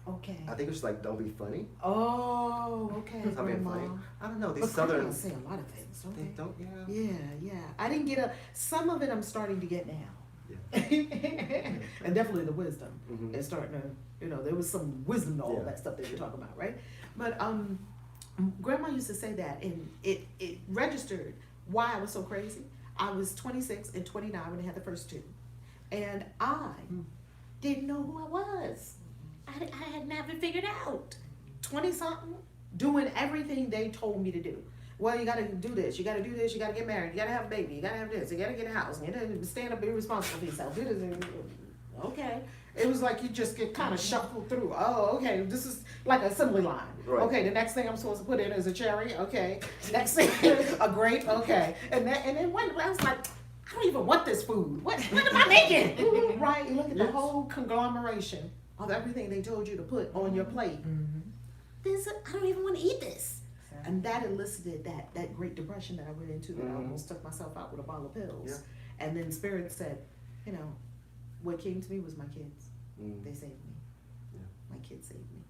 Okay. I think it's like, don't be funny. Oh, okay. Stop being Grandma. funny. I don't know. These But Southern. grandmas say a lot of things, don't They they? don't, yeah. Yeah, yeah. I didn't get some of it I'm starting to get now. And definitely the wisdom Mhm. is starting to, there was some wisdom in all Yeah. that stuff that you're talking about, right? But grandma used to say that, and it registered why I was so crazy. I was 26 and 29 when I had the first two. And I didn't know who I was. I had never figured out. 20-something, doing everything they told me to do. Well, you gotta do this, you gotta do this, you gotta get married, you gotta have a baby, you gotta have this, you gotta get a house, you gotta stand up, be responsible for yourself, do this, okay. It was like you just get kind of shuffled through. Oh, okay, this is like an assembly line. Right. Okay, the next thing I'm supposed to put in is a cherry, okay. Next thing, a grape, okay. And then when I was like, I don't even want this food. What am I making? Right, you look at the whole conglomeration of everything they told you to put on your plate. I don't even want to eat this. And that elicited that Great Depression that I went into, that I almost took myself out with a bottle of pills. Yeah. And then Spirit said, what came to me was my kids. They saved me. Yeah. My kids saved me.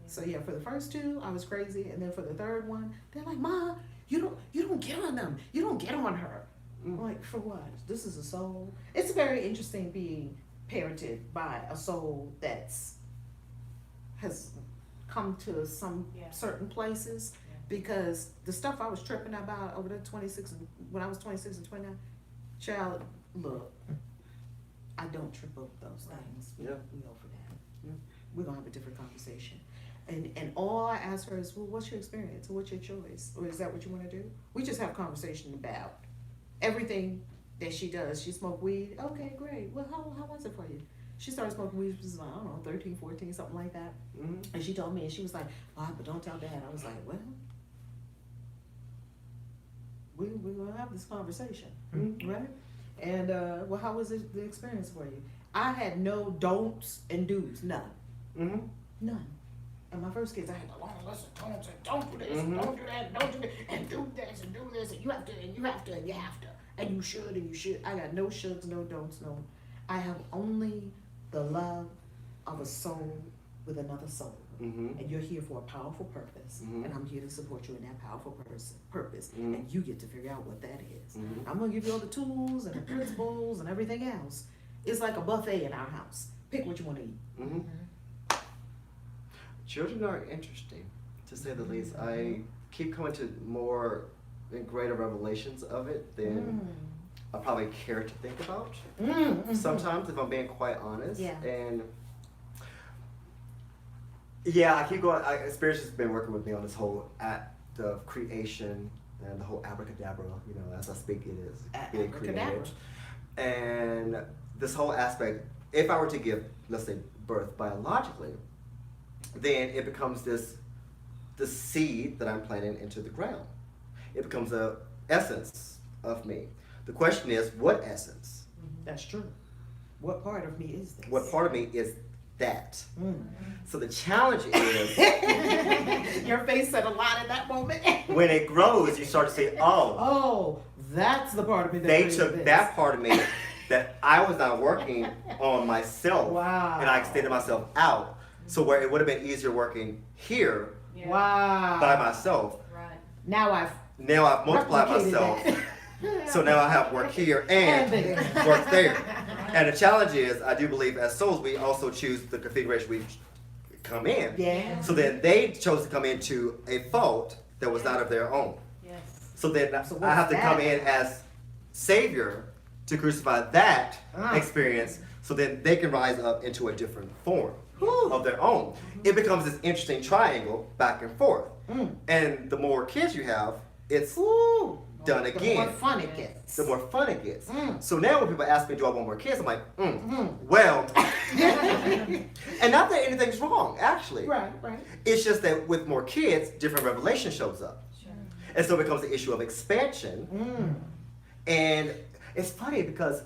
So yeah, for the first two, I was crazy, and then for the third one, they're like, "Ma, you don't get on them. You don't get on her." I'm like, for what? This is a soul. It's very interesting being parented by a soul has come to some certain places, because the stuff I was tripping about over the 26 when I was 26 and 29, child, look, I don't trip over those things. Yeah. We over that. Yeah. We're gonna have a different conversation. And all I ask her is, well, what's your experience? Or what's your choice? Or is that what you want to do? We just have a conversation about everything that she does. She smoked weed. Okay, great. Well, how was it for you? She started smoking weed, she was like, I don't know, 13, 14, something like that. And she told me, and she was like, but don't tell Dad. I was like, well, we're going to have this conversation, right? And, well, how was the experience for you? I had no don'ts and do's, none. None. And my first kids, I had a long list of don'ts and don't do this, don't do that, don't do that, and do this, and do this, and you have to, and you have to, and you have to, and you should, and you should. I got no shoulds, no don'ts, no. I have only the love of a soul with another soul. And you're here for a powerful purpose, and I'm here to support you in that powerful purpose, and you get to figure out what that is. I'm gonna give you all the tools and the principles and everything else. It's like a buffet in our house. Pick what you want to eat. Children are interesting, to say the least. I keep coming to more and greater revelations of it than I probably care to think about. Sometimes, if I'm being quite honest. Yeah. And yeah, I keep going. Spirit's just been working with me on this whole act of creation and the whole abracadabra. As I speak, it is being created. And this whole aspect, if I were to give, let's say, birth biologically, then it becomes the seed that I'm planting into the ground. It becomes the essence of me. The question is, what essence? That's true. What part of me is this? What part of me is that? So the challenge is, your face said a lot in that moment. when it grows, you start to say, oh, that's the part of me that they created took this. that part of me that I was not working on myself, Wow. and I extended myself out. So where it would have been easier working here Wow. by myself, Now I've multiplied replicated myself. that. So now I have work here and work there. And the challenge is, I do believe as souls, we also choose the configuration we come in. Yeah. So then they chose to come into a fault that was not of their own. So then So I have to what's come that? in as Savior to crucify that experience, so then they can rise up into a different form of their own. It becomes this interesting triangle back and forth. And the more kids you have, it's done again. The more fun it gets. The more fun it gets. So now when people ask me, do I want more kids? I'm like, well, and not that anything's wrong, actually. Right. It's just that with more kids, different revelation shows up. And so it becomes the issue of expansion. And it's funny because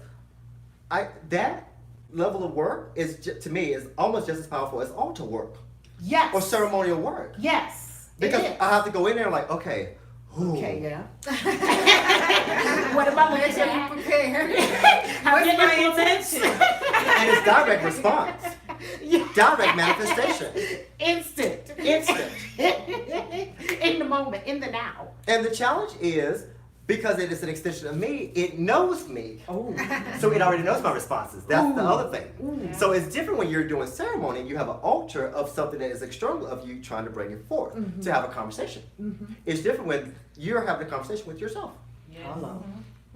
that level of work is, to me, is almost just as powerful as altar work Yes. or ceremonial work. Yes. Because it is. I have to go in there and like, okay, Okay, yeah. What about when are you prepared? What's my intention? and it's direct response. direct manifestation. Instant. Instant. In the moment, in the now. And the challenge is, because it is an extension of me, it knows me. Oh. So it already knows my responses. That's the Ooh. other thing. Ooh. So it's different when you're doing ceremony and you have an altar of something that is external of you trying to bring it forth to have a conversation. It's different when you're having a conversation with yourself. Hello.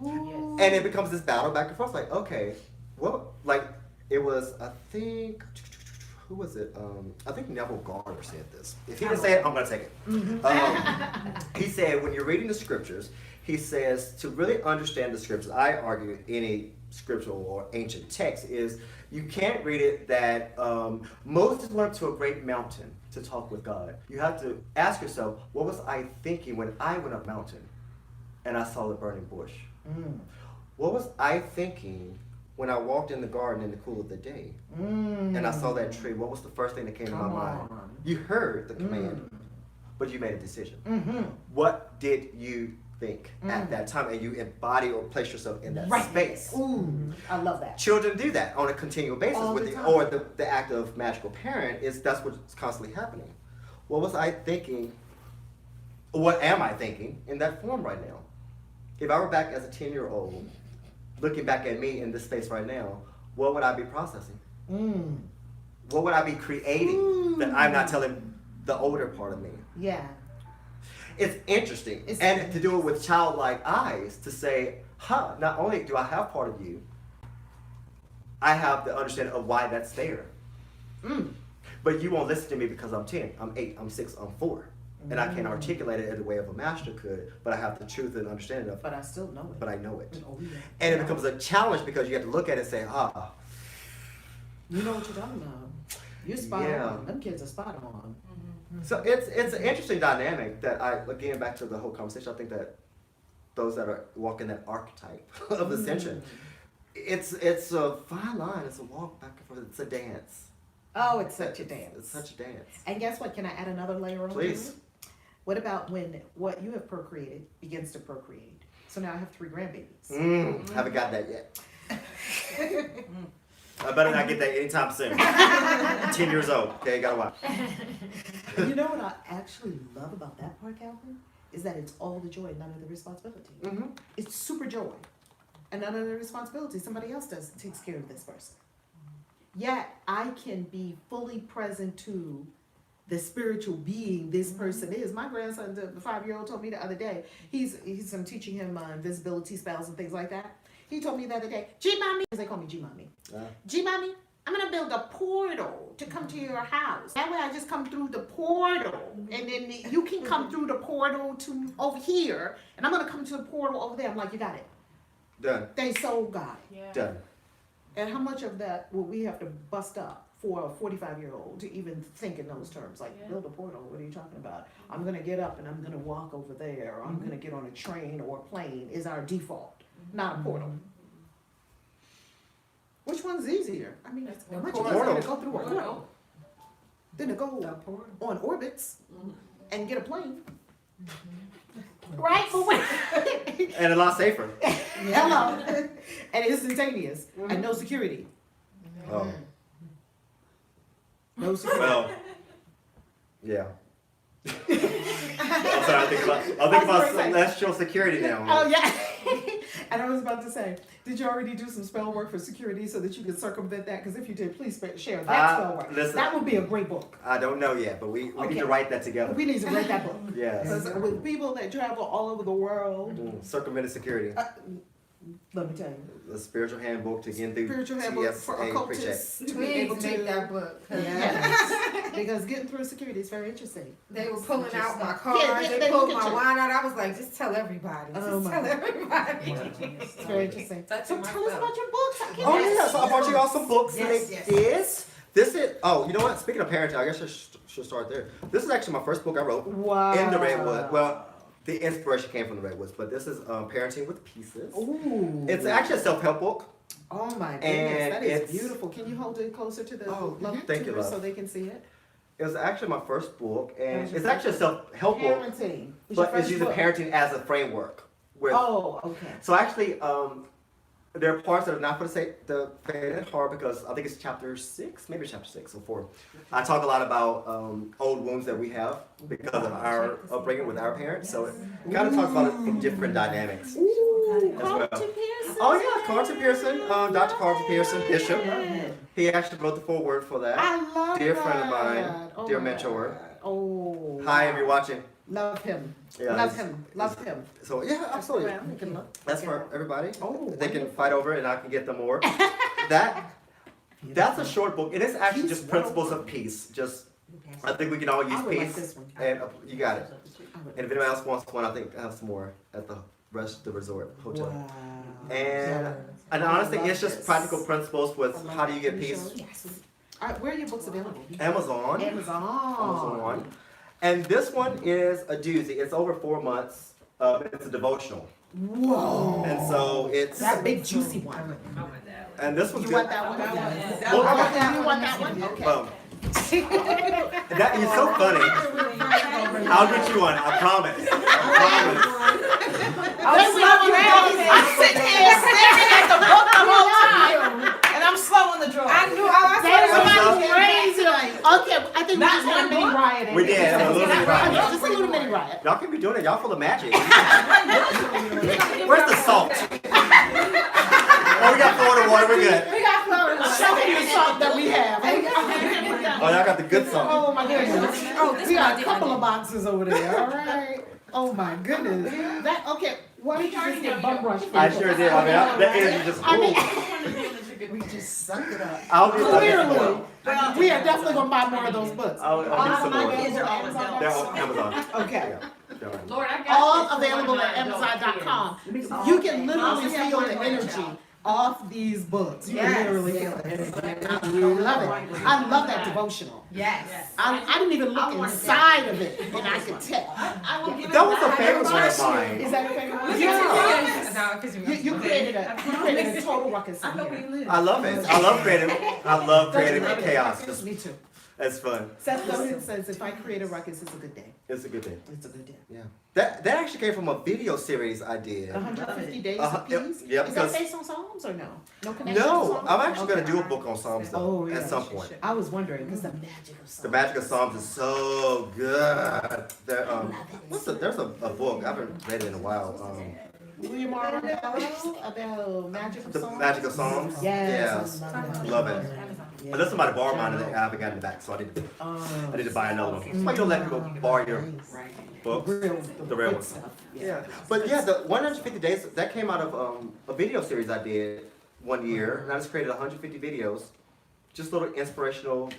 And it becomes this battle back and forth, like, okay, well, like, it was, I think, who was it? I think Neville Garner said this. If he didn't say it, I'm going to take it. He said, when you're reading the scriptures, he says, to really understand the scriptures, I argue any scriptural or ancient text is, you can't read it that Moses went to a great mountain to talk with God. You have to ask yourself, what was I thinking when I went up mountain and I saw the burning bush? What was I thinking when I walked in the garden in the cool of the day and I saw that tree? What was the first thing that came to my mind? You heard the command, but you made a decision. What did you think at that time? And you embody or place yourself in that space. Ooh, I love that. Children do that on a continual basis All with the the, time. or the act of magical parent is that's what's constantly happening. What was I thinking? What am I thinking in that form right now? If I were back as a 10-year-old, looking back at me in this space right now, what would I be processing? What would I be creating that I'm not telling the older part of me? Yeah. It's interesting. And to do it with childlike eyes, to say, not only do I have part of you, I have the understanding of why that's there. But you won't listen to me because I'm 10, I'm 8, I'm 6, I'm 4. And I can't articulate it in the way of a master could, but I have the truth and understanding of it. But I still know it. But I know it. Oh, yeah. And it becomes a challenge because you have to look at it and say, You know what you're talking about. You're spot Yeah. on. Them kids are spot on. So it's an interesting dynamic that again, back to the whole conversation, I think that those that are walking that archetype of ascension, it's a fine line, it's a walk back and forth, it's a dance. Oh, it's such a dance. It's such a dance. And guess what? Can I add another layer on? Please. to it? What about when what you have procreated begins to procreate? So now I have 3 grandbabies. Haven't got that yet. I better not get that anytime soon. 10 years old. Okay, gotta watch. And you know what I actually love about that part, Calvin? Is that it's all the joy and none of the responsibility. It's super joy. And none of the responsibility. Somebody else takes care of this person. Yet I can be fully present to the spiritual being this person is. My grandson, the 5-year-old, told me the other day, I'm teaching him invisibility spells and things like that. He told me the other day, G-Mommy, they call me G-Mommy. G-Mommy, I'm going to build a portal to come to your house. That way I just come through the portal. And then you can come through the portal to over here. And I'm going to come to the portal over there. I'm like, you got it. Done. They so got it. Yeah. Done. And how much of that will we have to bust up for a 45-year-old to even think in those terms? Like, build a portal, what are you talking about? I'm going to get up and I'm going to walk over there. Or I'm going to get on a train or a plane is our default, not a portal. Which one's easier? I mean, it's much easier portal. to go through a portal than to go on orbits and get a plane. Right? But wait. And a lot safer. Hello. And instantaneous. And no security. Oh. No security. Well, yeah. I'm sorry, I think about celestial security now. Oh, yeah. And I was about to say, did you already do some spell work for security so that you could circumvent that? Because if you did, please share that spell work. Listen, that would be a great book. I don't know yet, but we need to write that together. We need to write that book. Yes. Because with people that travel all over the world, Circumvented security. let me tell you. A spiritual handbook to get through Spiritual handbook for TSA occultists to be Please able to make that book. Yes. Because getting through security is very interesting. They were pulling out my Yeah, cards. they They pulled look at my you. wine out. I was like, just tell everybody. Oh, Just my tell God. everybody. It's very interesting. So Touching tell us myself. about your books. I can't Oh wait. yeah, so I brought you all some books. Yes, today. yes. This is, oh, you know what? Speaking of parenting, I guess I should start there. This is actually my first book I wrote Wow. in the Redwood. Well, the inspiration came from the Redwoods, but this is Parenting with Pieces. Ooh. It's actually a self-help book. Oh my goodness, And that is it's- beautiful. Can you hold it closer to the love thank you, tutors love. so they can see it? It was actually my first book, and That's it's your actually a self-help book, Parenting. but it's using parenting as a framework. With, Oh, okay. So actually, there are parts that are not for the faint at heart because I think it's chapter 6, maybe chapter 6 or 4. I talk a lot about old wounds that we have because of our upbringing with our parents. So it kind of talks about it from different dynamics. Ooh, as well. Carlton Pearson. Oh yeah, Carlton Pearson, Dr. Carlton Pearson, Bishop. He actually wrote the foreword for that. I love Dear that. friend of mine, Oh dear my mentor. God. Oh. Hi, if you're watching. Love him. Yeah, Love it's- him. Love him. So yeah, absolutely. We can look. That's for everybody. Oh, They can wonderful. fight over it and I can get them more. That's a short book. It is actually Peace just principles of peace. Just I think we can all use I would like peace. this one. And you got it. I would- And if anyone else wants one, I think I have some more at the rest of the resort hotel. Wow. And honestly, I love it's just this. practical principles with I love how do you get that. Can peace. show? Yes. All right, where are your books available? Amazon. Amazon. And this one is a doozy. It's over 4 months. It's a devotional. Whoa. And so it's That big juicy one. and this one's You good. want that one? That one. Yes. That Well, one. You want that one? Okay. That is so funny. I'll get you one. I promise. I promise. I'm sitting here staring at the book the whole time, and I'm slow on the draw. I knew I was That is What's up? crazy. Okay, I think we Not just had a one mini book? riot. We did. A little mini riot. Just a little mini riot. Y'all can be doing it. Y'all full of magic. Where's the salt? Oh, we got Florida water. We're good. We got Florida. Show me the salt that we have. Oh, y'all got the good salt. Oh my goodness. Oh, this We got a one I couple did. of boxes over there. All right. Oh my goodness. That okay. Why did you just get bum rush? I sure did. I mean, that is just I mean, cool. we just sucked it up. I'll do Clearly, we are definitely gonna buy more of those books. I'll do some My more. kids are always They're on Amazon. Okay. Yeah, they're on. Lord, I got All this for available one of at my adult Amazon.com. kids. You can literally Okay. feel the energy off these books. You Yes. literally feel the energy. I love it. I love that devotional. Yes. I didn't even look inside of it, and I could tell. I will give it That was a back. favorite one of Is mine. that a favorite one? Yes. You created a total ruckus in here. I love it. I love creating chaos. Just- Me too. It's fun. Seth Godin says, if I create a ruckus, it's a good day. It's a good thing. It's a good day. Yeah. That actually came from a video series I did. 150 days Uh-huh, of peace? yep, Is that because- based on Psalms or no? No connection to No, Psalms? I'm actually gonna Okay. do a book on Psalms though Oh, yeah. at some point. I was wondering, because the magic of Psalms. The Magic of Psalms is so good. There, there's a book I haven't read it in a while. William R. Rondello about magic of The Psalms? Magic of Psalms. Yes. Yeah, love it. Yeah. Unless somebody borrowed mine and I haven't gotten it back, so I need to buy another one. It's like you'll let people borrow your books. The real good ones. stuff. Yeah, but yeah, the 150 days that came out of a video series I did one year, and I just created 150 videos, just little inspirational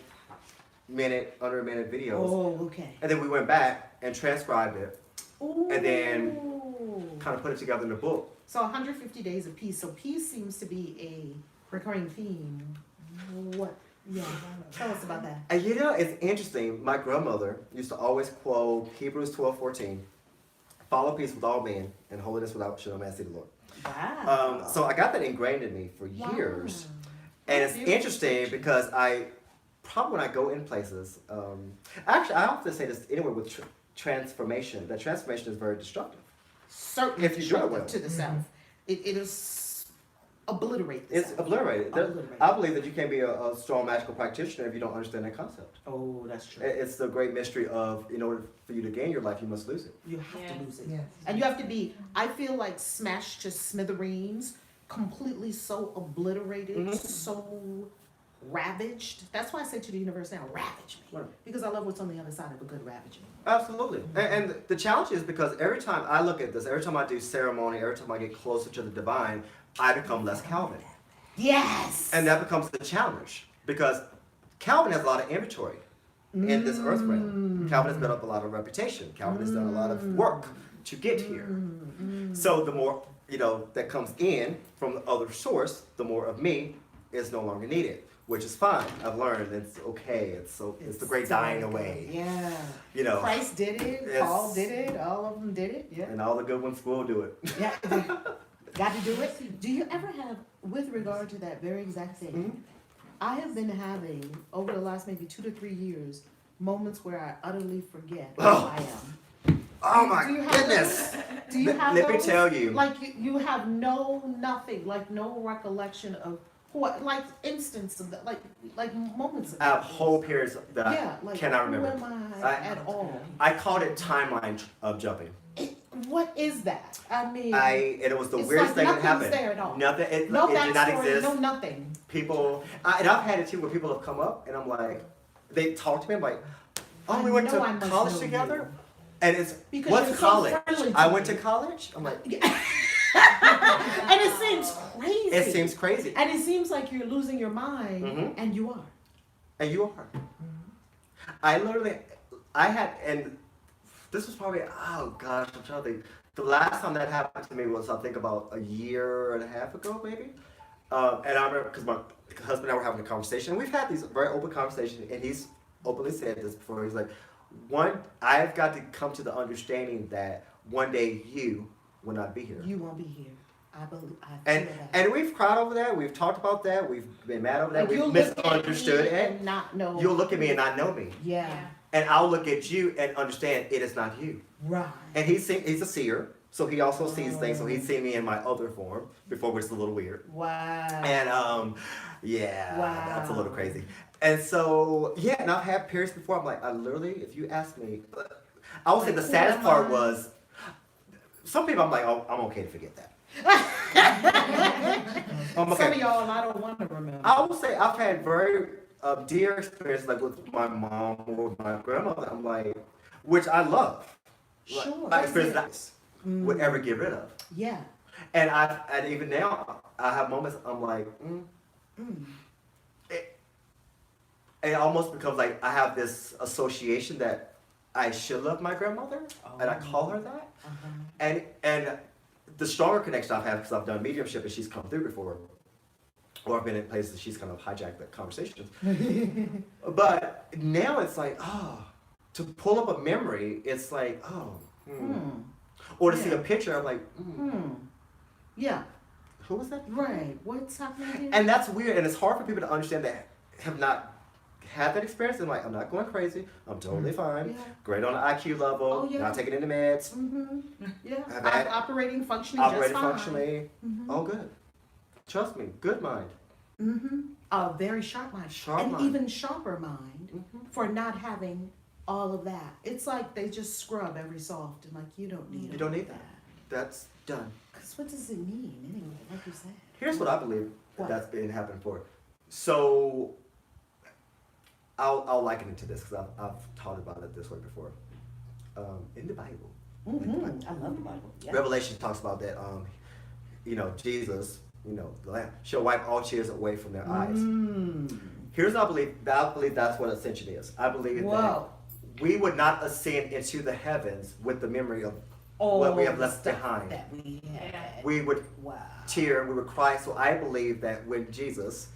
under a minute videos, Oh, okay. and then we went back and transcribed it, and then Ooh. kind of put it together in a book. So 150 days of peace. So peace seems to be a recurring theme. What? Yeah. Tell us about that. And you know, it's interesting. My grandmother used to always quote Hebrews 12:14, "Follow peace with all men and holiness without which no man see the Lord." Wow. So I got that ingrained in me for years. And it's interesting because probably when I go in places, actually I often say this anyway with transformation, that transformation is very destructive. Certainly if you do it well. to the self. It is obliterate the It's self. obliterated. Obliterate. I believe that you can't be a strong magical practitioner if you don't understand that concept. Oh, that's true. It's the great mystery of, in order for you to gain your life, you must lose it. You have to lose it. Yes. And you have to be, I feel like smashed to smithereens, completely so obliterated, Mhm. so ravaged. That's why I say to the universe now, ravage me. Right. Because I love what's on the other side of a good ravaging. Absolutely. And the challenge is because every time I look at this, every time I do ceremony, every time I get closer to the divine, I become less Calvin. Yes! And that becomes the challenge because Calvin has a lot of inventory in this earth realm. Calvin has built up a lot of reputation. Calvin has done a lot of work to get here. So the more, that comes in from the other source, the more of me is no longer needed, which is fine. I've learned it's okay. It's the great dying away. Yeah. Christ did it, Yes. Paul did it, all of them did it. Yeah. And all the good ones will do it. Yeah. Got to do it. Do you ever have, with regard to that very exact thing, Mhm. I have been having, over the last maybe 2 to 3 years, moments where I utterly forget who Oh. I am. Oh my Do you have goodness. Do you have Let me those? tell you. Like you have nothing, like no recollection of what, like instance of that, like moments of I have that. whole periods that Yeah, like cannot who remember. am I- at all? I called it timeline jumping. What is that? I mean, And it was the it's weirdest like thing that nothing's happened. there at all. Nothing. It no did not backstory, exist. no nothing. People, and I've had it too, where people have come up and I'm like, they talk to me. I'm like, oh, we went I know I to must college know together, you. and it's Because what's you're so college? friendly to I went me. to college. I'm like, And it seems crazy. it seems crazy, And it seems like you're losing your mind, Mhm. and you are. and you are. I literally, I had, and this was probably, oh gosh, I'm trying to think. The last time that happened to me was, I think, about a year and a half ago, maybe. And I remember, because my husband and I were having a conversation. We've had these very open conversations, and he's openly said this before. He's like, I've got to come to the understanding that one day you will not be here. You won't be here. I believe. I feel And that. and we've cried over that. We've talked about that. We've been mad over that. And We've you'll look at misunderstood me it. and not know. You'll look at me and not know me. Yeah. And I'll look at you and understand it is not you. Right. And he's a seer, so he also sees things. So he's seen me in my other form before, which is a little weird. Wow. And yeah, Wow. that's a little crazy. And so yeah, and I've had periods before. I'm like, I literally, if you ask me, I would say Like, the who saddest am part I? was some people. I'm like, oh, I'm okay to forget that. Some of y'all, I don't want to remember. I will say I've had very dear experiences, like with my mom or with my grandmother. I'm like, which I love. Like, Sure. my experience would ever get rid of. Yeah. And even now, I have moments I'm like, it almost becomes like I have this association that I should love my grandmother, and I call her that. And the stronger connection I've had, because I've done mediumship and she's come through before, or I've been in places she's kind of hijacked the conversations. But now it's like, to pull up a memory, it's like, or to see a picture, I'm like, Yeah. who was that? Right. What's happening here? And that's weird, and it's hard for people to understand that have not had that experience. And like, I'm not going crazy. I'm totally fine. Yeah. Great on the IQ level. Oh, yeah. Not taking any meds. Yeah. I've had- Operating, functioning Operating just fine. functionally. All good. Trust me. Good mind. A very sharp mind. Sharp and mind. even sharper mind for not having all of that. It's like they just scrub every soft and like you don't need You all don't of need that. That's done. Because what does it mean anyway? Like you said. Here's what I believe What? that's been happening for. So I'll liken it to this because I've taught about it this way before. In the Bible, I love the Bible. Yeah. Revelation talks about that. Jesus, the Lamb, shall wipe all tears away from their eyes. Here's what I believe. I believe that's what ascension is. I believe Whoa. that we would not ascend into the heavens with the memory of All what we have the left stuff behind. that we had. We would Wow. tear, we would cry. So I believe that when Jesus,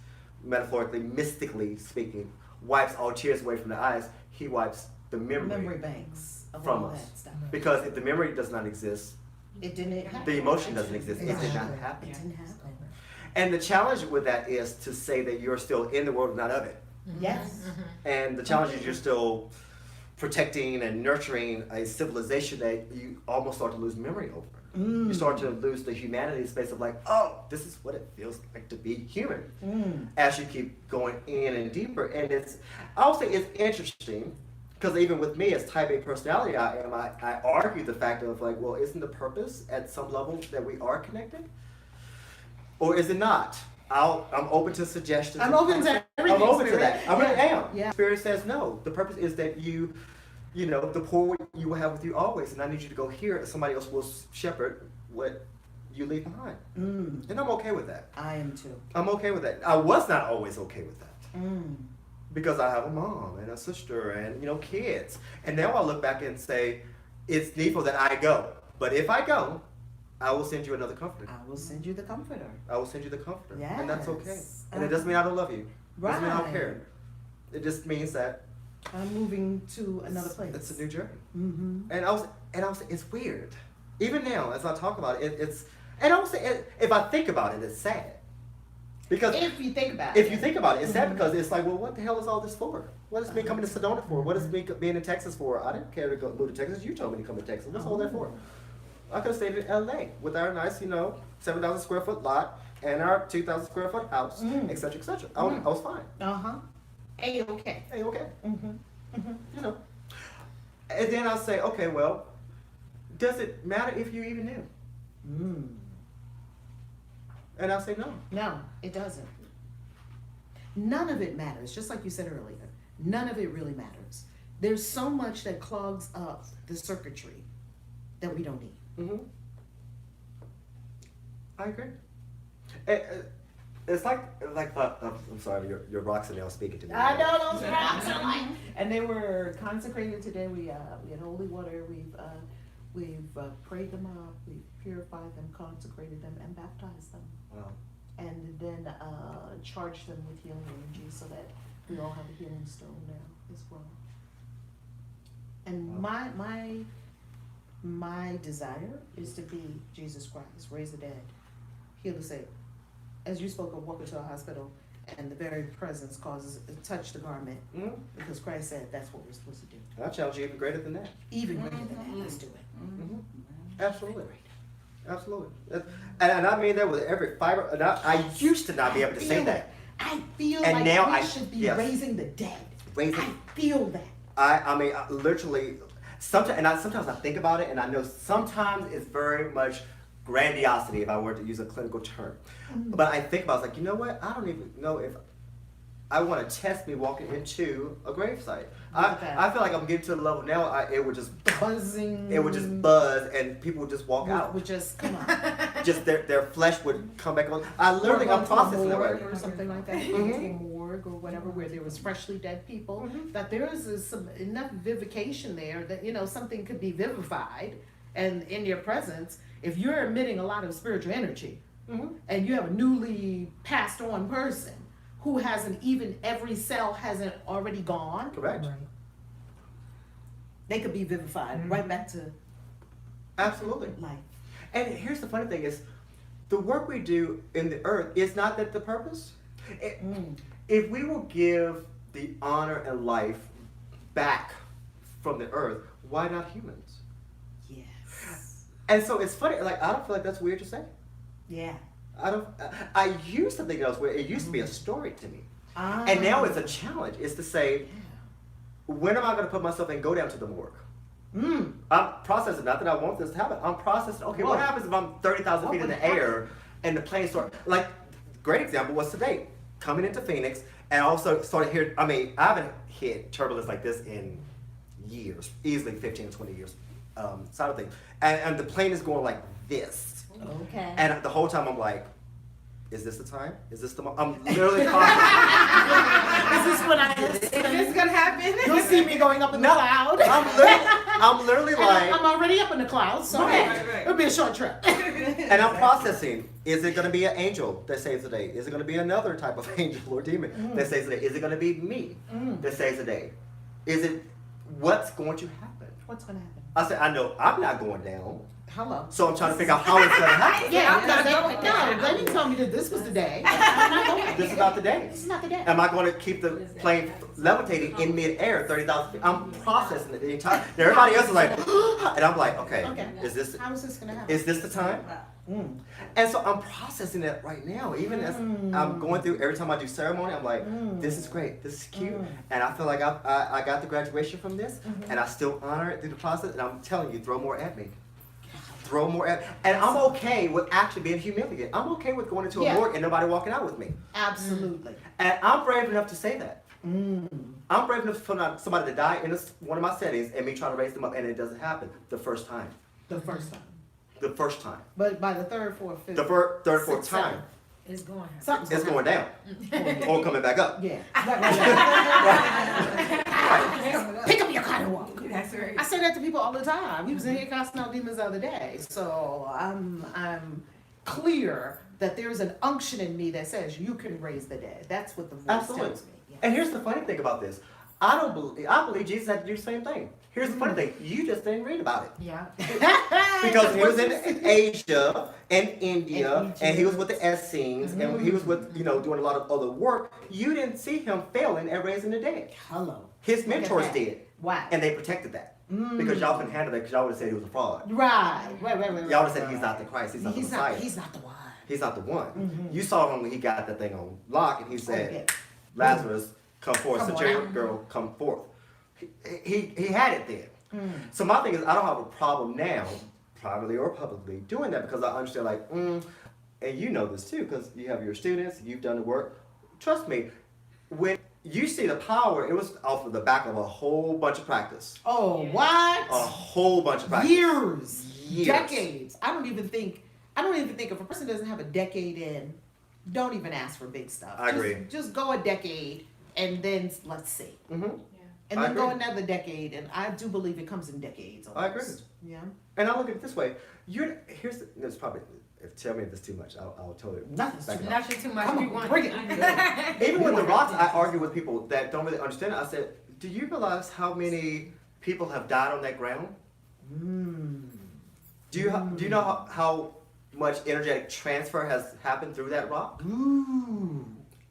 metaphorically, mystically speaking, wipes all tears away from the eyes, he wipes the memory banks of from all us. that stuff. Because if the memory does not exist, It didn't happen. the emotion doesn't exist. It did not Exactly. happen. It didn't happen. And the challenge with that is to say that you're still in the world, not of it. Yes. And the challenge is you're still protecting and nurturing a civilization that you almost start to lose memory over. You start to lose the humanity space of like, oh, this is what it feels like to be human. As you keep going in and deeper. And I'll say it's interesting, because even with me as type A personality I argue the fact of like, well, isn't the purpose at some level that we are connected? Or is it not? I'm open to suggestions. I'm open to everything. I'm open to Spirit. that. I really am. Yeah. Spirit says no. The purpose is that the poor you will have with you always, and I need you to go here. Somebody else will shepherd what you leave behind, and I'm okay with that. I am too. I'm okay with that. I was not always okay with that because I have a mom and a sister and kids, and now I look back and say it's needful that I go. But if I go, I will send you another comforter. I will send you the comforter. I will send you the comforter, and that's okay. Yes. And it doesn't mean I don't love you. It doesn't mean I don't Right. care. It just means that I'm moving to another place. it's a new journey. And I was it's weird. Even now, as I talk about it, and I was if I think about it, it's sad. Because If you think about it. if you think about it, it's sad because it's like, well, what the hell is all this for? What is me coming to Sedona for? What is me being in Texas for? I didn't care to move to Texas. You told me to come to Texas. What's all that for? I could have stayed in LA with our nice, 7,000 square foot lot and our 2,000 square foot house, et cetera, et cetera. I was fine. A-okay. Hey, okay. Mm-hmm. And then I'll say, okay, well, does it matter if you even knew? And I'll say no. No, it doesn't. None of it matters, just like you said earlier. None of it really matters. There's so much that clogs up the circuitry that we don't need. I agree. It's like I'm sorry, your rocks are now speaking to me. I know those rocks are like, and they were consecrated today. We had holy water. We've prayed them up. We've purified them, consecrated them, and baptized them. Wow. And then charged them with healing energy so that we all have a healing stone now as well. And my desire is to be Jesus Christ, raise the dead, heal the sick. As you spoke of walking to a hospital and the very presence causes touch the garment, because Christ said that's what we're supposed to do. I challenge you even greater than that. Even greater than that, let's do it. Absolutely. Absolutely. And I mean that with every fiber. And I used to not be able to say that. I feel And like now we I- should be yes. raising the dead. Raising- I feel that. I mean, literally, sometimes I think about it, and I know sometimes it's very much grandiosity, if I were to use a clinical term. But I think about it, it's like, you know what? I don't even know if I want to test me walking into a gravesite. I feel like I'm getting to the level now, it would just Buzzing. it would just buzz, and people would just walk out. Would just come on. Just their flesh would come back on. I literally, I'm processing that morgue way. or something like that, to a morgue or whatever, where there was freshly dead people, that there is some enough vivification there that something could be vivified, and in your presence, if you're emitting a lot of spiritual energy, and you have a newly passed on person who hasn't even every cell hasn't already gone, Correct. they could be vivified right back to Absolutely. life. And here's the funny thing is, the work we do in the earth is not that the purpose. If we will give the honor and life back from the earth, why not humans? Yes. And so it's funny, like, I don't feel like that's weird to say. Yeah. I used to think that was weird. It used to be a story to me. And now it's a challenge. It's to say, when am I going to put myself and go down to the morgue? I'm processing, not that I want this to happen. I'm processing, okay, what happens if I'm 30,000 feet in the air and the plane like, great example was today, coming into Phoenix, and also started here, I haven't hit turbulence like this in years, easily 15, 20 years, side of things. And the plane is going like this. Okay. And the whole time I'm like, is this the time? Is this the I'm literally processing. Is this what Is this gonna happen? You'll see me going up in the cloud. I'm literally And like, I'm already up in the clouds, so Right. it'll be a short trip. and I'm processing. Is it going to be an angel that saves the day? Is it going to be another type of angel or demon that saves the day? Is it going to be me that saves the day? Is it what's going to happen? What's gonna happen? I said, I know I'm not going down. Hello. So I'm trying to figure out how it's going to happen. Yeah, I'm not going no, they didn't tell me that this was the day. I'm not going. This is not the day. This is not the day. Am I going to keep the plane levitating in midair, 30,000 feet? I'm processing it the entire. Everybody else is like, and I'm like, okay, Okay. is this How is this gonna happen? is this the time? And so I'm processing it right now. Even as I'm going through, every time I do ceremony, I'm like, this is great, this is cute. And I feel like I got the graduation from this, and I still honor it through the process. And I'm telling you, throw more at me. Throw more at, and I'm okay with actually being humiliated. I'm okay with going into a morgue and nobody walking out with me. Absolutely. And I'm brave enough to say that. I'm brave enough to put out somebody to die in one of my settings and me try to raise them up, and it doesn't happen the first time. The first time. The first time. But by the third, fourth, fifth. The third, fourth sixth, time, It's going to happen. something's it's gonna going down or coming back up. Yeah. Right. Pick up your car and walk. That's right. I say that to people all the time. We was in here casting out demons the other day. So I'm clear that there's an unction in me that says you can raise the dead. That's what the voice Absolutely. tells me. Yeah. And here's the funny thing about this. I believe Jesus had to do the same thing. Here's the funny thing. You just didn't read about it. Yeah. Because he was in Asia and India, and he was with the Essenes, and he was with, doing a lot of other work. You didn't see him failing at raising the dead. Hello. His Look at mentors that. did, Wow. and they protected that. Because y'all couldn't handle that because y'all would have said he was a fraud. Right. Y'all would have said he's not the Christ, he's not the Messiah. He's not the one. He's not the one. Mhm. You saw him when he got that thing on lock and he said, yeah. Lazarus, come forth. Come Centurion on. girl, come forth. He had it then. So my thing is, I don't have a problem now, privately or publicly, doing that because I understand, like, and you know this too because you have your students, you've done the work. Trust me, when you see the power, it was off of the back of a whole bunch of practice. Oh, what? A whole bunch of practice. Years. Decades. I don't even think if a person doesn't have a decade in, don't even ask for big stuff. I agree. Just go a decade and then let's see. Mm-hmm. And I then go agree. another decade, and I do believe it comes in decades. I agree. Almost. Yeah. And I look at it this way: there's probably. Tell me if it's too much. I'll tell you. Nothing's Back too it much. up. Not too much. Come We on, want bring it. it. Even with the rocks, I argue with people that don't really understand it. I said, "Do you realize how many people have died on that ground? Do you know how much energetic transfer has happened through that rock? Ooh.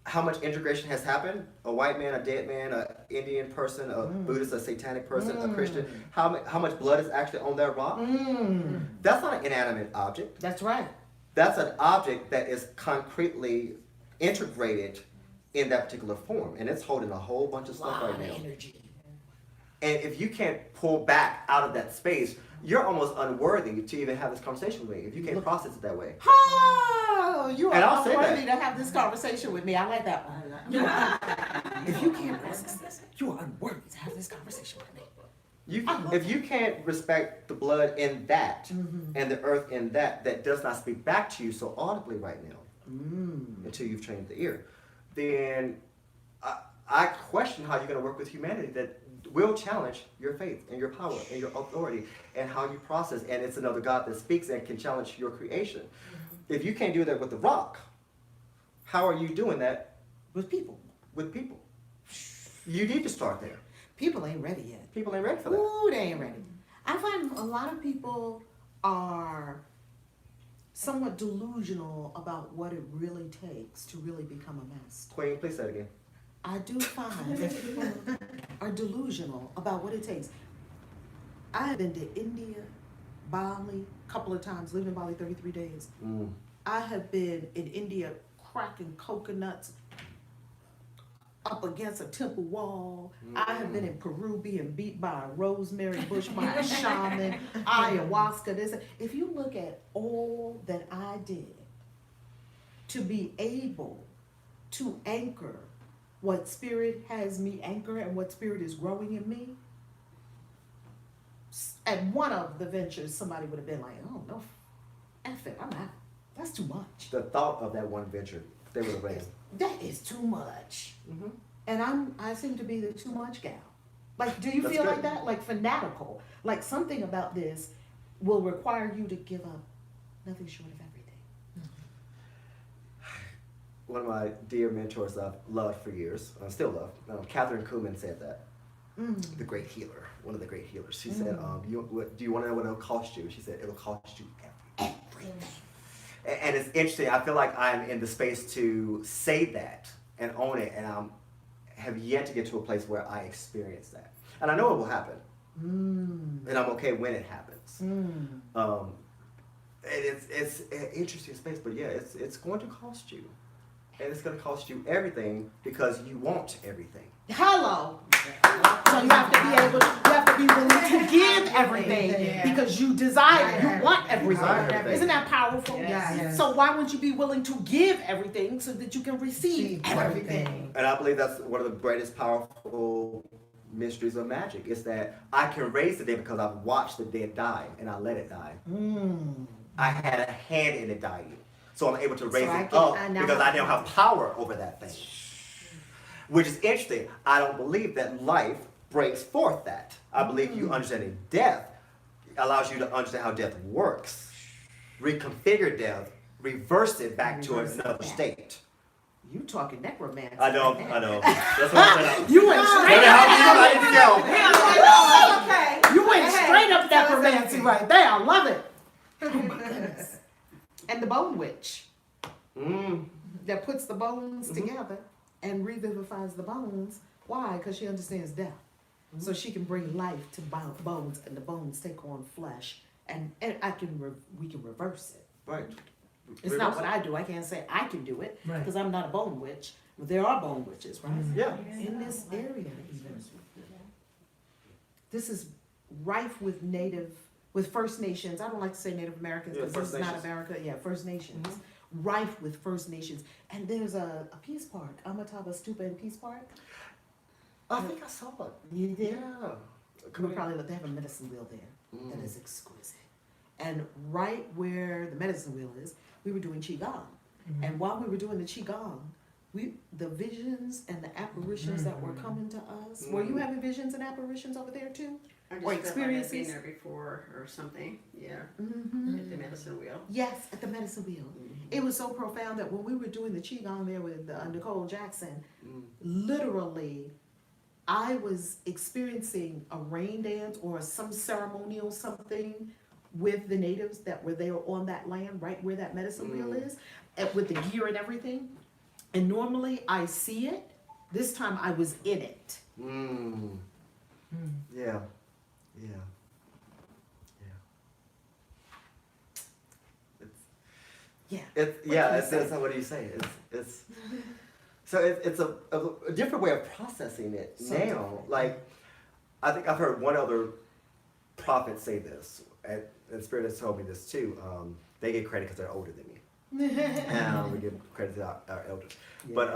How much integration has happened? A white man, a dead man, a Indian person, a Buddhist, a satanic person, a Christian. How much blood is actually on that rock? That's not an inanimate object. That's right. That's an object that is concretely integrated in that particular form, and it's holding a whole bunch of stuff right now. Energy. And if you can't pull back out of that space, you're almost unworthy to even have this conversation with me. If you can't process it that way. Oh, you And I'll are say unworthy that. to have this conversation with me. I like that one. If you can't process this, you are unworthy to have this conversation with me. If you can't respect the blood in that and the earth in that does not speak back to you so audibly right now until you've trained the ear, then I question how you're going to work with humanity that will challenge your faith and your power and your authority and how you process. And it's another God that speaks and can challenge your creation. If you can't do that with the rock, how are you doing that With people. with people? You need to start there. People ain't ready yet. People ain't ready for that. Ooh, they ain't ready. I find a lot of people are somewhat delusional about what it really takes to really become a master. Queen, please say it again. I do find that people are delusional about what it takes. I have been to India, Bali, a couple of times, lived in Bali 33 days. I have been in India cracking coconuts up against a temple wall. I have been in Peru being beat by a rosemary bush by a shaman, ayahuasca, this. If you look at all that I did to be able to anchor what spirit has me anchor and what spirit is growing in me, at one of the ventures, somebody would have been like, oh, no, F it, I'm out. That's too much. The thought of that one venture, they would have ran. That is too much. And I seem to be the too much gal. Like, do you That's feel good. like that? Like fanatical. Like something about this will require you to give up nothing short of everything. One of my dear mentors I've loved for years, still love, Catherine Kuhlman said that. The great healer, one of the great healers. She said, do you want to know what it'll cost you? She said, it'll cost you everything. And it's interesting. I feel like I'm in the space to say that and own it, and I have yet to get to a place where I experience that. And I know it will happen, and I'm okay when it happens. And it's an interesting space, but yeah, it's going to cost you, and it's going to cost you everything because you want everything. Hello. So you have to be willing to give everything because you desire, you want everything. Everything. Isn't that powerful? Yes. So why wouldn't you be willing to give everything so that you can receive everything? And I believe that's one of the greatest powerful mysteries of magic is that I can raise the dead because I've watched the dead die and I let it die. I had a hand in it dying. So I'm able to raise it up because I now have power over that thing. Which is interesting. I don't believe that life brings forth that. I believe you understanding death allows you to understand how death works. Reconfigure death, reverse it back to another state. You talking necromancy. I know. right now. That's what I'm saying. You went straight up. Okay. You went straight up necromancy right there. I love it. Oh my goodness. And the bone witch that puts the bones together and revivifies the bones. Why? Because she understands death. so she can bring life to bones, and the bones take on flesh, and we can reverse it. Right. It's not what I do. I can't say I can do it Right. because I'm not a bone witch. But there are bone witches, right? Yeah. In this area, even. This is rife with First Nations. I don't like to say Native Americans Yeah, because First this is not Nations. America. Yeah, First Nations. Rife with First Nations. And there's a Peace Park, Amataba Stupa in Peace Park. I think I saw it. You did? Yeah. We'll probably they have a medicine wheel there that Mm. is exquisite. And right where the medicine wheel is, we were doing Qigong. And while we were doing the Qigong, the visions and the apparitions that were coming to us. Were you having visions and apparitions over there too? I just Or felt like I'd been experiences? there before or something. Yeah, Mm-hmm. at the medicine wheel. Yes, at the medicine wheel. It was so profound that when we were doing the Qigong there with Nicole Jackson, literally, I was experiencing a rain dance or some ceremonial something with the natives that were there on that land, right where that medicine wheel is, and with the gear and everything. And normally I see it. This time I was in it. Mm. Yeah. Yeah. Yeah. Yeah. What do you say? It's a different way of processing it So now. different. Like, I think I've heard one other prophet say this, and Spirit has told me this too. They get credit because they're older than me. And we give credit to our elders. But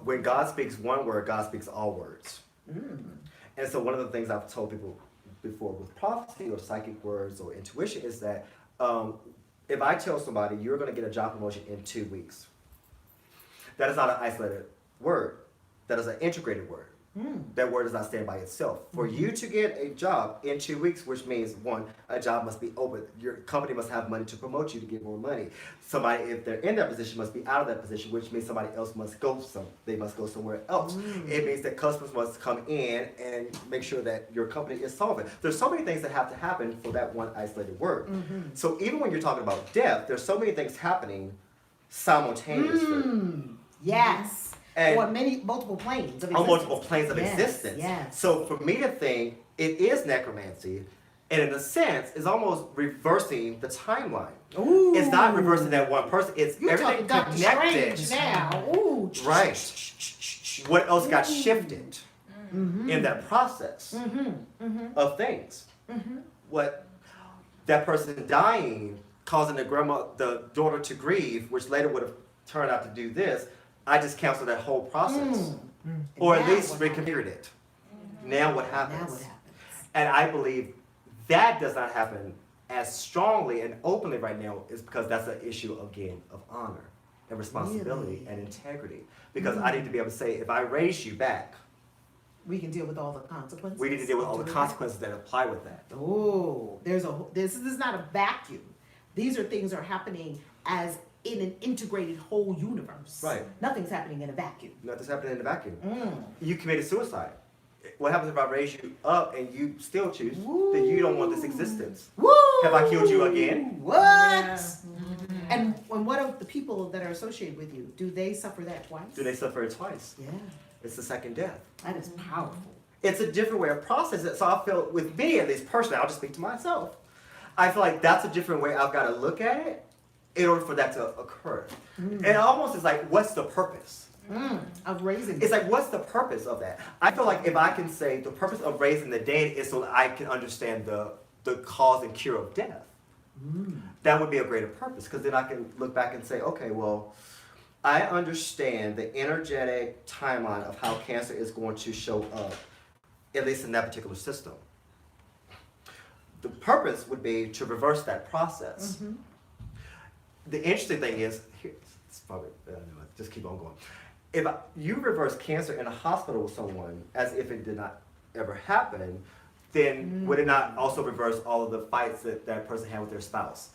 when God speaks one word, God speaks all words. And so one of the things I've told people before with prophecy or psychic words or intuition is that if I tell somebody you're going to get a job promotion in 2 weeks, that is not an isolated word. That is an integrated word. That word does not stand by itself. For you to get a job in 2 weeks, which means one, a job must be open. Your company must have money to promote you to get more money. Somebody, if they're in that position, must be out of that position, which means somebody else must go they must go somewhere else. It means that customers must come in and make sure that your company is solvent. There's so many things that have to happen for that one isolated word. So even when you're talking about death, there's so many things happening simultaneously. Yes. And or multiple planes of on existence. multiple planes of Yes, existence. yes. So for me to think it is necromancy, and in a sense, is almost reversing the timeline. Ooh. It's not reversing that one person. It's You're everything talking Dr. connected. Strange now. Ooh. Right. What else got shifted in that process of things? What that person dying, causing the daughter to grieve, which later would have turned out to do this. I just canceled that whole process, or at Now least what reconfigured it. Now what Now happens? what happens? And I believe that does not happen as strongly and openly right now is because that's an issue, again, of honor and responsibility and integrity. Because I need to be able to say, if I raise you back, We can deal with all the consequences. we need to deal with all the Do consequences that apply with that. Oh, this is not a vacuum. These are things that are happening as in an integrated whole universe. Right. Nothing's happening in a vacuum. Nothing's happening in a vacuum. You committed suicide. What happens if I raise you up and you still choose that you don't want this existence? Woo! Have I killed you again? What? Yeah. And what of the people that are associated with you? Do they suffer that twice? Do they suffer it twice? Yeah, It's the second death. that is powerful. It's a different way of processing it. So I feel, with me at least personally, I'll just speak to myself. I feel like that's a different way I've got to look at it in order for that to occur. And it almost is like, what's the purpose? Of raising. It's like, what's the purpose of that? I feel like if I can say the purpose of raising the dead is so that I can understand the cause and cure of death, that would be a greater purpose. Because then I can look back and say, okay, well, I understand the energetic timeline of how cancer is going to show up, at least in that particular system. The purpose would be to reverse that process. The interesting thing is, it's probably, just keep on going. If you reverse cancer in a hospital with someone as if it did not ever happen, then would it not also reverse all of the fights that that person had with their spouse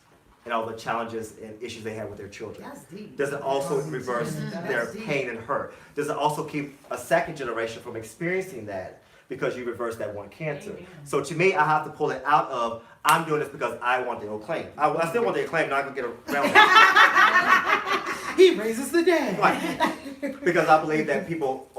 and all the challenges and issues they had with their children? That's deep. Does it also reverse their That's deep. pain and hurt? Does it also keep a second generation from experiencing that because you reverse that one cancer? So to me, I have to pull it out of, I'm doing this because I want the acclaim. I still want the acclaim, not gonna get around it. He raises the dead. Right. Because I believe that people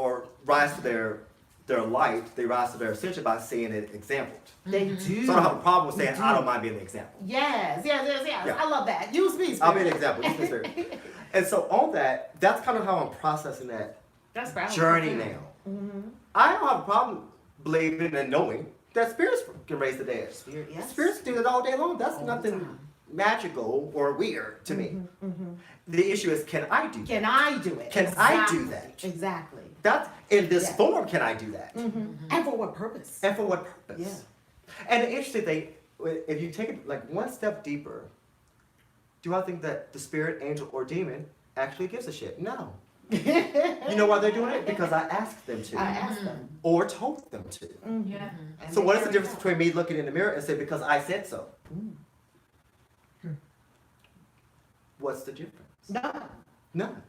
rise to their their light, they rise to their ascension by seeing it exampled. They do. So I don't have a problem with saying They I do. don't mind being the example. Yes. Yeah. I love that. Use me, I'll be Spirit. an example. Use me, Spirit. And so on that, that's kind of how I'm processing that That's powerful. journey now. Mm-hmm. I don't have a problem believing and knowing that spirits can raise the dead. Spirit, yes. Spirits do it all day long. That's All the nothing time. magical or weird to me. The issue is, can I do that? Can I do it? Can I do that? Exactly. That's in this Yeah. form. Can I do that? And for what purpose? And for what purpose? Yeah. And the interesting thing, if you take it like one step deeper, do I think that the spirit, angel, or demon actually gives a shit? No. You know why they're doing it? Because I asked them to, I asked them. or told them to. Yeah. And So they what is the carry difference out. between me looking in the mirror and saying because I said so? What's the difference? No. None.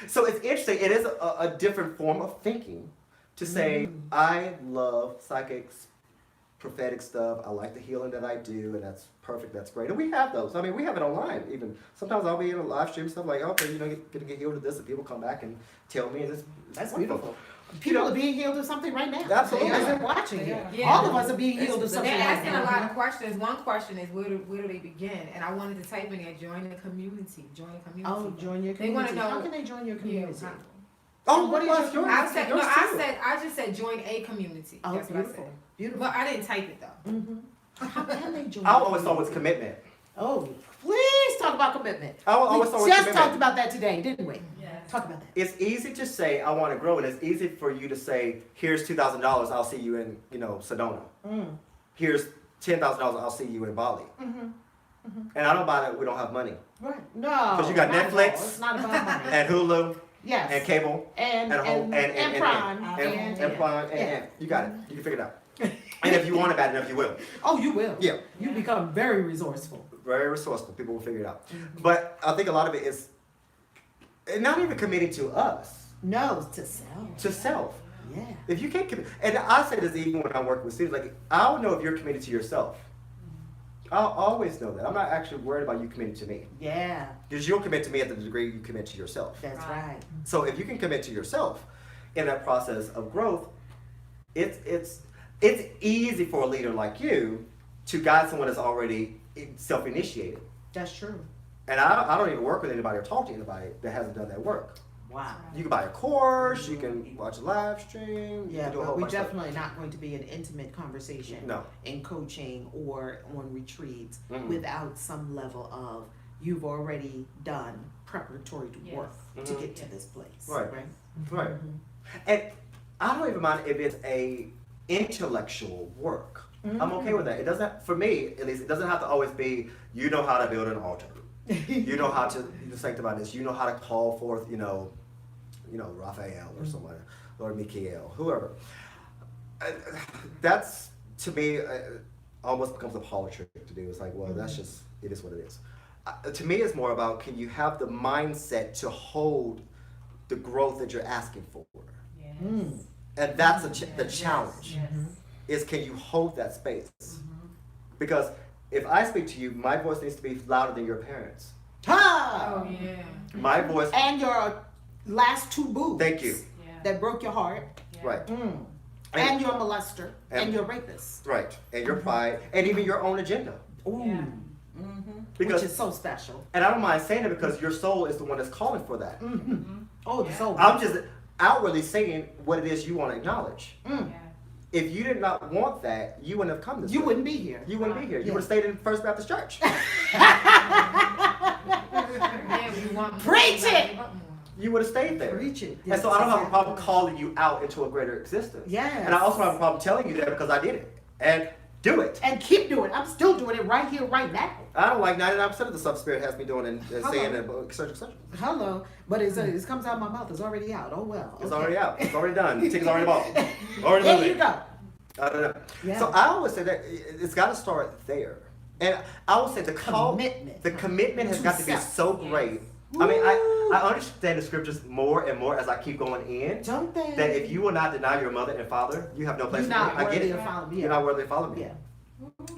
So it's interesting. It is a different form of thinking to say, I love psychics, prophetic stuff. I like the healing that I do, and that's perfect. That's great. And we have those. I mean, we have it online even. Sometimes I'll be in a live stream stuff like, okay, you know, gonna get healed of this, and people come back and tell me, and it's That's wonderful. beautiful. People are being healed of something right now. Absolutely. As they're watching it. Yeah. All of us are being healed of So something they're right asking a now. lot of questions. One question is where do they begin? And I wanted to type in there, join the community. Join the community. Oh, join your They community. wanna know- How can they join your community? Yeah. Oh, What is what's your- yours? I said no. Yours I too. said I just said join a community. Oh, That's what I beautiful. said. Beautiful. But I didn't type it though. How can they join? I your always thought it was community? commitment. Oh, please talk about commitment. I always thought it We was just commitment. talked about that today, didn't we? Yes. Talk about that. It's easy to say I want to grow, and it's easy for you to say, "Here's $2,000. I'll see you in, Sedona. Here's $10,000. I'll see you in Bali." And I don't buy that we don't have money. Right. No. 'Cause you got not at Netflix all. It's not about money. And Hulu Yes. and cable and and Prime and Prime and yeah. you got it. You can figure it out. And if you want it bad enough, you will. Oh, you will. Yeah. You become very resourceful. Very resourceful. People will figure it out. But I think a lot of it is not even committing to us, No, to self. to self. Yeah. If you can't commit, and I say this even when I'm working with students, like I'll know if you're committed to yourself. I'll always know that. I'm not actually worried about you committing to me. Yeah. Because you'll commit to me at the degree you commit to yourself. That's right. So if you can commit to yourself in that process of growth, it's easy for a leader like you to guide someone that's already self-initiated. That's true. And I don't even work with anybody or talk to anybody that hasn't done that work. Wow. You can buy a course, you can watch a live stream, you Yeah, can do a but whole we're bunch of definitely not going to be an intimate conversation No. in coaching or on retreats Mm-mm. without some level of you've already done preparatory work to Mhm. get to this place. Right. Right. Right. And I don't even mind if it's a intellectual work. I'm okay with that. It doesn't, for me at least, it doesn't have to always be, you know how to build an altar. You know how to sanctify this. You know how to call forth, Raphael or someone, or Michael, whoever. That's, to me, almost becomes a parlor trick to do. It's like, well, that's just, it is what it is. To me, it's more about, can you have the mindset to hold the growth that you're asking for? Mm. And that's the challenge, is can you hold that space? Because if I speak to you, my voice needs to be louder than your parents. Ha! Oh yeah. My voice, And your last two boobs. thank you. That broke your heart. Right, Mm. And your molester. And- And your rapist. right. And your pride, and even your own agenda. Ooh. Yeah. Because, Which is so special. and I don't mind saying it because your soul is the one that's calling for that. Oh, the soul. I'm just outwardly saying what it is you want to acknowledge. If you did not want that, you wouldn't have come this You way. wouldn't be here. You wouldn't be here. You Yeah. would have stayed in First Baptist Church. Yeah, we want more. Preach it! We want more. You would have stayed there. Preach it. And so I don't have a Yes, problem exactly. calling you out into a greater existence. Yes. And I also have a problem telling you that because I did it. And do it. And keep doing it. I'm still doing it right here, right now. I don't like 99% of the stuff Spirit has me doing and saying Hello. and et cetera, et cetera. Hello. But it comes out of my mouth. It's already out. Oh, well. It's Okay. already out. It's already done. Ticket's already bought. Already There moving. you go. I don't know. Yeah. So I always say that it's got to start there. And I would say the Commitment. the commitment has To got to be self. so great. I mean, I understand the scriptures more and more as I keep going in. Don't they? That if you will not deny your mother and father, you have no place You're for me. not I get worthy it. of following. You're not worthy of following me. Yeah.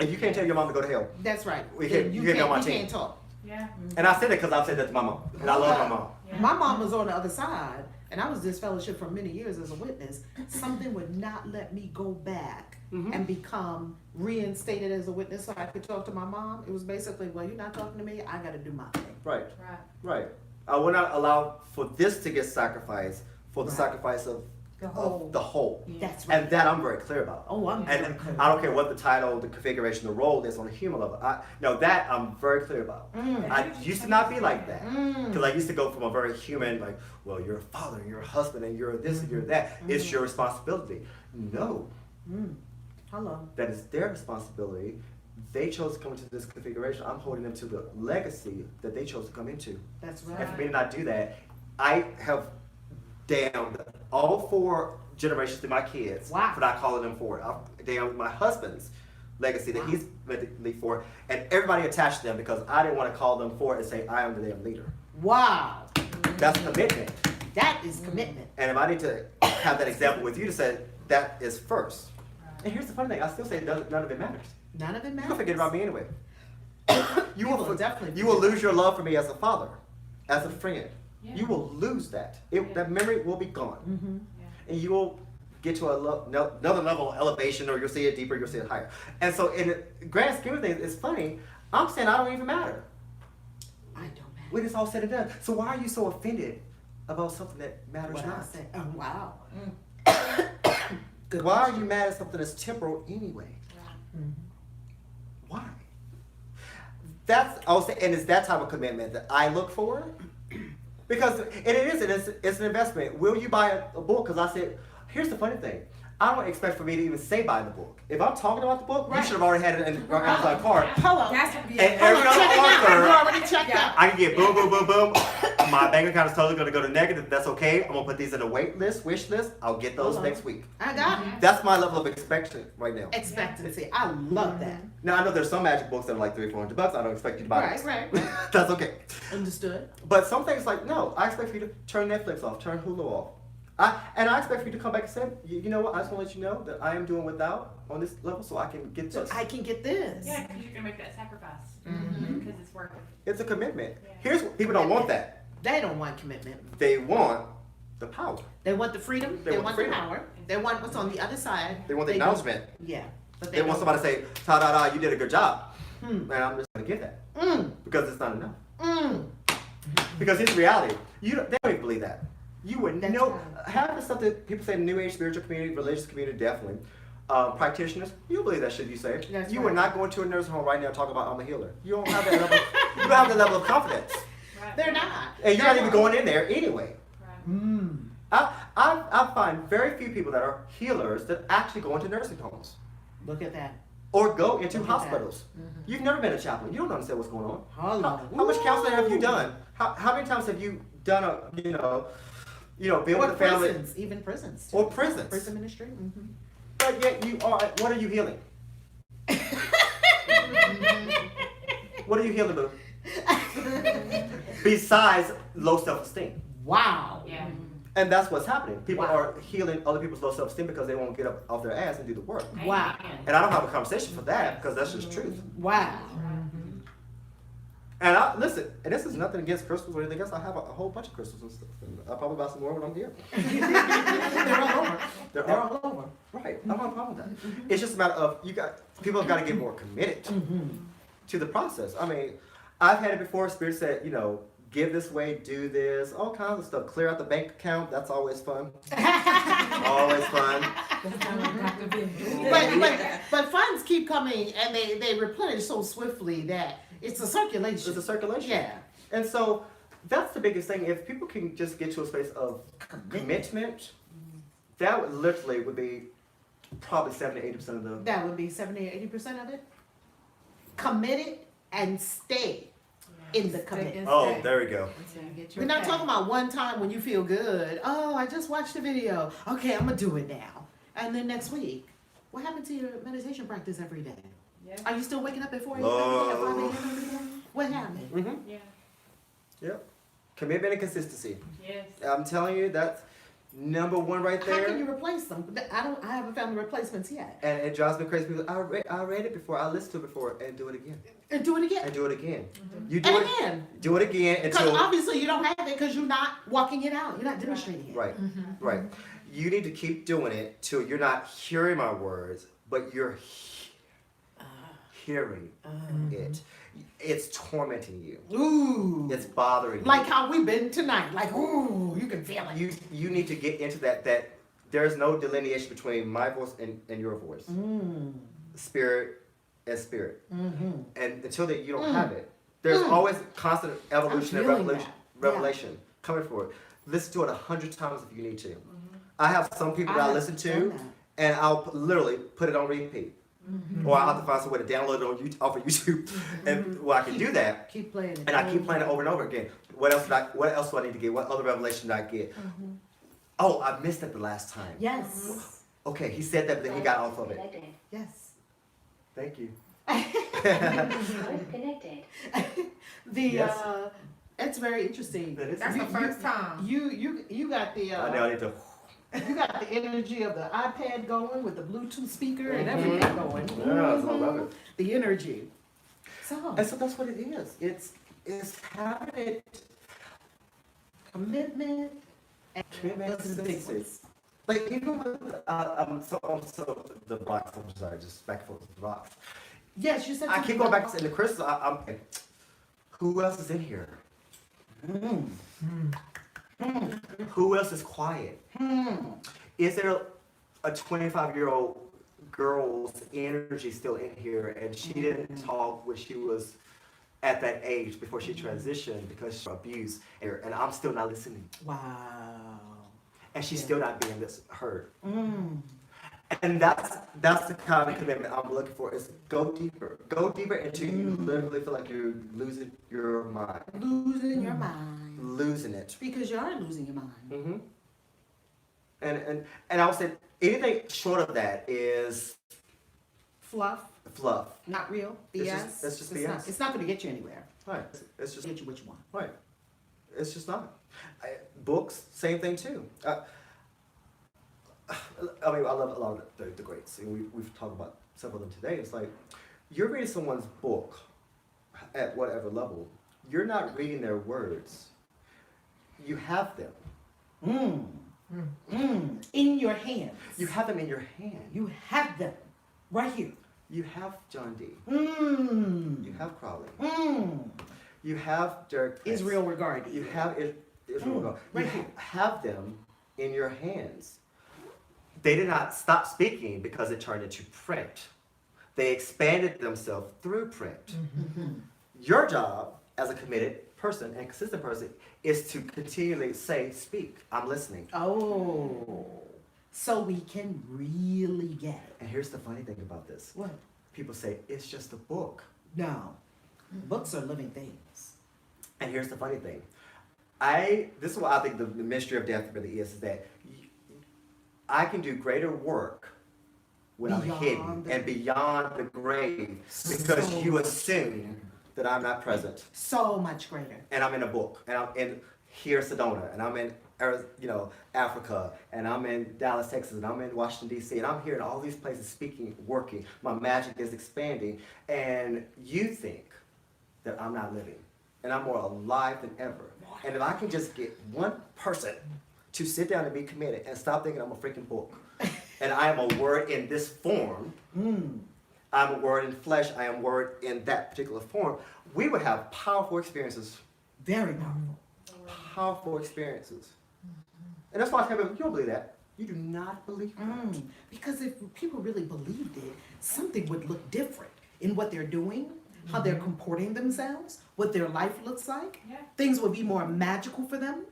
If you can't tell your mom to go to hell, That's right. We Then can't- you you can't be on my you team. can't talk. Yeah. and I said it because I've said that to my mom, and I love my mom. My mom was on the other side, and I was disfellowshipped for many years as a witness, something would not let me go back and become reinstated as a witness so I could talk to my mom. It was basically, well, you're not talking to me, I gotta do my thing. Right. Right. Right. I will not allow for this to get sacrificed for the Right. sacrifice of The whole. the whole. That's right. And that I'm very clear about. Oh, I'm very And clear. I don't care what the title, the configuration, the role is on a human level. That I'm very clear about. I used to not be like that. Because I used to go from a very human, like, well, you're a father, and you're a husband, and you're this and you're that. It's your responsibility. No, Hello. that is their responsibility. They chose to come into this configuration. I'm holding them to the legacy that they chose to come into. That's And right. for me to not do that, I have damned all 4 generations to my kids Wow. for not calling them forward. I've damned my husband's legacy that he's meant to leave for, and everybody attached to them because I didn't want to call them forward and say, I am the damn leader. Wow. That's commitment. That is commitment. And if I need to have that example with you to say, that is first. And here's the funny thing, I still say none of it matters. None of it You're matters. gonna forget about me anyway. You People will definitely You will forget. lose your love for me as a father, as a friend. Yeah. You will lose that. That memory will be gone, Mm-hmm. and you will get to another level of elevation, or you'll see it deeper, you'll see it higher. And so, in the grand scheme of things, it's funny. I'm saying I don't even matter I don't matter. when it's all said and done. So why are you so offended about something that matters What I not? say. Oh, wow. Why are you mad at something that's temporal anyway? Mhm. Why? That's also, and it's that type of commitment that I look for, because it's an investment. Will you buy a book? Because I said, here's the funny thing. I don't expect for me to even say buy the book. If I'm talking about the book, you should have already had it in your Amazon card. Hello. That's And every Check it out. You other author, already checked out. I can get boom, boom, boom, boom. My bank account is totally going to go to negative. That's okay. I'm going to put these in a wait list, wish list. I'll get those Hold on. next week. I got it. That's my level of expectation right now. Expectancy. I love that. Now I know there's some magic books that are like $300-$400. I don't expect you to buy those. Right. That's okay. Understood. But some things like, no, I expect for you to turn Netflix off, turn Hulu off. I expect for you to come back and say, you know what, I just want to let you know that I am doing without on this level so I can get So this. I can get this. Yeah, because you're gonna make that sacrifice. Mhm. Because it's worth it. It's a commitment. Yeah. Here's what people don't want that. They don't want commitment. They want the power. They want the freedom. They They want want the the freedom. power. They want what's on the other side. They want the They don't- acknowledgement. Yeah. But They want somebody to say, ta-da-da, you did a good job. Hmm. And I'm just going to give that. Mm. Because it's not enough. Mm. Because here's reality. They don't even believe that. You would That's know, right. half the stuff that people say in the New Age spiritual community, religious community, definitely. Practitioners, you believe that shit you say. That's You right. would not go into a nursing home right now and talk about I'm a healer. You don't have that level. You don't have that level of confidence, Right. They're not. and you're not even They're going in there anyway. Right. Mm. I find very few people that are healers that actually go into nursing homes Look at that. or go into Look at that. hospitals. You've never been a chaplain. You don't understand what's going on. Hold on. How much counseling have you Ooh. done? How many times have you done been Or with the family prisons, even prisons. too. or prisons? Prison ministry. Mm-hmm. But yet what are you healing? What are you healing, boo? Besides low self-esteem. Wow. Yeah. And that's what's happening. People Wow. are healing other people's low self-esteem because they won't get up off their ass and do the work. Wow. Amen. And I don't have a conversation for that because that's just truth. Wow. And I listen, and this is nothing against crystals or anything else. I have a whole bunch of crystals and stuff. And I'll probably buy some more when I'm here. They're all over. They're all over. Right. I don't have a problem with that. It's just a matter of people have got to get more committed to the process. I mean, I've had it before. Spirit said, give this way, do this, all kinds of stuff. Clear out the bank account. That's always fun. Always fun. But funds keep coming and they replenish so swiftly that it's a circulation. It's a circulation. Yeah. And so that's the biggest thing. If people can just get to a space of commitment, that would be probably 70 to 80% of the. That would be 70 or 80% of it. Committed and stay in the commitment. Oh, there we go. We're not talking about one time when you feel good. Oh, I just watched the video. Okay, I'm gonna do it now. And then next week, what happened to your meditation practice every day? Yeah. Are you still waking up at 4 a.m. every day, at 5 a.m. every day? What happened? Mm-hmm. Yeah. Yep. Commitment and consistency. Yes. I'm telling you that Number one right How there. can you replace them? I haven't found the replacements yet. And it drives me crazy because I read it before, I listened to it before, and do it again. And do it again. And do it again. Mm-hmm. You do And it again. Do it again Because until obviously you don't have it because you're not walking it out. You're not demonstrating it. right, Mm-hmm. right. You need to keep doing it till you're not hearing my words, but you're hearing it. It's tormenting you. Ooh. It's bothering you. Like how we've been tonight. Like, ooh, you can feel it. You need to get into that there's no delineation between my voice and your voice. Spirit and spirit. And until that you don't have it, there's always constant evolution and I'm feeling revelation coming forward. Listen to it 100 times if you need to. I have some people that I have listen to, done that. and I'll literally put it on repeat. Or I'll have to find some way to download it on off of YouTube. And well, I can do that. Keep playing it. And I keep playing it over and over again. What else do I need to get? What other revelation did I get? Oh, I missed it the last time. Yes. Okay, he said that, but then he got off of it. Yes. Thank you. Connected. The it's very interesting. That is- That's the first time. You got the I know I need to. you got the energy of the iPad going with the Bluetooth speaker and everything going. Yes, I love it. The energy. So And so that's what it is. It's having it. commitment and Commitment to consistency. Like even with I'm so the box. I'm sorry, just back and forth with the box. yes, you said I something keep going back about- to the crystal. I'm who else is in here? Who else is quiet? Is there a 25-year-old girl's energy still in here and she didn't talk when she was at that age before she transitioned because she was abused and I'm still not listening Wow. and she's still not being heard. And that's the kind of commitment I'm looking for is go deeper until you literally feel like you're losing your mind, Losing your mind. losing it. Because you are losing your mind. Mm-hmm. And I would say anything short of that is Fluff, fluff. not real. BS. It's just It's BS. not, it's not going to get you anywhere. Right. It's just Get you what you want. right. It's just not. Books, same thing too. I mean, I love a lot of the greats, and we've talked about several of them today. It's like you're reading someone's book at whatever level. You're not reading their words. You have them. In your hands. You have them in your hand. You have them right here. You have John D. Mm. You have Crowley. Mm. You have Derek Prince. Israel regarded. You have Israel. right You here. have them in your hands. They did not stop speaking because it turned into print. They expanded themselves through print. Your job as a committed person and consistent person is to continually speak, I'm listening. Oh. So we can really get it. And here's the funny thing about this. What? People say, it's just a book. No. Books are living things. And here's the funny thing. This is what I think the mystery of death really is that I can do greater work when I'm hidden and beyond the grave because So you much assume that I'm not present. So much greater. And I'm in a book, and I'm in here, Sedona, and I'm in Africa, and I'm in Dallas, Texas, and I'm in Washington, D.C., and I'm here in all these places speaking, working. My magic is expanding, and you think that I'm not living, and I'm more alive than ever. And if I can just get one person to sit down and be committed and stop thinking I'm a freaking book, and I am a word in this form, I'm a word in flesh, I am a word in that particular form, we would have powerful experiences. Very powerful. Powerful experiences. And that's why I tell people, you don't believe that. You do not believe that. Because if people really believed it, something would look different in what they're doing, how they're comporting themselves, what their life looks like. Yeah. Things would be more magical for them.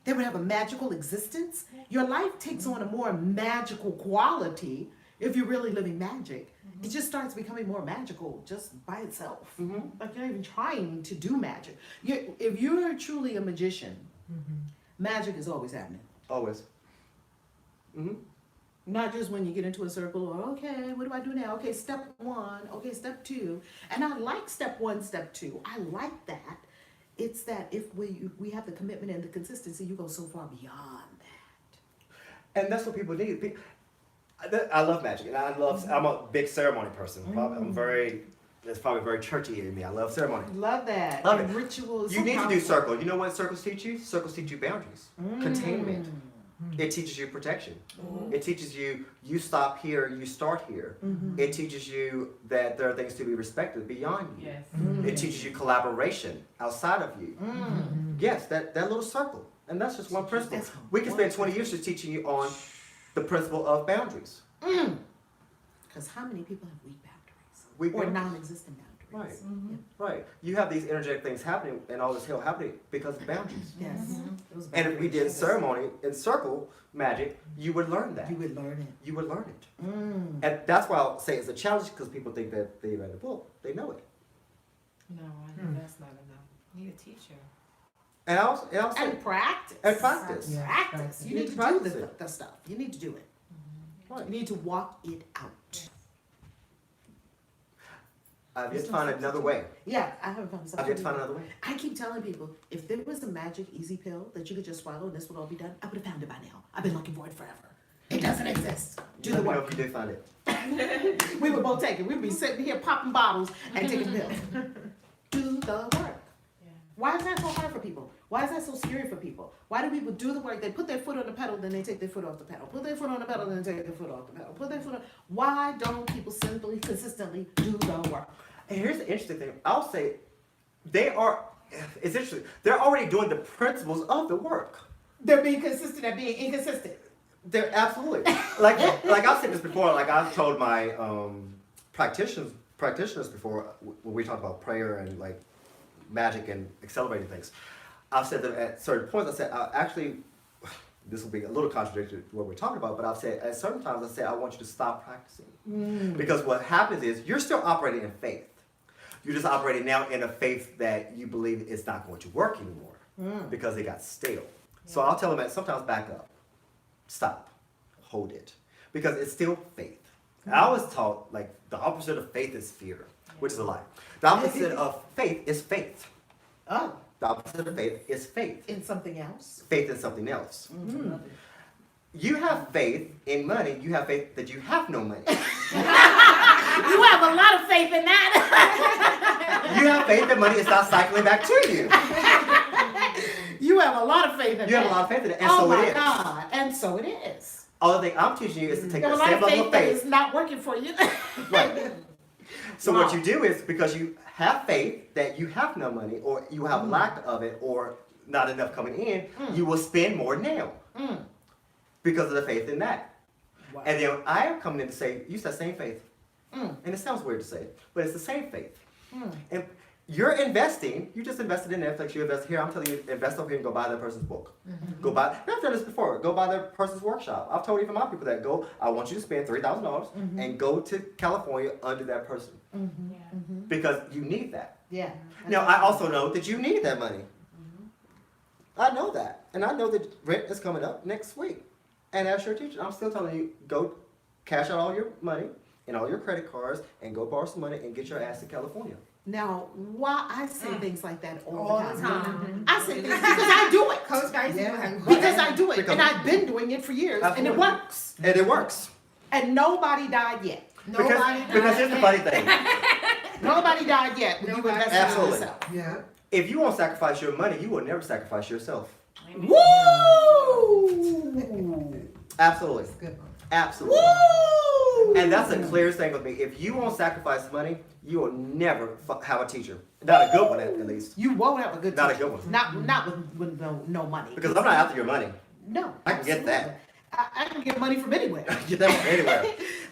They would have a magical existence. Your life takes on a more magical quality if you're really living magic. It just starts becoming more magical just by itself. Like you're not even trying to do magic. If you're truly a magician, magic is always happening. Always. Not just when you get into a circle, or okay, what do I do now? Okay, step one, okay, step two. And I like step one, step two. I like that. It's that if we have the commitment and the consistency, you go so far beyond that. And that's what people need. I love magic, and I'm a big ceremony person. It's probably very churchy in me. I love ceremony. Love that. Love And it. rituals. You need to do circle. You know what circles teach you? Circles teach you boundaries, containment. It teaches you protection. It teaches you stop here, you start here. It teaches you that there are things to be respected beyond you. Yes. It teaches you collaboration outside of you. Yes, that little circle. And that's just one principle. We can spend 20 years just teaching you on the principle of boundaries. Because how many people have weak boundaries? Or non-existent boundaries? Right. You have these energetic things happening and all this hell happening because of boundaries. Yes. And if we did ceremony and circle magic, you would learn that. You would learn it. You would learn it. And that's why I'll say it's a challenge because people think that they read the book. They know it. No, I know that's not enough. You need a teacher. And I'll say, And practice. And practice. Yeah. Practice. You need to do practice it. the stuff. You need to do it. Right. You need to walk it out. I've yet to find another way. Yeah, I haven't found I've something. yet to find another way. I keep telling people, if there was a magic easy pill that you could just swallow and this would all be done, I would have found it by now. I've been looking for it forever. It doesn't exist. Do the Let me know work. if you did find it. We would both take it. We'd be sitting here popping bottles and taking pills. Do the work. Why is that so hard for people? Why is that so scary for people? Why do people do the work? They put their foot on the pedal, then they take their foot off the pedal. Put their foot on the pedal, then they take their foot off the pedal. Put their foot on. Why don't people simply, consistently do the work? And here's the interesting thing. I'll say it's interesting. They're already doing the principles of the work. They're being consistent at being inconsistent. They're absolutely. like I've said this before, like I've told my practitioners before when we talk about prayer and like magic and accelerating things. I've said that at certain points, I said, actually, this will be a little contradictory to what we're talking about, but I've said at certain times, I said, I want you to stop practicing. Because what happens is you're still operating in faith. You're just operating now in a faith that you believe is not going to work anymore because it got stale. So I'll tell them that sometimes back up, stop, hold it, because it's still faith. I was taught like the opposite of faith is fear, which is a lie. The opposite of faith is faith. Oh, The opposite of faith is faith. in something else? Faith in something else. You have faith in money. You have faith that you have no money. You have a lot of faith in that. You have faith that money is not cycling back to you. You have a lot of faith in that. You have a lot of faith in it, and oh so my it is. God. And so it is. All the thing I'm teaching you is to take You have that a lot same of level faith of that faith. is not working for you. Right. So Wow. what you do is, because you have faith that you have no money, or you have lack of it, or not enough coming in, you will spend more now. Because of the faith in that. Wow. And then I am coming in to say, use that same faith. And it sounds weird to say, but it's the same faith. And you're investing, you just invested in Netflix, you invested here, I'm telling you, invest over here and go buy that person's book. Go buy, I've done this before, go buy that person's workshop. I've told even my people that I want you to spend $3,000 and go to California under that person. Because you need that. Yeah. Now, I also know that you need that money. I know that. And I know that rent is coming up next week. And as your teacher, I'm still telling you, go cash out all your money and all your credit cards and go borrow some money and get your ass to California. Now, why I say things like that all All the the time. time. I say things because I do it. Coach Kaisi, Yeah. Because I do it. Because- And I've been doing it for years. And it Absolutely. works. And it works. And nobody died yet. Because here's the funny thing. Nobody died yet when you Nobody. invested in Absolutely. yourself. Yeah. If you won't sacrifice your money, you will never sacrifice yourself. Woo! Absolutely. Good one. Absolutely. Woo! And that's the clearest thing with me. If you won't sacrifice money, you will never have a teacher. Not a good one, at least. You won't have a good Not a teacher. good one. Not with no money. Because I'm not after your money. No. I can get that. absolutely. I can get money from anywhere. Get that from anywhere.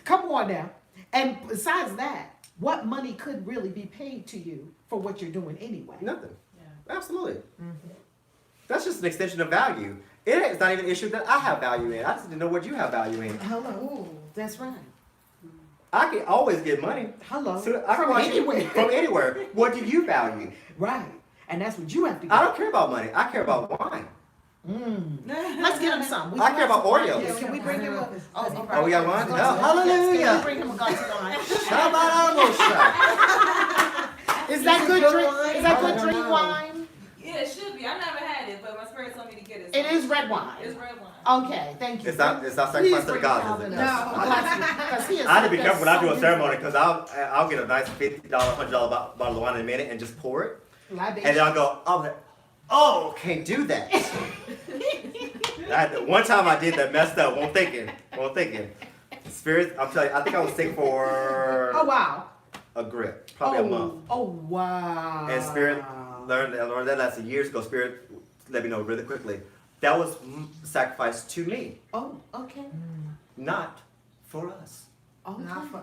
Come on now. And besides that, what money could really be paid to you for what you're doing anyway? Nothing. Absolutely. That's just an extension of value. It's not even an issue that I have value in. I just didn't know what you have value in. Hello. That's right. I can always get money. Hello. So I can From watch you- anywhere. From anywhere. What do you value? Right. And that's what you have to I get. don't care about money. I care about wine. Let's get him some. We I can care have about some wine. Oreos. Yeah, can we bring him a? Oh, we got wine? Glass Oh, of wine. Yes, hallelujah. Can we bring him a glass of wine? Shabbat Is that good drink? Is that good drink wine? Yeah, it should be. I never had it, but my spirit told me to get it. It It is red wine. It's red wine. Okay, thank you. It's not Please sacrifice to bring God, Calvin is it? up. No. Because he is I had to be there's careful when I do a so ceremony many- because I'll get a nice $50, $100 bottle of wine in a minute and just pour it, Libation. and then I'll go, oh, can't do that. One time I did that, messed up, won't thinking. Spirit, I'm telling you, I think I was sick for Oh wow. a grip, probably a month. Oh wow. And Spirit I learned that lesson years ago. Spirit let me know really quickly. That was sacrificed to me, Oh, okay. not for us. Okay. Not for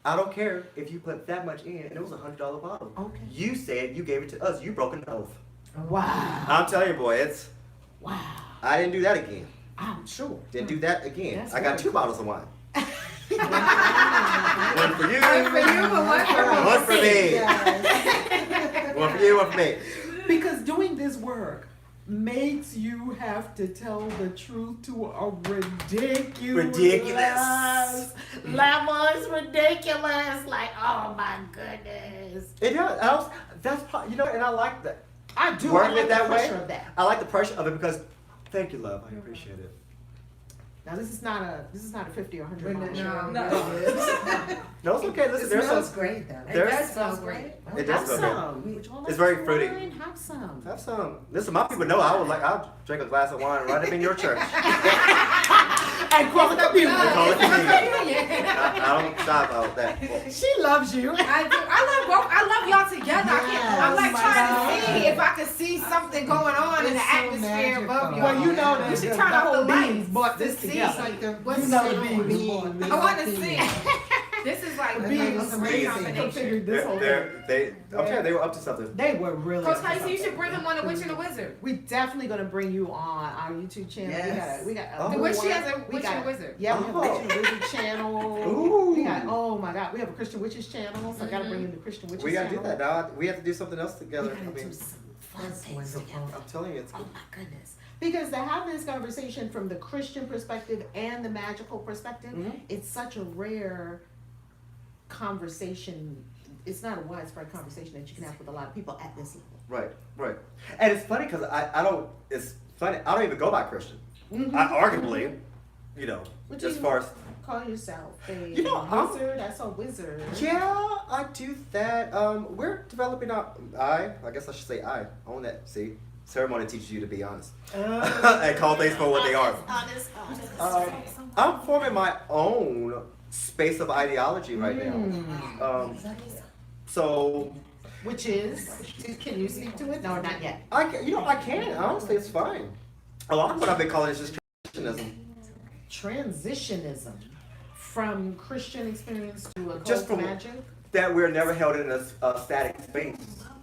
I don't care if you put that much in, and it was $100 bottle. Okay. You said you gave it to us. You broke an oath. Wow. I'm telling you, boy, Wow. I didn't do that again. I'm sure. Didn't do that again. That's I got very 2 bottles of wine. One for you. One for you, but one for me. One for me. Yes. One for you, one for me. Because doing this work makes you have to tell the truth to a ridiculous level. It's ridiculous. Like, oh my goodness. It does. That's and I like that. I do. Working I like it that the way. pressure of that. I like the pressure of it because, thank you, love. I appreciate it. Now this is not a 50 or 100 No. bottle. No. No, it's okay. Listen, there's some. great though. It There's- does smell great. It does Have smell some. Would you all It's like very some fruity. wine? Have some. Have some. Listen, my people know I'll drink a glass of wine right up in your church. And call it communion. They call it communion. Yeah. I don't stop about that. She loves you. I do. I love y'all together. I'm like Yes, trying my to see if I can see something going on in the It's so atmosphere above magical. y'all. Well, you know that You the should turn off whole the lights beings brought this to see. together. Like the What's You know the going beings on? brought I want to see. This is like The really beings a great amazing. combination. configured this whole thing. I'm telling you, they were up to something. They were really. Coach up to Tyson, you something. should bring him on The Witch and the Wizard. We definitely gonna bring you on our YouTube channel. Yes. We got Oh. The new Witch, she one. has a We Witch got- and the Wizard. Yeah, we have a Oh. Witch and the Wizard channel. Ooh. We got, oh my God, we have a Christian Witches channel, so I gotta bring in the Christian Witches We gotta do channel. that now. We have to do something else We together. gotta I mean, do some fun That's things wonderful. together. I'm telling you, it's Oh my goodness. Because to have this conversation from the Christian perspective and the magical perspective, Mhm. it's such a rare conversation. It's not a widespread conversation that you can have with a lot of people at this level. right. And it's funny because I don't. It's funny. I don't even go by Christian. Mhm. I arguably, Would as you far as call yourself a You know, I'm- wizard? I saw wizard. yeah, I do that. We're developing I guess I should say I own that. See, ceremony teaches you to be honest and call things for what they are. Honest. I'm forming my own space of ideology right Mm. now. So Which is, can you speak to it? No, not yet. I can honestly, it's fine. A lot of what I've been calling is just transitionism. Transitionism from Christian experience to a Just cult from- magic. That we're never held in a static space.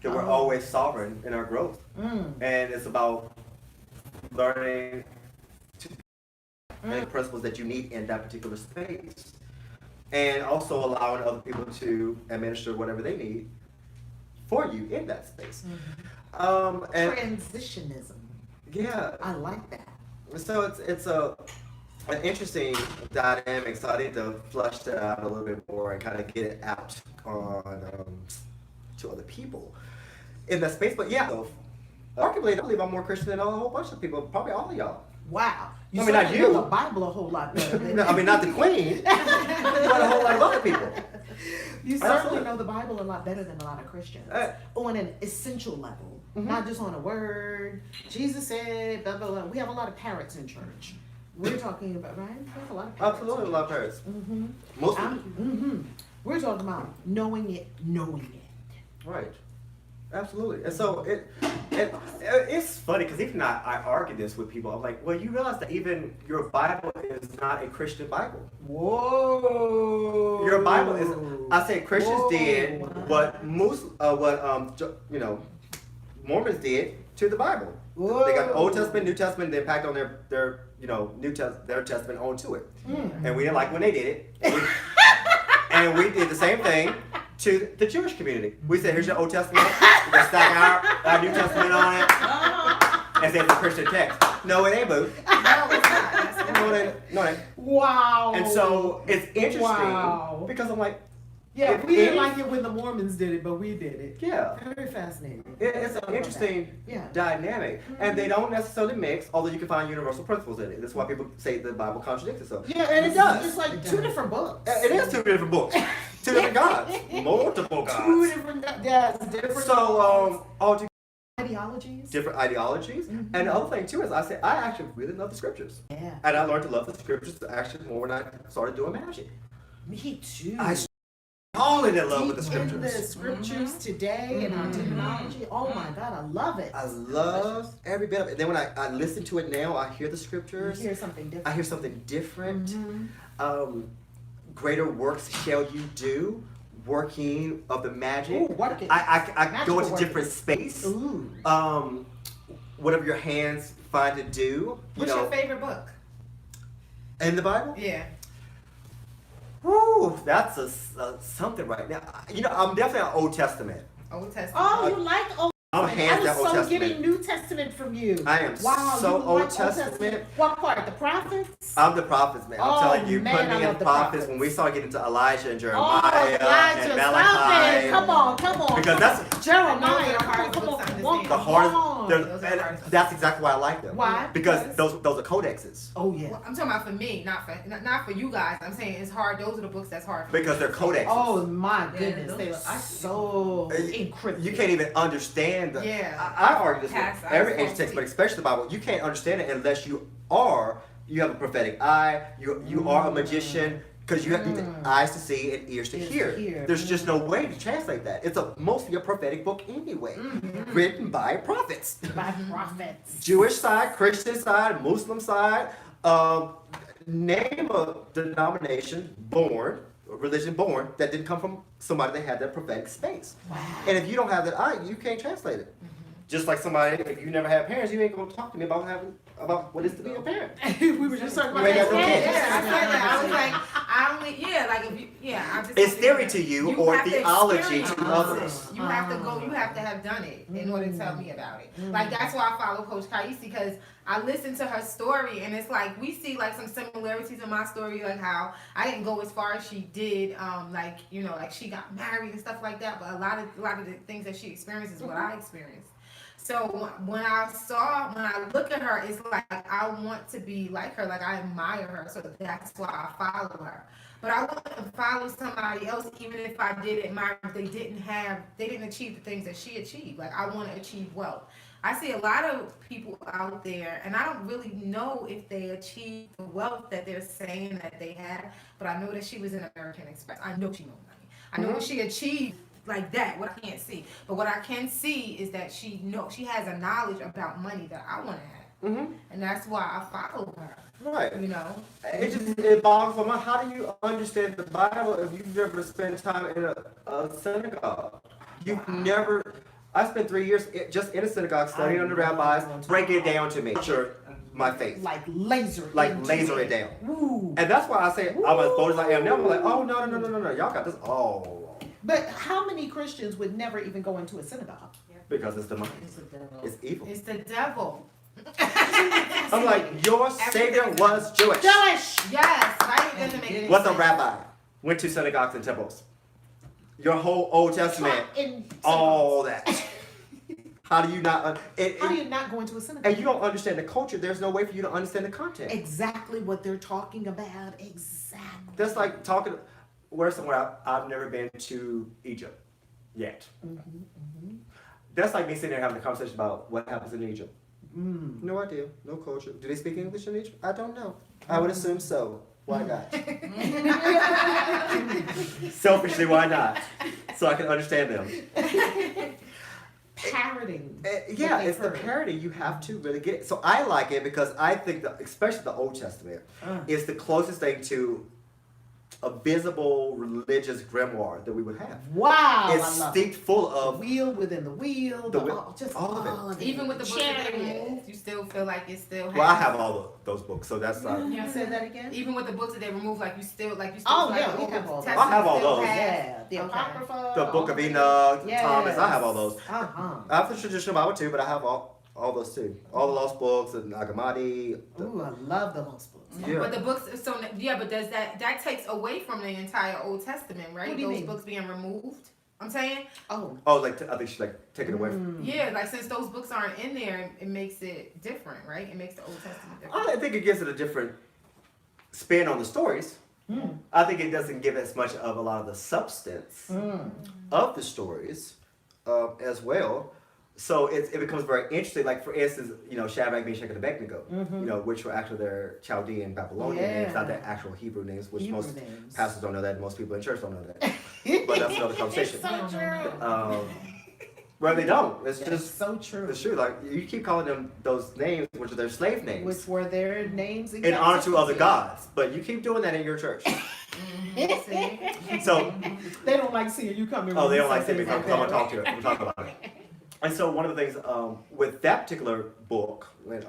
That we're always sovereign in our growth, Mm. and it's about learning and principles that you need in that particular space, and also allowing other people to administer whatever they need for you in that space. And Transitionism. yeah, I like that. so it's an interesting dynamic. So I need to flush that out a little bit more and kind of get it out on to other people in that space. But yeah, so, arguably, I believe I'm more Christian than a whole bunch of people, probably all of y'all. Wow. You I mean, not certainly you. know the Bible a whole lot better than I mean, not the queen, but a whole lot of other people. You certainly Absolutely. know the Bible a lot better than a lot of Christians. On an essential level, Mhm. not just on a word. Jesus said, blah, blah, blah. We have a lot of parrots in church. We're talking about, right? We have a lot of parrots. Absolutely, a lot of parents. Mm-hmm. Most We're talking about knowing it. right. Absolutely. And so it's funny because even I argue this with people. I'm like, well, you realize that even your Bible is not a Christian Bible. Whoa. Your Bible is. I say Christians Whoa. did what Mormons did to the Bible. Whoa. They got the Old Testament, New Testament, they packed on their their Testament onto it, and we didn't like when they did it, and we did the same thing to the Jewish community. We said, here's your Old Testament, we're gonna stack our New Testament on it, and say it's a Christian text. No, it ain't, boo. No, it ain't. Wow. And so it's interesting Wow. because I'm like, Yeah, If we didn't any- like it when the Mormons did it, but we did it. Yeah. Very fascinating. It's an interesting Yeah. dynamic, and they don't necessarily mix, although you can find universal principles in it. That's why people say the Bible contradicts itself. Yeah, and it does. It's like two different books. It is two different books, two different gods, multiple Two gods. different, yeah, different. So, all ideologies. different ideologies, and the other thing too is I actually really love the scriptures, Yeah, and I learned to love the scriptures actually more when I started doing magic. me too. I fallen in love with the Deep in the scriptures. scriptures today and our terminology. Oh my God, I love it. I love every bit of it. And then when I listen to it now, I hear the You scriptures. hear something different. I hear something different. Mhm. Greater works shall you do, working of the magic. Ooh, working. I go Magical into working. different space. Ooh. Whatever your hands find to do, you What's know, your favorite book? in the Bible. Yeah. Woo, that's something right now. You know, I'm definitely an Old Testament. Old Testament. Oh, you like Old I'm Testament. hands I down Old was so Testament. getting New Testament from you. I am Wow, so you Old like Testament. What part? The prophets? I'm the prophets, man. I'm Oh, telling you, man, put I me in love the prophets prophets. when we start getting to Elijah and Oh, Jeremiah Elijah, and stop Malachi. it. Come on. Because that's Jeremiah. Those are hard Come books to on. understand. the hardest. Come on. they're- Those are and hard. that's exactly why I like them. Why? Because those are codexes. Oh yeah. Well, I'm talking about for me, not for you guys. I'm saying it's hard. Those are the books that's hard. For me. Because they're codexes. Oh my Yeah, goodness, those they are are so encrypted. You can't even understand the. Yeah. I argue this Past with every eyes ancient text, won't but especially the Bible. You can't understand it unless you have a prophetic eye. You are a magician because you have the eyes to see and ears to Ears to hear. hear. There's just no way to translate that. It's mostly a prophetic book anyway, written by prophets. by prophets. Jewish side, Christian side, Muslim side. Name a denomination religion born that didn't come from somebody that had that prophetic space. Wow. And if you don't have that eye, you can't translate it. Just like somebody, if you never had parents, you ain't gonna talk to me about what it is to be a parent. We were just talking about You ain't got no that. kids. Yeah, I said that. I was like, I only, like if you, I just. It's theory to you or have to theology experience to it. others. You have to go. You have to have done it in order to tell me about it. Like that's why I follow Coach KAISI because I listened to her story and it's like we see like some similarities in my story, like how I didn't go as far as she did. Like like she got married and stuff like that. But a lot of the things that she experienced is what I experienced. So when I look at her, it's like I want to be like her, like I admire her. So that's why I follow her. But I wouldn't follow somebody else, even if I did admire if they didn't achieve the things that she achieved. Like I want to achieve wealth. I see a lot of people out there, and I don't really know if they achieved the wealth that they're saying that they had. But I know that she was in American Express. I know she knows money. I know what she achieved. Like that, what I can't see, but what I can see is that she has a knowledge about money that I want to have, and that's why I follow her. Right. It boggles my mind. How do you understand the Bible if you've never spent time in a synagogue? You've never. I spent 3 years just in a synagogue studying under rabbis, breaking it down to me. Sure, my faith. Like laser It down. Ooh. And that's why I say I'm as bold as I am now. I'm like, oh no, y'all got this all. But how many Christians would never even go into a synagogue? Because it's demonic. It's the devil. It's evil. It's the devil. I'm like, your savior was Jewish. Jewish. Yes, right? It doesn't make any Was a sense. rabbi. Went to synagogues and temples. Your whole Old Testament. In All that. How do you not? How do you not go into a synagogue? And you don't understand the culture. There's no way for you to understand the content. Exactly what they're talking about. Exactly. That's like talking. Where's somewhere I've never been to Egypt yet. That's like me sitting there having a conversation about what happens in Egypt. No idea. No culture. Do they speak English in Egypt? I don't know. I would assume so. Why not? Selfishly, why not? So I can understand them. Parroting. Yeah, they've it's the heard. parody. You have to really get it. So I like it because I think, especially the Old Testament, is the closest thing to a visible religious grimoire that we would have. Wow. It's I love steeped full it. of. Wheel within the wheel. The The wheel- just all of it. all of it. Even with the books that they Chariot. removed, you still feel like it still has. Well, I have all those books, so that's not. You said that again? Even with the books that they removed, like you still Oh, feel yeah, like we the have Old all those. Testament I have all still those. has- Yeah. The Okay. Apocrypha. The all Book of it. Enoch, Yes. Thomas, I have all those. Uh-huh. I have the traditional Bible too, but I have all All those too. All the lost books and Nagamadi. Ooh, I love the lost books. Yeah. But the books, so yeah, but does that takes away from the entire Old Testament, right? What do you Those mean? books being removed. I'm saying, Oh, Like I think she's like taken away from. yeah, like since those books aren't in there, it makes it different, right? It makes the Old Testament different. I think it gives it a different spin on the stories. I think it doesn't give as much of a lot of the substance of the stories as well. So it becomes very interesting. Like for instance, Shadrach, Meshach, and Abednego, which were actually their Chaldean Babylonian names, not their actual Hebrew names, which Hebrew most names. pastors don't know that, and most people in church don't know that. But that's another conversation. so true. Well, they don't. It's It's just so true. it's true. Like you keep calling them those names, which are their slave names, Which were their names in honor to other captivity. gods. But you keep doing that in your church. See? So They don't like seeing you come in. oh, they don't when like you seeing me say come. things Come like and talk to it. We'll talk about it. And so one of the things with that particular book, when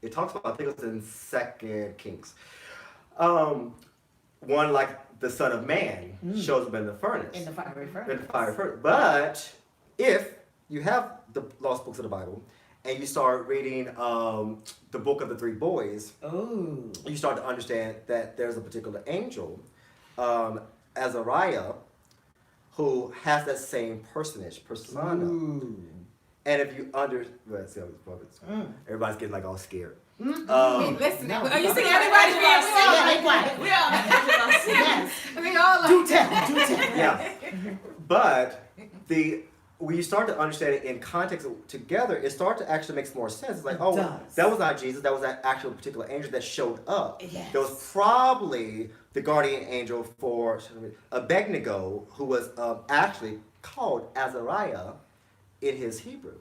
it talks about, I think it's in 2 Kings. One like the Son of Man shows up in the furnace. In the fiery In furnace. the fire furnace. But if you have the lost books of the Bible and you start reading the book of the three boys, Oh. you start to understand that there's a particular angel, Azariah, who has that same persona. Ooh. And if you everybody's getting like all scared. Wait, listen, no, are you no. seeing everybody being Yeah, they quiet. We all Yes. We all like, Do tell. Do tell. Yeah. But when you start to understand it in context together, it starts to actually make more sense. It's like, It oh, does. that was not Jesus. That was that actual particular angel that showed up. Yes. There was probably the guardian angel for Abednego, who was actually called Azariah in his Hebrew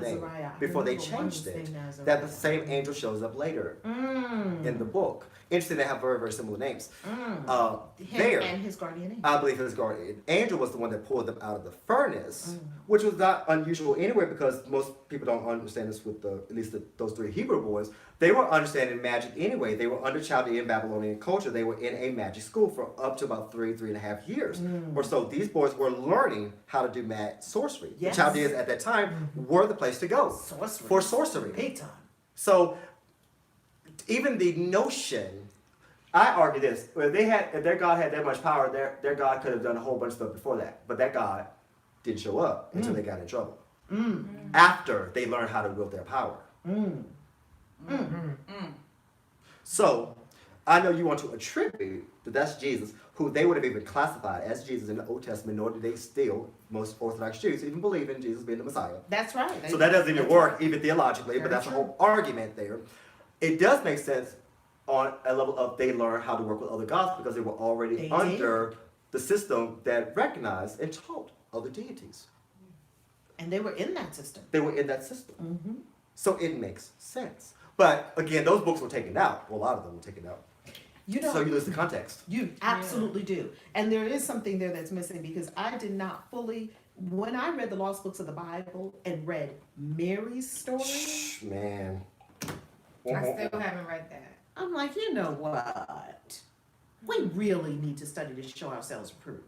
name Azariah. I before they remember one changed was it. named Azariah. That the same angel shows up later in the book. Interesting, they have very, very similar names. Him There, and his guardian angel. I believe his guardian angel was the one that pulled them out of the furnace, which was not unusual anyway because most people don't understand this with at least those three Hebrew boys. They were understanding magic anyway. They were under Chaldean Babylonian culture. They were in a magic school for up to about 3.5 years or so. These boys were learning how to do sorcery. Yes. The Chaldeans at that time were the place to go Sorcery. for sorcery. Big time. So even the notion, I argue this: if their God had that much power, their God could have done a whole bunch of stuff before that. But that God didn't show up until they got in trouble. After they learned how to wield their power. So I know you want to attribute that that's Jesus, who they would have even classified as Jesus in the Old Testament, nor did they still, most Orthodox Jews, even believe in Jesus being the Messiah. That's right. So that doesn't even That's work, right. even theologically, but Very that's a true. whole argument there. It does make sense on a level of they learn how to work with other gods because they were already They under the system that recognized and taught other deities. And they were in that system. They were in that system. So it makes sense. But again, those books were taken out. Well, a lot of them were taken out. You know, So you lose the context. you absolutely do. And there is something there that's missing because I did not fully, when I read the lost books of the Bible and read Mary's story, Man. I still haven't read that. I'm like, you know what? We really need to study to show ourselves approved.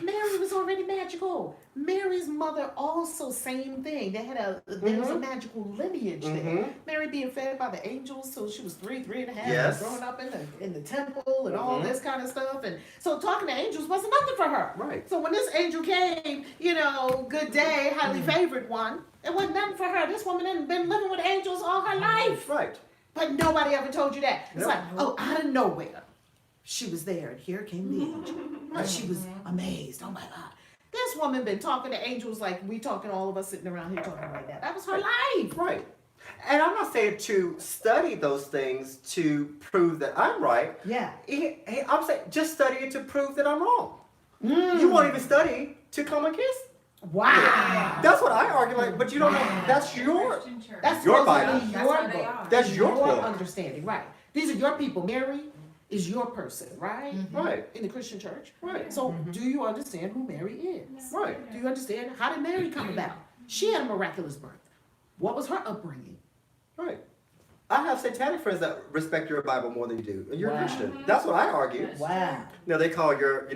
Mary was already magical. Mary's mother also same thing. They had there was a magical lineage there. Mary being fed by the angels, so she was 3.5, Yes. growing up in the temple and all this kind of stuff. And so talking to angels wasn't nothing for her. Right. So when this angel came, good day, highly favored one, it wasn't nothing for her. This woman had been living with angels all her life. Right. But nobody ever told you that. It's Nope. like, oh, out of nowhere, she was there, and here came the angel. And she was amazed. Oh my God. This woman been talking to angels like we talking, all of us sitting around here talking like that. That was her life. Right. And I'm not saying to study those things to prove that I'm right. Yeah. I'm saying just study it to prove that I'm wrong. You won't even study to come against. Wow. That's what I argue. Like, but you don't know. That's your. Christian church. That's Your supposed to Bible. be That's your how they book. are. That's your book. understanding, right? These are your people. Mary is your person, right? Right. In the Christian church. Right. So do you understand who Mary is? Right. Do you understand how did Mary come about? She had a miraculous birth. What was her upbringing? Right. I have satanic friends that respect your Bible more than you do, and you're Wow. a Christian. That's what I argue. Wow. Now they call your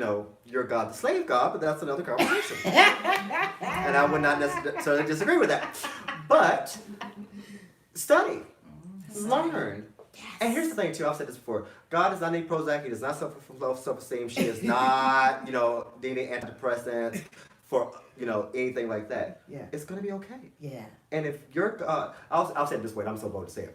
God the slave God, but that's another conversation. And I would not necessarily disagree with that. But study, learn. And here's the thing too, I've said this before. God does not need Prozac, he does not suffer from low self-esteem. She is not, needing antidepressants for, anything like that. Yeah. It's gonna be okay. Yeah. And if your God, I'll say it this way, and I'm so bold to say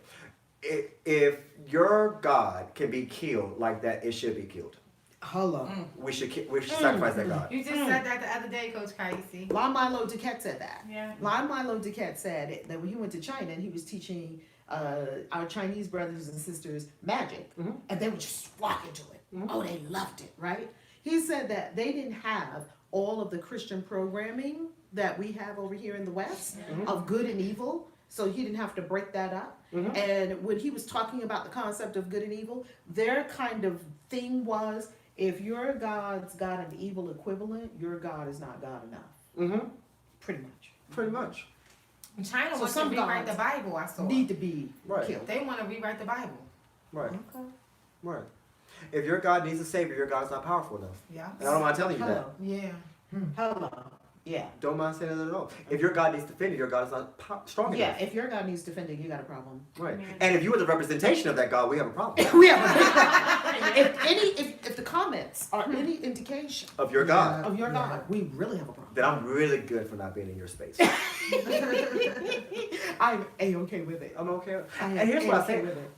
it. If your God can be killed like that, it should be killed. Hello. We should sacrifice that God. You just said that the other day, Coach KAISI. Lon Milo Duquette said that. Yeah. Lon Milo Duquette said that when he went to China and he was teaching our Chinese brothers and sisters magic, and they would just walk into it. Oh, they loved it, right? He said that they didn't have all of the Christian programming that we have over here in the West of good and evil, so he didn't have to break that up. And when he was talking about the concept of good and evil, their kind of thing was, if your God's got an evil equivalent, your God is not God enough. Pretty much. Pretty much. China So wants to some rewrite gods the Bible, I saw. Need to be Right. killed. They want to rewrite the Bible. Right. Okay. Right. If your God needs a savior, your God is not powerful enough. Yeah. And I don't mind telling you that. Hello. Yeah. Hello. Yeah. Don't mind saying that at all. If your God needs defending, your God is not strong Yeah, enough. if your God needs defending, you got a problem. Right. And if you are the representation of that God, we have a problem. We have if the comments are any indication Of your God. of your God, we really have a problem. Then I'm really good for not being in your space. I'm A-okay with it. I'm okay. I am And here's what I A-okay say. with it.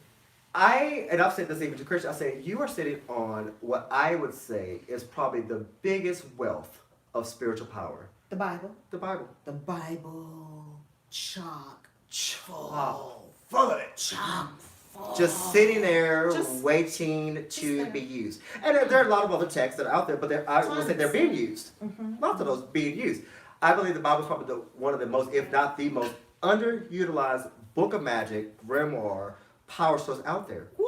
And I've said this even to Christians, I say, you are sitting on what I would say is probably the biggest wealth of spiritual power. The Bible. The Bible. The Bible. Chock full. Full of it. Chock full. Just sitting there Just- waiting to there. be used. And there are a lot of other texts that are out there, but I would say they're being used. Lots of those being used. I believe the Bible is probably one of the most, if not the most, underutilized book of magic, grimoire, power source out there. Woo!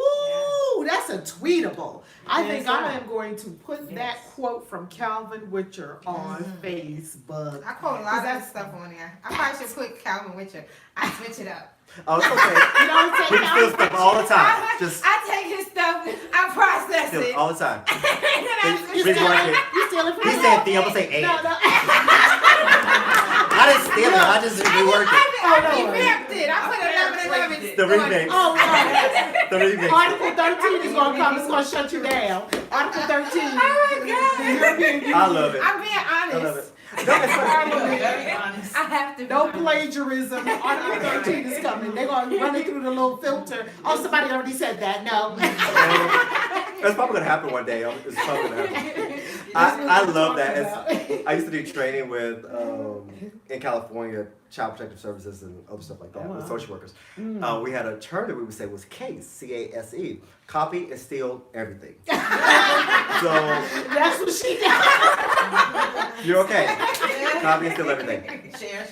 That's a tweetable. I Yes, think sir. I am going to put that quote from Calvin Witcher on Facebook. I quote a lot of that stuff on there. I probably should put Calvin Witcher. I switch it up. Oh, it's okay. You know what I'm We saying? can steal stuff all the time. Just I take his stuff, I process steal it. it all the time. and I switch it Rework up. it. You stealing from He me? said the, I'm gonna say eight. No, no. I didn't steal it, I just reworked it. I revamped it. I put 11. The remix. Oh, right. The remix. Article 13 is going to come. It's going to shut you down. Article 13. Oh my God. The European Union. I love it. I'm being honest. I love it. No, it's funny. Very honest. I have to be No honest. plagiarism. Article 13 is coming. They're going to run it through the little filter. Oh, somebody already said that. No. That's probably gonna happen one day. It's probably gonna happen. That's what I we're love that. talking I used to do training with in California, Child Protective Services and other stuff like that, with social workers. We had a term that we would say was CASE, C-A-S-E. Copy and steal everything. So That's what she did. you're okay. Copy and steal everything. Share.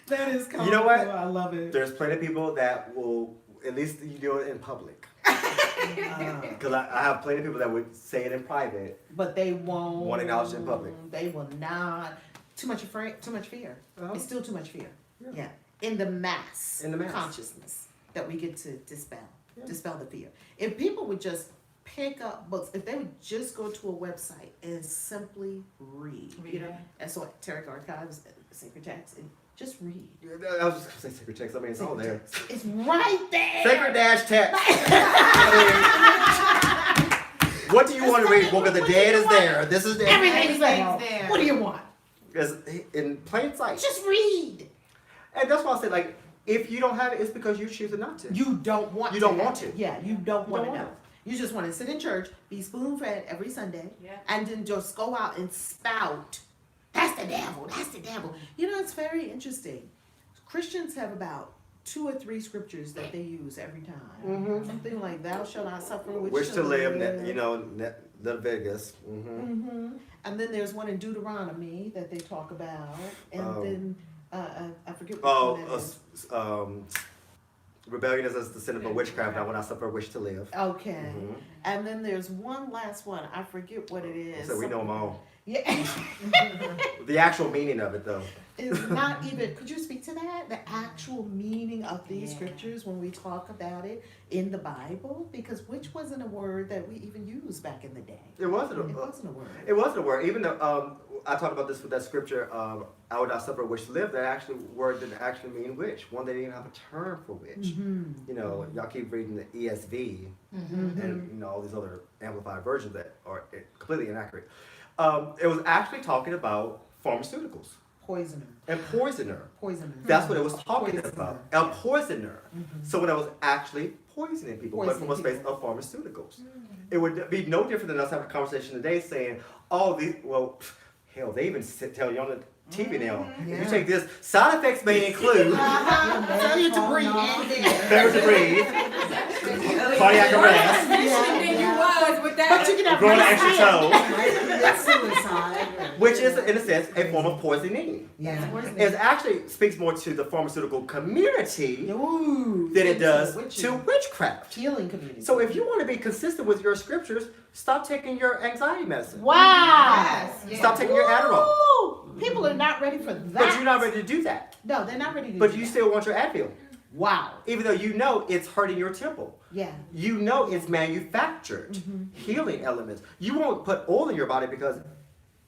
That is comical. You know what? I love it. There's plenty of people that will, at least you do it in public. Because I have plenty of people that would say it in private. But they won't. Won't acknowledge it in public. They will not. Too much fear. Oh. It's still too much fear. Yeah. In the mass. In the mass. Consciousness that we get to dispel. Yeah. Dispel the fear. If people would just pick up books, if they would just go to a website and simply read. You know, that's what Tarot Archives, Sacred Texts, and just read. I was just going to say secret text. I mean, it's all there. It's right there. Sacred dash text. What do you want to read? Book of the Dead is there. This is there. Everything's there. Everything's there. What do you want? It's in plain sight. Just read. And that's why I say, like, if you don't have it, it's because you choose not to. You don't want You to. don't have want it. to. Yeah, you don't want to want know. You just want to sit in church, be spoon fed every Sunday, Yeah. and then just go out and spout. That's the devil. That's the devil. You know, it's very interesting. Christians have about 2 or 3 scriptures that they use every time. Something like "Thou shalt not suffer Wish to live, Leviticus. And then there's one in Deuteronomy that they talk about, and then I forget which Oh, one that is. rebellion is the sin of a witchcraft. I will not suffer, wish to live. Okay. And then there's one last one. I forget what it is. So we know them all. Yeah. The actual meaning of it, though. Is not even, could you speak to that? The actual meaning of these scriptures when we talk about it in the Bible? Because which wasn't a word that we even used back in the day. It wasn't. It wasn't a word. It wasn't a word. Even though I talked about this with that scripture, I would not suffer a witch to live. That actually word didn't actually mean witch. One, they didn't have a term for witch. You know, y'all keep reading the ESV and you know all these other amplified versions that are completely inaccurate. It was actually talking about pharmaceuticals Poisoner. and poisoner. Poisoner. That's what it was talking Poisoner. about. A poisoner. So when I was actually poisoning people, but from a Poisoning space of pharmaceuticals. It would be no different than us having a conversation today saying, oh, these, well, hell, they even tell you on the TV now. If you take this, side effects may include Failure to breathe. failure to breathe, cardiac arrest, Than you was with that. But you can have growing an extra toe, That's suicide. which is, in a sense, a form of poisoning. Yeah. It actually speaks more to the pharmaceutical community Ooh. than it does Witches. to witchcraft. Healing community. So if you want to be consistent with your scriptures, stop taking your anxiety medicine. Wow. Yes. Stop taking your Adderall. Woo! People are not ready for that. But you're not ready to do that. No, they're not ready to do But that. you still want your Advil. Wow. Even though you know it's hurting your temple. Yeah. You know it's manufactured. Healing elements. You won't put oil in your body because,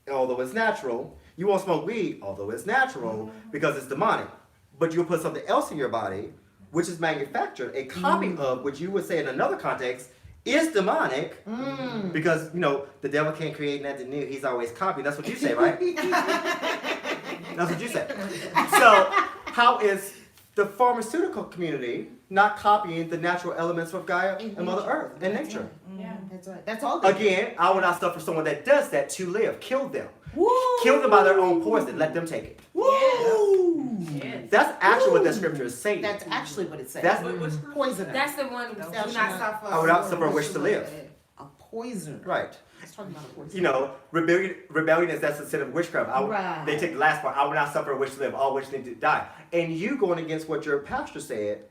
although it's natural, you won't smoke weed, although it's natural, because it's demonic. But you'll put something else in your body, which is manufactured, a copy of, which you would say in another context, is demonic, because, you know, the devil can't create nothing new, he's always copying. That's what you say, right? That's what you say. So, how is the pharmaceutical community not copying the natural elements of Gaia and Mother Earth and nature? Yeah. That's right. That's all. they do. Again, I will not suffer someone that does that to live. Kill them. Woo! Kill them by their own poison. Let them take it. Woo! Yes. That's actually what that scripture is saying. That's actually what it says. That's Poisoner. That's the one who do not suffer. I would not suffer a wish to live. A poisoner. Right. It's talking about a poisoner. You know, rebellion is that's the sin of witchcraft. Right. They take the last part. I will not suffer a wish to live. All witches need to die. And you going against what your pastor said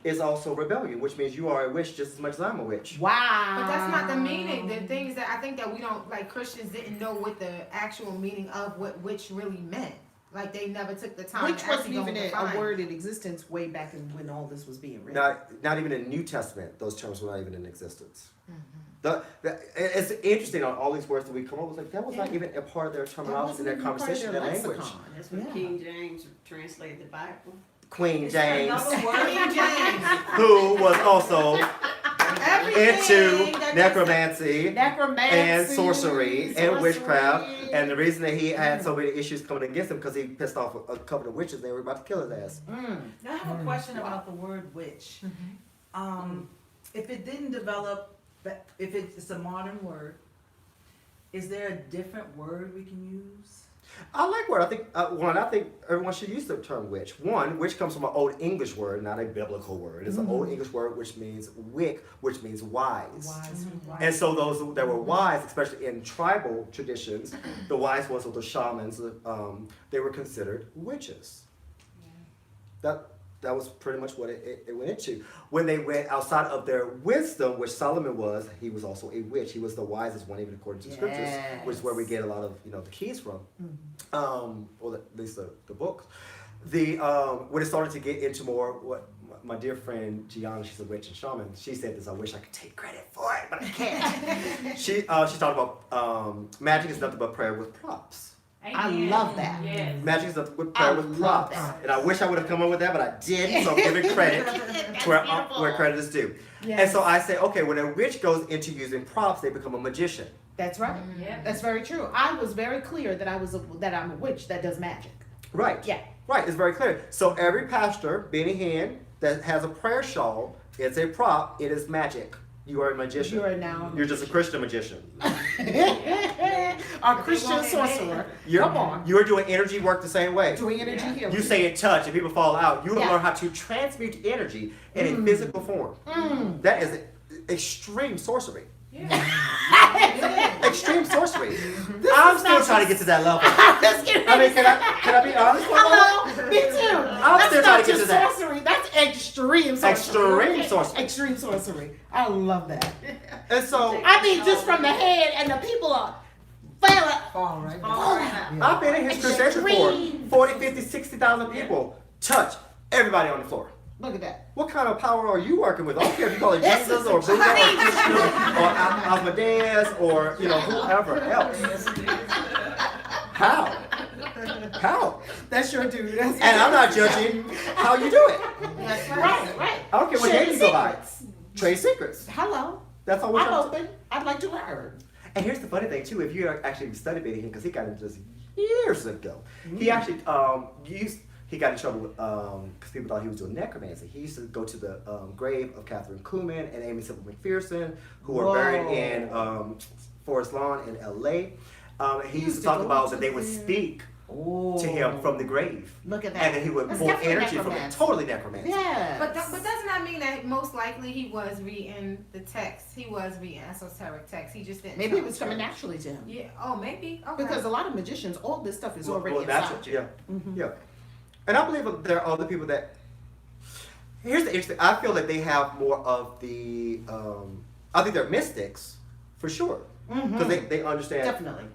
is also rebellion, which means you are a witch just as much as I'm a witch. Wow. But that's not the meaning. The thing is that I think that we don't, like, Christians didn't know what the actual meaning of what witch really meant. Like, they never took the time Which to wasn't actually go even and a define. word in existence way back in when all this was being written. Not even in the New Testament, those terms were not even in existence. It's interesting on all these words that we come up with. Like that was not even a part of their terminology, their conversation, their language. That's when Yeah. King James translated the Bible. Queen James, Another word. King James. who was also Everything into that necromancy necromancy and sorcery and witchcraft, sorcery. and the reason that he had so many issues coming against him because he pissed off a couple of witches. They were about to kill his ass. I have a question about the word witch. If it didn't develop, if it's a modern word, is there a different word we can use? I like word. I think I think everyone should use the term witch. One, witch comes from an old English word, not a biblical word. It's an old English word which means wick, which means wise. Wise. And so those that were wise, especially in tribal traditions, the wise ones, or the shamans, they were considered witches. That was pretty much what it went into. When they went outside of their wisdom, which Solomon was, he was also a witch. He was the wisest one, even according to the scriptures, which is where we get a lot of the keys from, or at least the books. When it started to get into more what my dear friend Gianna, she's a witch and shaman. She said this. I wish I could take credit for it, but I can't. She talked about magic is nothing but prayer with props. I love that. Yes. Magic is nothing but prayer I with love props. that. And I wish I would have come up with that, but I didn't. So I'm giving credit to where credit is due. Yes. And so I say, okay, when a witch goes into using props, they become a magician. That's right. Yep. That's very true. I was very clear that I'm a witch that does magic. Right. Yeah. Right. It's very clear. So every pastor, Benny Hinn, that has a prayer shawl, it's a prop. It is magic. You are a magician. You are now. You're just a Christian magician. A Christian sorcerer. Come on. You're doing energy work the same way. Doing energy healing. You say it touch and people fall out. You Yeah. learn how to transmute energy in a physical form. That is extreme sorcery. Extreme sorcery. I'm still trying to get to that level. I mean, can I be honest? Hello, me too. I'm That's still not trying to get just to that. sorcery. That's extreme sorcery. Extreme sorcery. Extreme sorcery. I love that. And so I mean, just from the head, and the people are Fall right down. I've been in his crusade before. 40, 50, 60,000 people touch everybody on the floor. Look at that. What kind of power are you working with? I don't care if you call it Jesus or Buddha or Krishna or Amadeus or whoever else. That's your dude. That's And I'm not judging how you do it. That's Right, right. I don't care what Share name you go by. secrets. Trade secrets. Hello. That's all we're I'm trying to open. I'd like to learn. And here's the funny thing too, if you actually study him, because he got into this years ago, he actually he got in trouble because people thought he was doing necromancy. He used to go to the grave of Catherine Kuhlman and Amy Semple McPherson, who were buried in Forest Lawn in L.A. He used to talk about that they would speak to him from the grave, Look at that. and then he would That's pull definitely energy from it. necromancy. Totally necromancy. Yeah. But doesn't that mean that most likely he was reading the text? He was reading esoteric text. He just didn't. Maybe tell it was the coming truth. naturally to him. Yeah. Oh, maybe. Okay. Because a lot of magicians, all this stuff is already Well, that's inside it, you. yeah. Mhm. Yeah. And I believe there are other people that. Here's the interesting. I feel like they have more of the. I think they're mystics, for sure, because they understand Definitely.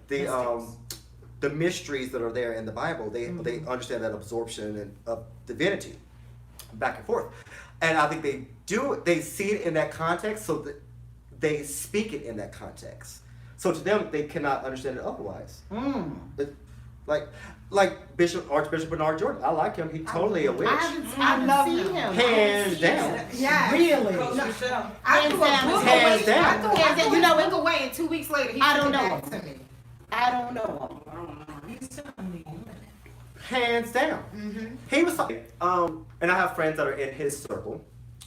the mysteries that are there in the Bible. They understand that absorption and of divinity, back and forth, and I think they do. They see it in that context, so that they speak it in that context. So to them, they cannot understand it otherwise. It- like Archbishop Bernard Jordan. I like him. He's totally a witch. I love seen him. Hands down. Yes. Really? Coach Michelle. I Hands threw a down. book Hands away. down. I threw You know a book away, and 2 weeks later he I sent don't it know back to me. I don't know. He's telling me. Hands down. Mm-hmm. He was like, and I have friends that are in his circle.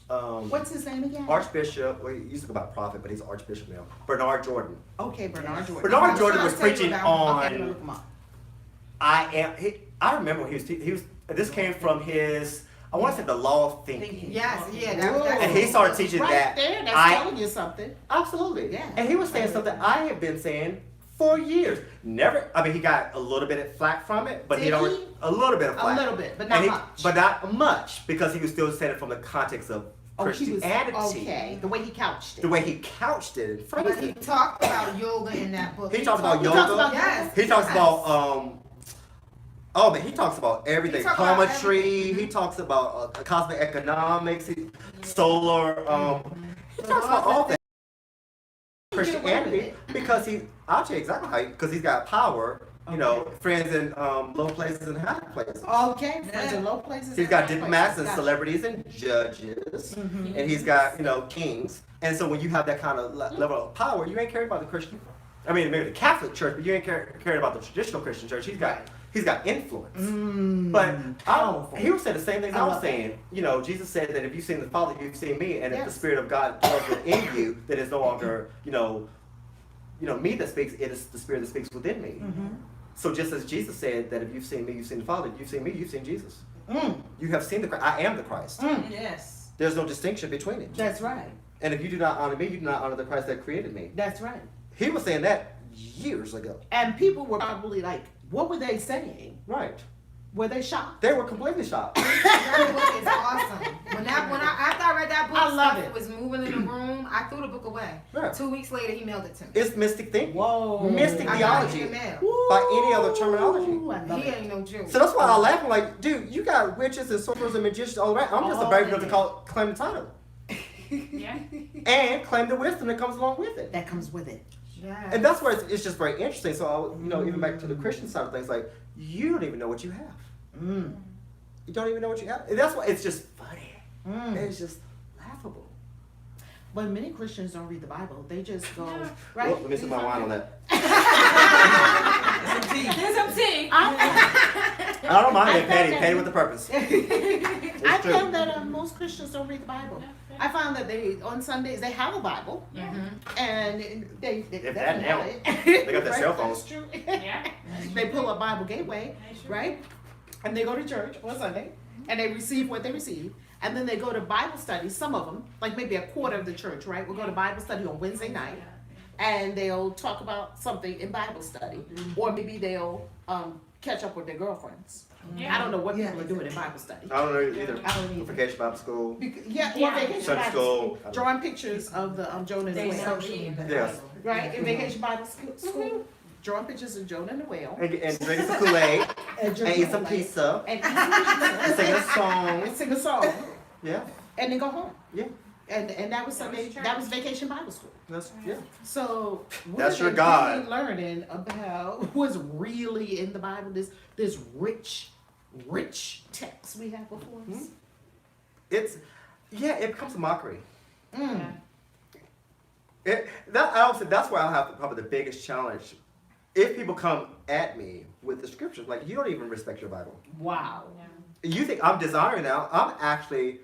What's his name again? Archbishop, well, he used to go by prophet, but he's Archbishop now. Bernard Jordan. Okay, Bernard Jordan. Bernard was Jordan trying was to tell you preaching about Okay, I'm gonna on look him up. I remember when he was this came from his, I want to say the law of thinking. Yes. Yeah. That's And he started teaching right that there, that's I- telling you something. Absolutely. Yeah. And he was saying something I have been saying for years. Never, I mean, he got a little bit of flack from it, but Did he don't, he? a little bit of A flack. little bit, but not And much. But not much, because he was still saying it from the context of Oh, he was Christianity. okay. The way he couched it. The way he couched it and phrased But he it. talked about yoga in that book. He talked about He talks yoga. about Yes. He talks yes. about oh man, he talks about everything. He talks about Poetry. everything. He talks about cosmic economics. Solar. He talks about all that. Christianity, because I'll tell you exactly how. Because he's got power. You know, friends in low places and high places. Okay, friends in low places. He's got and high diplomats places. and Gotcha. celebrities and judges, Mhm. and he's got kings. And so when you have that kind of level of power, you ain't caring about the Christian. I mean, maybe the Catholic Church, but you ain't caring about the traditional Christian church. He's got influence. But Powerful. he was saying the same things I I was love that. saying. Jesus said that if you've seen the Father, you've seen me, and if the Yes. Spirit of God dwells within you, then it's no longer me that speaks. It is the Spirit that speaks within me. So just as Jesus said that if you've seen me, you've seen the Father. You've seen me, you've seen Jesus. You have seen the Christ. I am the Christ. Yes. There's no distinction between it. That's right. And if you do not honor me, you do not honor the Christ that created me. That's right. He was saying that years ago. And people were probably like, what were they saying? Right. Were they shocked? They were completely shocked. That book is awesome. After I read that book, I love stuff it. was moving in the room. I threw the book away. Yeah. 2 weeks later, he mailed it to me. It's mystic thinking. Whoa. Mystic I got it theology. in the mail. By any other terminology. Ooh, I love He it. ain't no Jew. So that's why I laugh. I'm like, dude, you got witches and sorcerers and magicians all around. I'm just All brave enough in to it. claim the title. Yeah. And claim the wisdom that comes along with it. That comes with it. Yes. And that's where it's just very interesting. So, even back to the Christian side of things, like, you don't even know what you have. Mm. You don't even know what you have. And that's why it's just funny. Mm. It's just laughable. But many Christians don't read the Bible. They just go, Yeah. right? Well, let me sip my wine on that. Some tea. There's some tea. I don't mind it, Patty. Patty with the purpose. I It's true. found that most Christians don't read the Bible. I found that on Sundays they have a Bible and they If that definitely now, have it. they got their Right? cell phones. That's true. Yeah. They pull up Bible Gateway, right? And they go to church on Sunday and they receive what they receive. And then they go to Bible study, some of them, like maybe a quarter of the church, right? Will go to Bible study on Wednesday night and they'll talk about something in Bible study. Or maybe they'll catch up with their girlfriends. I don't know what people are doing in Bible study. I don't know either. I don't either. Vacation Bible school. Yeah, Yeah. or vacation Sunday Bible school. school. Drawing pictures of the Jonah and the They whale. socially. Yes. Right, in vacation Bible school, drawing pictures of Jonah and the whale. And drinking some Kool-Aid. And eat some Kool-Aid. pizza. And And sing a and song. sing a song. Yeah. And then go home. Yeah. And that was Sunday, that was vacation Bible school. Yeah. So what That's are your they God. really learning about what's really in the Bible, this rich rich text we have before us. It becomes a mockery. Mm. That's where I have probably the biggest challenge. If people come at me with the scriptures, like, you don't even respect your Bible. Wow. You think I'm desiring now? I'm actually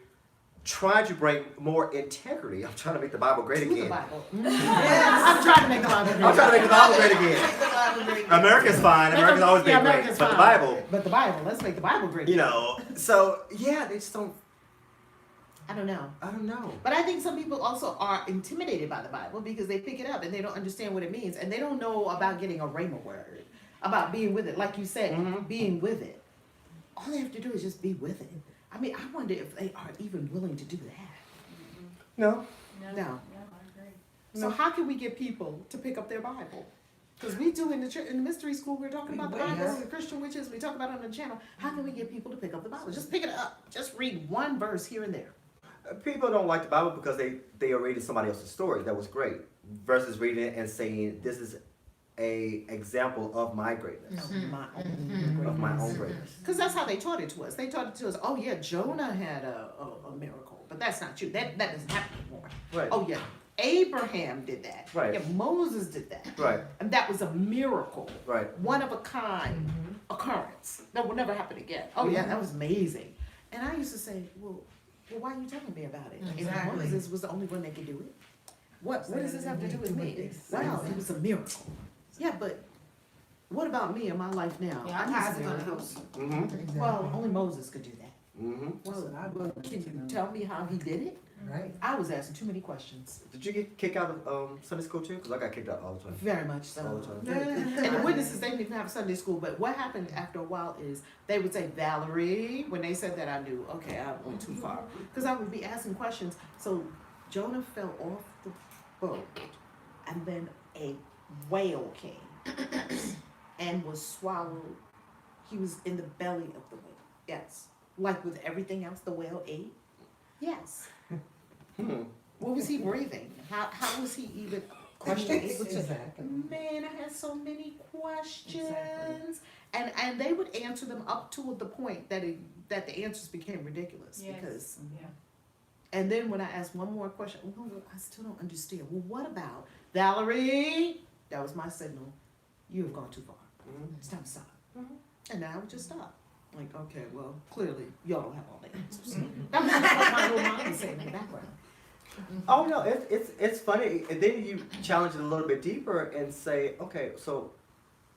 trying to bring more integrity. I'm trying to make the Bible great To the again. Bible. I'm trying to make the Bible great. I'm trying to make the Bible great again. America's fine. America's always been great. America's But the fine. Bible, But the Bible, let's make the Bible great. you know. So yeah, they just don't. I don't know. I don't know. But I think some people also are intimidated by the Bible because they pick it up and they don't understand what it means and they don't know about getting a rhema word, about being with it. Like you said, Mhm. being with it. All they have to do is just be with it. I mean, I wonder if they are even willing to do that. No. No. I agree. So how can we get people to pick up their Bible? Because we do in the mystery school, we're talking about the Bible, Yes. the Christian witches, we talk about it on the channel. How can we get people to pick up the Bible? Just pick it up. Just read one verse here and there. People don't like the Bible because they are reading somebody else's story that was great versus reading it and saying, this is a example of my greatness, of my own greatness. Because that's how they taught it to us. They taught it to us, oh yeah, Jonah had a miracle. But that's not true. That doesn't happen anymore. Right. Oh yeah, Abraham did that. Right. Yeah, Moses did that. Right. And that was a miracle. Right. One of a kind occurrence. That will never happen again. Oh yeah, that was amazing. And I used to say, well, why are you telling me about it? Exactly. And Moses was the only one that could do it. What does this have to do with me? Exactly. Wow, it was a miracle. Yeah, but what about me and my life now? Yeah, I need I'm some gonna miracles. Mm-hmm. Well, only Moses could do that. Mm-hmm. Well, can you tell me how he did it? Right. I was asking too many questions. Did you get kicked out of Sunday school too? Because I got kicked out all the time. Very much so. All the time. And the witnesses, they didn't even have Sunday school, but what happened after a while is they would say, Valerie, when they said that, I knew, okay, I went too far. Because I would be asking questions. So Jonah fell off the boat, and then a whale came and was swallowed. He was in the belly of the whale. Yes. Like with everything else the whale ate? Yes. What was he breathing? How was he even able to? Exactly. Man, I had so many questions, and they would answer them up to the point that the answers became ridiculous. Yes. Because, Yeah. and then when I asked one more question, well, I still don't understand. Well, what about Valerie? That was my signal. You have gone too far. It's time to stop. And now I would just stop. Like, okay, well, clearly y'all don't have all the answers. That was what my little mind was saying in the background. Oh no, it's funny. And then you challenge it a little bit deeper and say, okay, so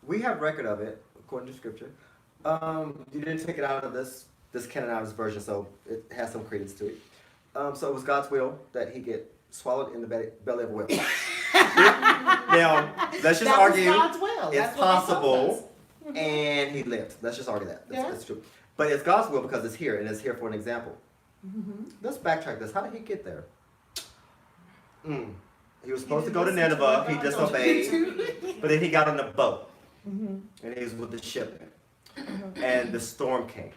we have record of it according to scripture. You didn't take it out of this canonized version, so it has some credence to it. So it was God's will that he get swallowed in the belly of a whale. Now let's just That argue was God's will. it's That's what they told us. possible, and he lived. Let's just argue that. That's true. But it's God's will because it's here, and it's here for an example. Let's backtrack this. How did he get there? He was supposed to go to Nineveh. He disobeyed. But then he got on the boat. And he was with the ship. And the storm came.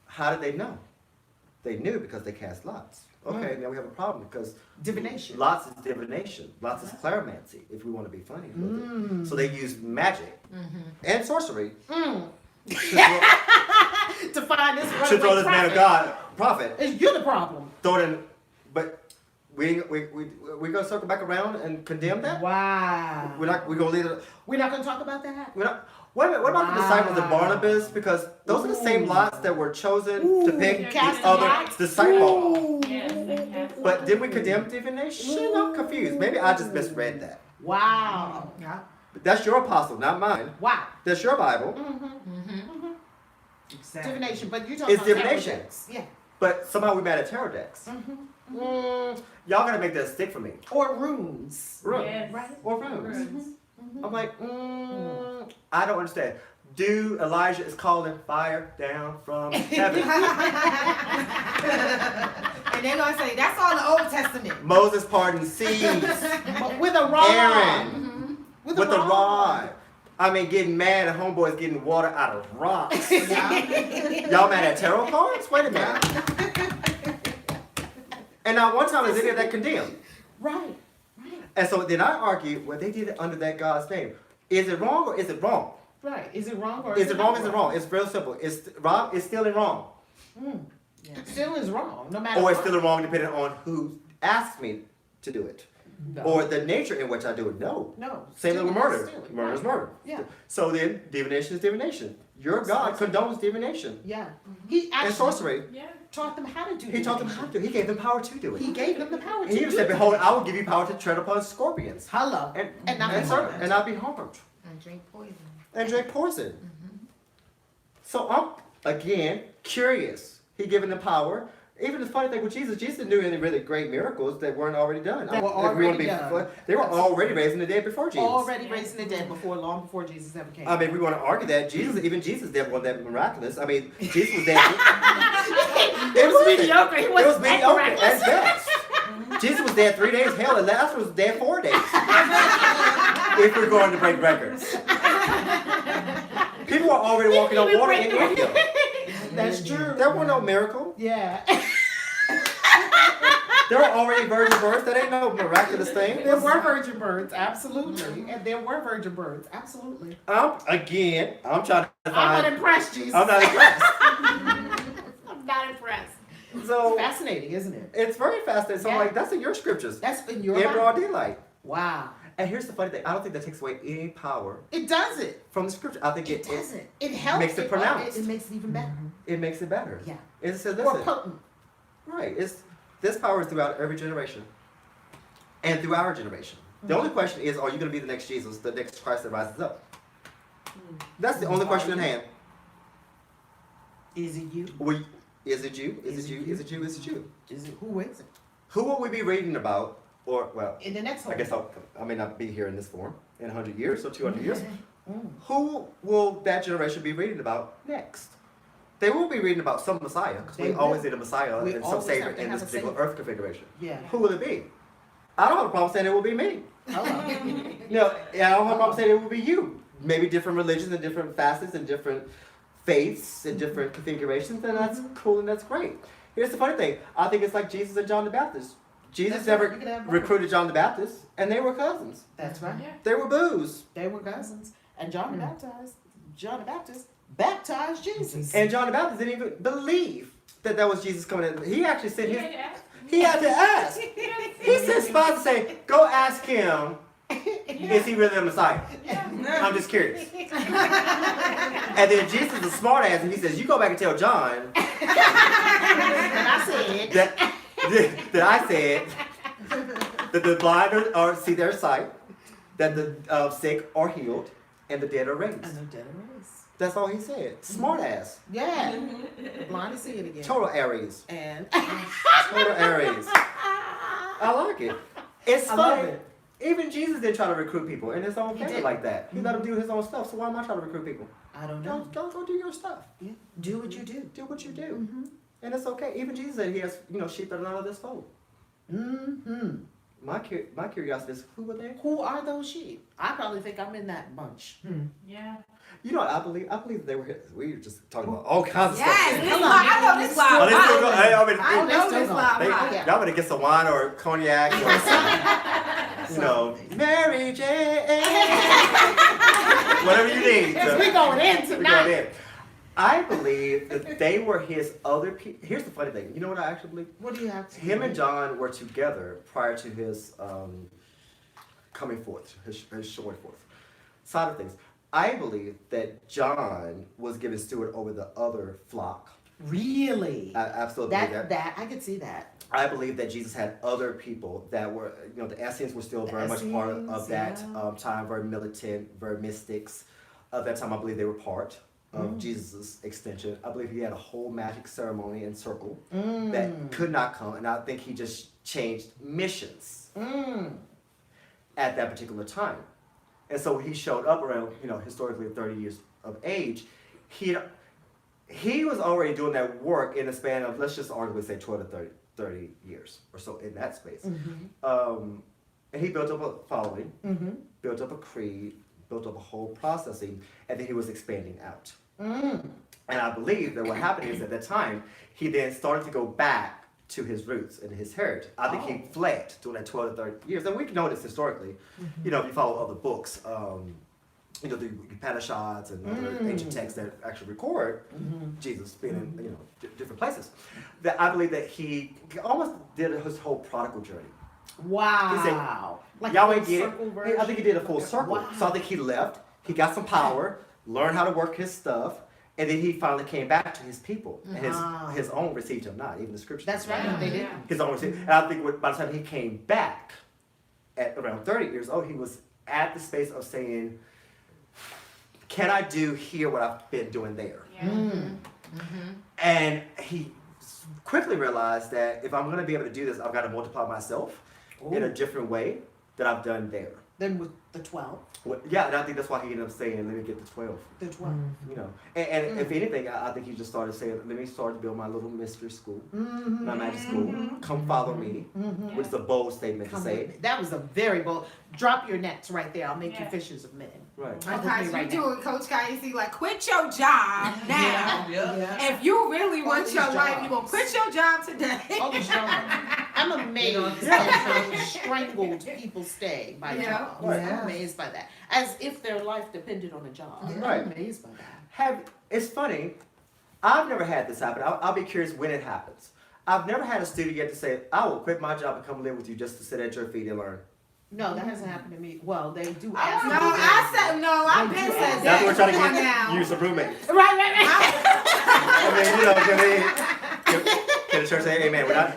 How did they know? They knew because they cast lots. Okay, now we have a problem because Divination. lots is divination. Lots is clairmancy, if we want to be funny with it. So they use magic and sorcery to find this throw this man of God, prophet, You're the problem. throw it in. But we gonna circle back around and condemn that? Wow. We're gonna leave it. We're not gonna talk about that? We're not. Wait a minute. What about the disciples and Barnabas? Because those are the same lots that were chosen to pick cast the other lots? disciple. Yes, they cast But did we condemn divination? I'm confused. Maybe I just misread that. Wow. Yeah. But that's your apostle, not mine. Wow. That's your Bible. Exactly. Divination, but you're talking It's about divination. tarot decks. Yeah. But somehow we mad at tarot decks. Y'all gotta make that stick for me. Or runes. Yes. Right? Or runes. Runes. I'm like, I don't understand. Do Elijah is calling fire down from heaven. And they're gonna say that's all the Old Testament. Moses parting seas. With a rod. Aaron with a rod. I mean, getting mad at homeboys getting water out of rocks. Y'all mad at tarot cards? Wait a minute. And not one time is any of that condemned. Right. And so then I argue, well, they did it under that God's name. Is it wrong or is it wrong? Right. Is it wrong or Is it wrong? not Is it wrong? It's real simple. It's wrong. It's still in wrong, Still is wrong, no matter or it's what. still in wrong depending on who asks me to do it, No. or the nature in which I do it. No. No. Same thing with Stealing is murder. stealing. Murder is Right. murder. Yeah. So then, divination is divination. Your God condones divination Yeah. He and actually sorcery. Yeah. taught them how to do He taught them how to. He gave them power to do it. He gave them the power to He do said, it. "Behold, I will give you power to tread upon scorpions Hello. and And not be serpents, harmed. and not be harmed, And drink poison. and drink poison." So I'm again curious. He given them power. Even the funny thing with Jesus, Jesus didn't do any really great miracles that weren't already done. That were If we wanna already be done. fun- They were already raising the dead before Jesus. Already raising the dead long before Jesus ever came. I mean, we want to argue that even Jesus did one that miraculous. I mean, Jesus was dead. it was mediocre. He It was wasn't that mediocre miraculous. at best. Jesus was dead 3 days. Hell, and Lazarus was dead 4 days. If we're going to break records, people were already walking on water in India. That's true. There were no miracle. Yeah. There were already virgin births. That ain't no miraculous thing. There were virgin birds, absolutely. And there were virgin birds, absolutely. I'm trying to I'm not find. impressed, Jesus. I'm not impressed. I'm not impressed. So Fascinating, isn't it? it's very fascinating. So I'm Yeah. like, that's in your scriptures. That's in your In Bible. broad daylight. Wow. And here's the funny thing. I don't think that takes away any power It does it. from the scripture. I think It it doesn't. It helps. makes it pronounced. It makes it even better. it makes it better. Yeah. It says, More listen, potent. right? This power is throughout every generation, and through our generation. The only question is, are you going to be the next Jesus, the next Christ that rises up? That's the only question in hand. Is it you? Is it you? Is it you? Is it you? Is it you? Is it who is it? Who will we be reading about? Or well, In the next I one. guess I may not be here in this form in 100 years or 200 years. Mm. Who will that generation be reading about next? They will be reading about some Messiah, because They we will. always need a Messiah We and some always Savior have to in have this a particular Savior. earth configuration. Yeah. Who will it be? I don't have a problem saying it will be me. Hello. No, I don't have a problem saying it will be you. Maybe different religions and different facets and different faiths and different configurations, and that's cool and that's great. Here's the funny thing. I think it's like Jesus and John the Baptist. Jesus That's right, never you can have both. recruited John the Baptist, and they were cousins. That's right. Yeah. They were booze. They were cousins. And John the Baptist baptized Jesus. And John the Baptist didn't even believe that was Jesus coming in. He actually said You had to ask. he had to ask. He sent spies to say, go ask him, is he really the Messiah? I'm just curious. And then Jesus is a smart ass and he says, you go back and tell John And I said, that I said that the blind are see their sight, that the sick are healed, and the dead are raised. and the dead are raised. That's all he said. Smart ass. Yeah. Blind to see it again. Total Aries. And Total Aries. I like it. It's I love funny. it. Even Jesus didn't try to recruit people in his own He family didn't. like that. He let him do his own stuff. So why am I trying to recruit people? I don't know. Go do your stuff. Yeah. Do what you do. Do what you do. Mm-hmm. And it's okay. Even Jesus said he has, sheep that are not of this fold. Mm-hmm. My curiosity is, who were they? Who are those sheep? I probably think I'm in that bunch. Yeah. You know what I believe? I believe that they were his. We were just talking about all kinds of Yes, stuff. this Come wild. on. I know this wild. Oh, they still go, hot. I I mean, know still this go. wild. they, hot. Yeah. y'all better get some wine or cognac or Mary Jane. Whatever you need. Yes, we going in We're tonight. going in. I believe that they were his other people. Here's the funny thing. You know what I actually believe? What do you have to Him do? and John were together prior to his coming forth, his showing forth side of things. I believe that John was given steward over the other flock. Really? I absolutely believe that. I could see that. I believe that Jesus had other people that were, the Essenes were still very much part of Essenes, that yeah. time, very militant, very mystics. Of that time, I believe they were part of Jesus' extension. I believe he had a whole magic ceremony and circle that could not come, and I think he just changed missions at that particular time. And so when he showed up around, historically 30 years of age, he was already doing that work in a span of, let's just arguably say 12 to 30 years or so in that space. And he built up a following, built up a creed, built up a whole processing, and then he was expanding out. And I believe that what happened is at that time, he then started to go back to his roots and his heritage. I think he fled during that 12 to 30 years. And we know this historically. If you follow other books, the Upanishads and other ancient texts that actually record Jesus being in different places. That I believe that he almost did his whole prodigal journey. Wow. Like a Yahweh full did. circle I version? think he did a full circle. Wow. So I think he left. He got some power, learned how to work his stuff, and then he finally came back to his people, and his own received him not. Even the scriptures. That's right. They did. His own received. And I think by the time he came back, at around 30 years old, he was at the space of saying, "Can I do here what I've been doing there?" And he quickly realized that if I'm going to be able to do this, I've got to multiply myself in a different way that I've done there. Then with the 12. Well, yeah, and I think that's why he ended up saying, "Let me get the 12." The 12. You know, and if anything, I think he just started saying, "Let me start to build my little mystery school, my magic school. Come follow me," which is a bold statement to Come say. with me. That was a very bold. Drop your nets right there. I'll make you Yeah. fishers of men. Right. Come with Okay, me so right you now. doing Coach KAISI, like quit your job now. Yeah. If you really want these your life, you gonna jobs. quit your job today. All these jobs. I'm amazed at how strangled people stay by Yeah. jobs. Right. I'm amazed by that. As if their life depended on a job. Right. I'm amazed by that. It's funny. I've never had this happen. I'll be curious when it happens. I've never had a student yet to say, "I will quit my job and come live with you just to sit at your feet and learn." No, that hasn't happened to me. Well, they do No, ask me. I said no. I've been said that. That's what we're trying to Come on get now. you some roommates. Right. I mean, can the church say amen? We're not.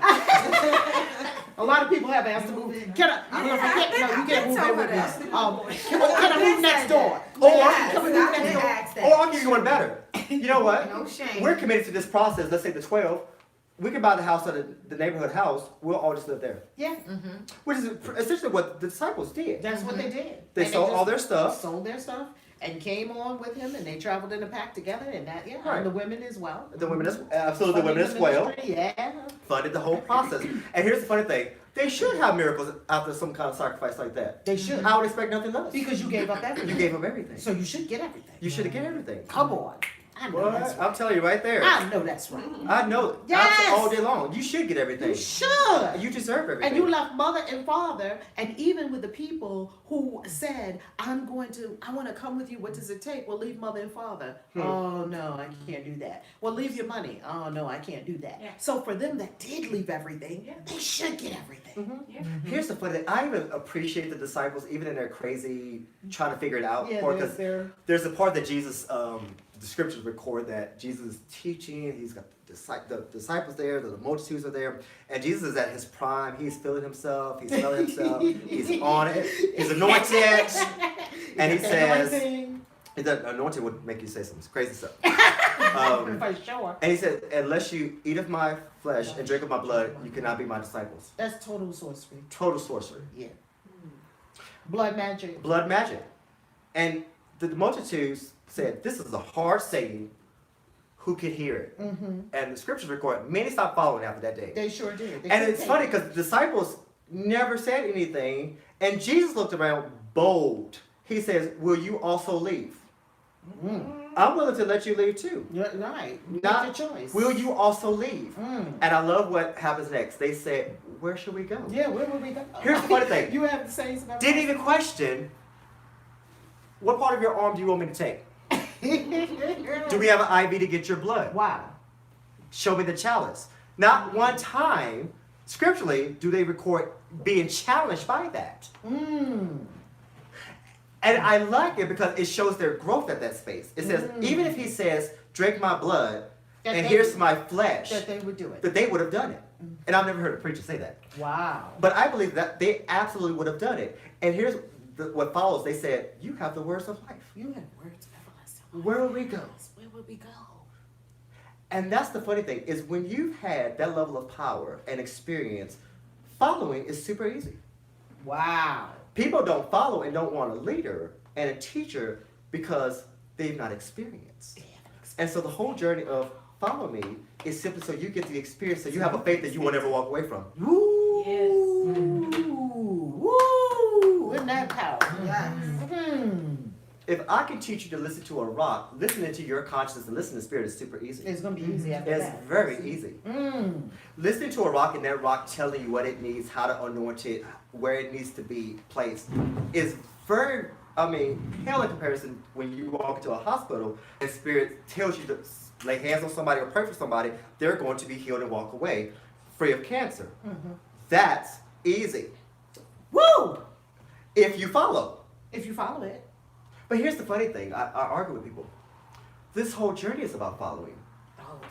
A lot of people have asked to move. Can I? I You can't move in told with her me. that. Can I move next door? Or Yes, can we I move next did door? ask that. Or I'll give you one better. You know what? No shame. We're committed to this process. Let's say the 12. We can buy the house at the neighborhood house. We'll all just live there. Yeah, Which is essentially what the disciples did. that's what they did. They And sold just all their stuff. Sold their stuff and came on with him, and they traveled in a pack together, and that Right. and the women as well. The women, absolutely, the women as Funding the well, ministry, Yeah. funded the whole process. And here's the funny thing: they should have miracles after some kind of sacrifice like that. They should. I would expect nothing less. Because you gave up everything. You gave up everything. So you should get everything. You should have get everything. Come on. I know that's What? right. I'm telling you right there. I know that's right. I know. Yes. All day long. You should get everything. You should. You deserve everything. And you left mother and father, and even with the people who said, I want to come with you, what does it take? Well, leave mother and father. Oh, no, I can't do that. Well, leave your money. Oh, no, I can't do that. Yeah. So for them that did leave everything, they should get everything. Here's the funny thing. I even appreciate the disciples, even in their crazy trying to figure it out. Yeah, Because they're there's a part that Jesus, the scriptures record that Jesus is teaching. He's got the disciples there, the multitudes are there, and Jesus is at his prime. He's feeling himself. He's smelling himself. He's on it. He's anointed, and he says, "The anointing would make you say some crazy stuff." for sure. And he said, "Unless you eat of my flesh and drink of my blood, you cannot be my disciples." That's total sorcery. Total sorcery. Yeah. Blood magic. Blood magic. And the multitudes said, "This is a hard saying. Who could hear it?" And the scriptures record many stopped following after that day. They sure did. They And couldn't it's take funny it. because the disciples never said anything, and Jesus looked around bold. He says, "Will you also leave?" I'm willing to let you leave too. You're right. Not- Make your choice. Will you also leave? And I love what happens next. They said, "Where should we go?" Yeah, where would we go? Here's the funny thing. You have the same about Didn't even question, what part of your arm do you want me to take? Do we have an IV to get your blood? Wow. Show me the chalice. Not one time, scripturally, do they record being challenged by that. And I like it because it shows their growth at that space. It says, even if he says, "Drink my blood, That and they- here's my flesh," That they would do it. that they would have done it. And I've never heard a preacher say that. Wow. But I believe that they absolutely would have done it. And here's what follows. They said, "You have the words of life. You have words of everlasting. Where will we go?" Where would we go? And that's the funny thing, is when you've had that level of power and experience, following is super easy. Wow. People don't follow and don't want a leader and a teacher because they've not experienced. And so the whole journey of follow me is simply so you get the experience, so you have a faith that you will never walk away from. Woo! Yes. Woo! Isn't that powerful? Yes. If I can teach you to listen to a rock, listening to your consciousness and listening to spirit is super easy. It's gonna be easy after It's that. very easy. Listening to a rock and that rock telling you what it needs, how to anoint it, where it needs to be placed, is very I mean, hell in comparison, when you walk into a hospital and Spirit tells you to lay hands on somebody or pray for somebody, they're going to be healed and walk away free of cancer. That's easy. Woo! If you follow. If you follow it. But here's the funny thing, I argue with people. This whole journey is about following. Oh, dang.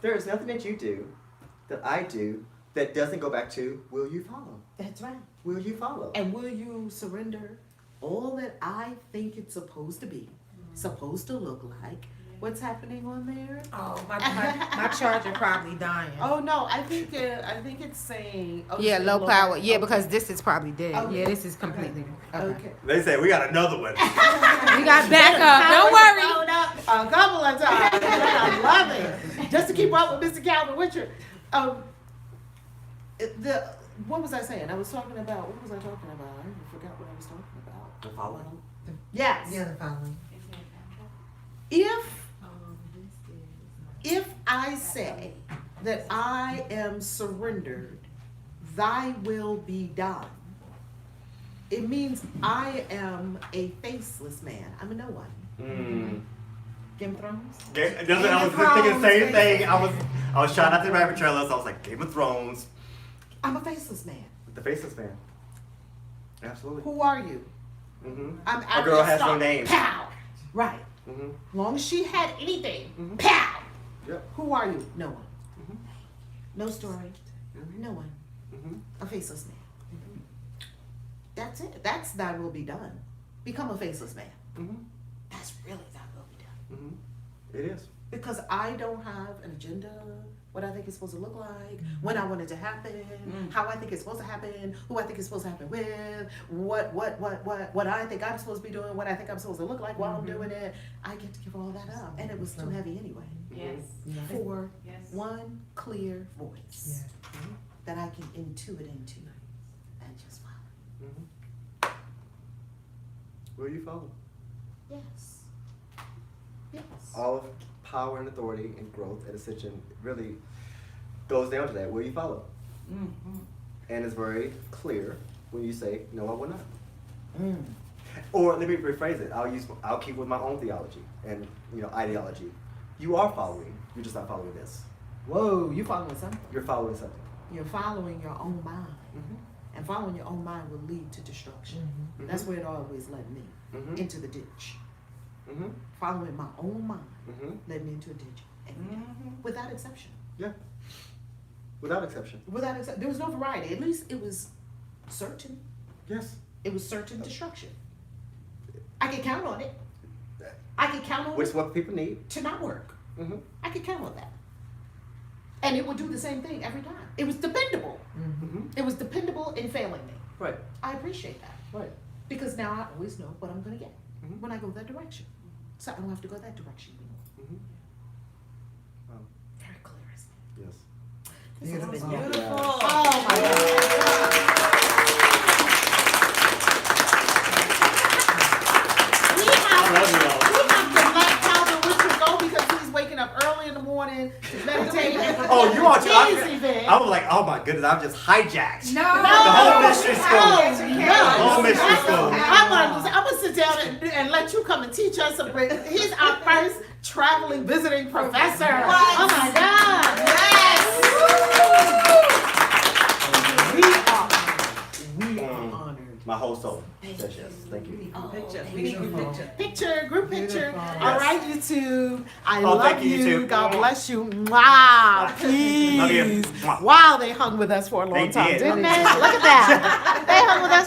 There is nothing that you do, that I do, that doesn't go back to, will you follow? That's right. Will you follow? And will you surrender all that I think it's supposed to be, supposed to look like? What's happening on there? Oh, my charger probably dying. Oh no, I think it's saying. Oh, Yeah, it's low power. Yeah, okay. because this is probably dead. Okay. Yeah, this is completely. Okay. They say, we got another one. We got backup. Don't worry. Phone up a couple of times. I love it. Just to keep up with Mr. Calvin Richard. What was I saying? I was talking about. What was I talking about? I even forgot what I was talking about. The following. Yes. The other following. If I say that I am surrendered, thy will be done, it means I am a faceless man. I'm a no one. Game of Thrones? I was thinking the same thing. I was trying not to rabbit trail us. I was like, Game of Thrones. I'm a faceless man. The faceless man. Absolutely. Who are you? I'm A girl has no name. Pow! Right. Long as she had anything, pow! Yep. Who are you? No one. No story. No one. A faceless man. That's it. That's thy will be done. Become a faceless man. That's really thy will be done. It is. Because I don't have an agenda, what I think it's supposed to look like, when I want it to happen, how I think it's supposed to happen, who I think it's supposed to happen with, what I think I'm supposed to be doing, what I think I'm supposed to look like while I'm doing it. I get to give all that up. And it was too heavy anyway. Yes. For Yes. one clear voice that I can intuit into and just follow. Will you follow? Yes. Yes. All of power and authority and growth and ascension really goes down to that. Will you follow? And it's very clear when you say, no, I will not. Or let me rephrase it. I'll keep with my own theology and ideology. You are following. You're just not following this. Whoa, you following something. You're following something. You're following your own mind. And following your own mind will lead to destruction. That's where it always led me, into the ditch. Following my own mind led me into a ditch. Without exception. Yeah. Without exception. Without exception. There was no variety. At least it was certain. Yes. It was certain destruction. I could count on it. I could count on Which it is what people need. to not work. I could count on that. And it would do the same thing every time. It was dependable. It was dependable in failing me. Right. I appreciate that. Right. Because now I always know what I'm going to get when I go that direction. So I don't have to go that direction anymore. Very clear, isn't it? Yes. This has been Beautiful. Oh my God. I love you all. We have to let Calvin Richard go because he's waking up early in the morning to meditate. Oh, you want to? His event. I was like, oh my goodness, I'm just hijacked. No. The whole mystery school. No. The whole mystery school. I'm gonna sit down and let you come and teach us. He's our first traveling visiting professor. What? Oh my God! We are honored. My whole soul says yes. Thank you. Picture. Thank Beautiful you. picture. Picture, group picture. Beautiful. All right, YouTube. I Oh, love thank you, you. YouTube. God bless you. Wow, Love you. peace. Wow, they hung with us for a long They time, did. didn't they? Look at that. They hung with us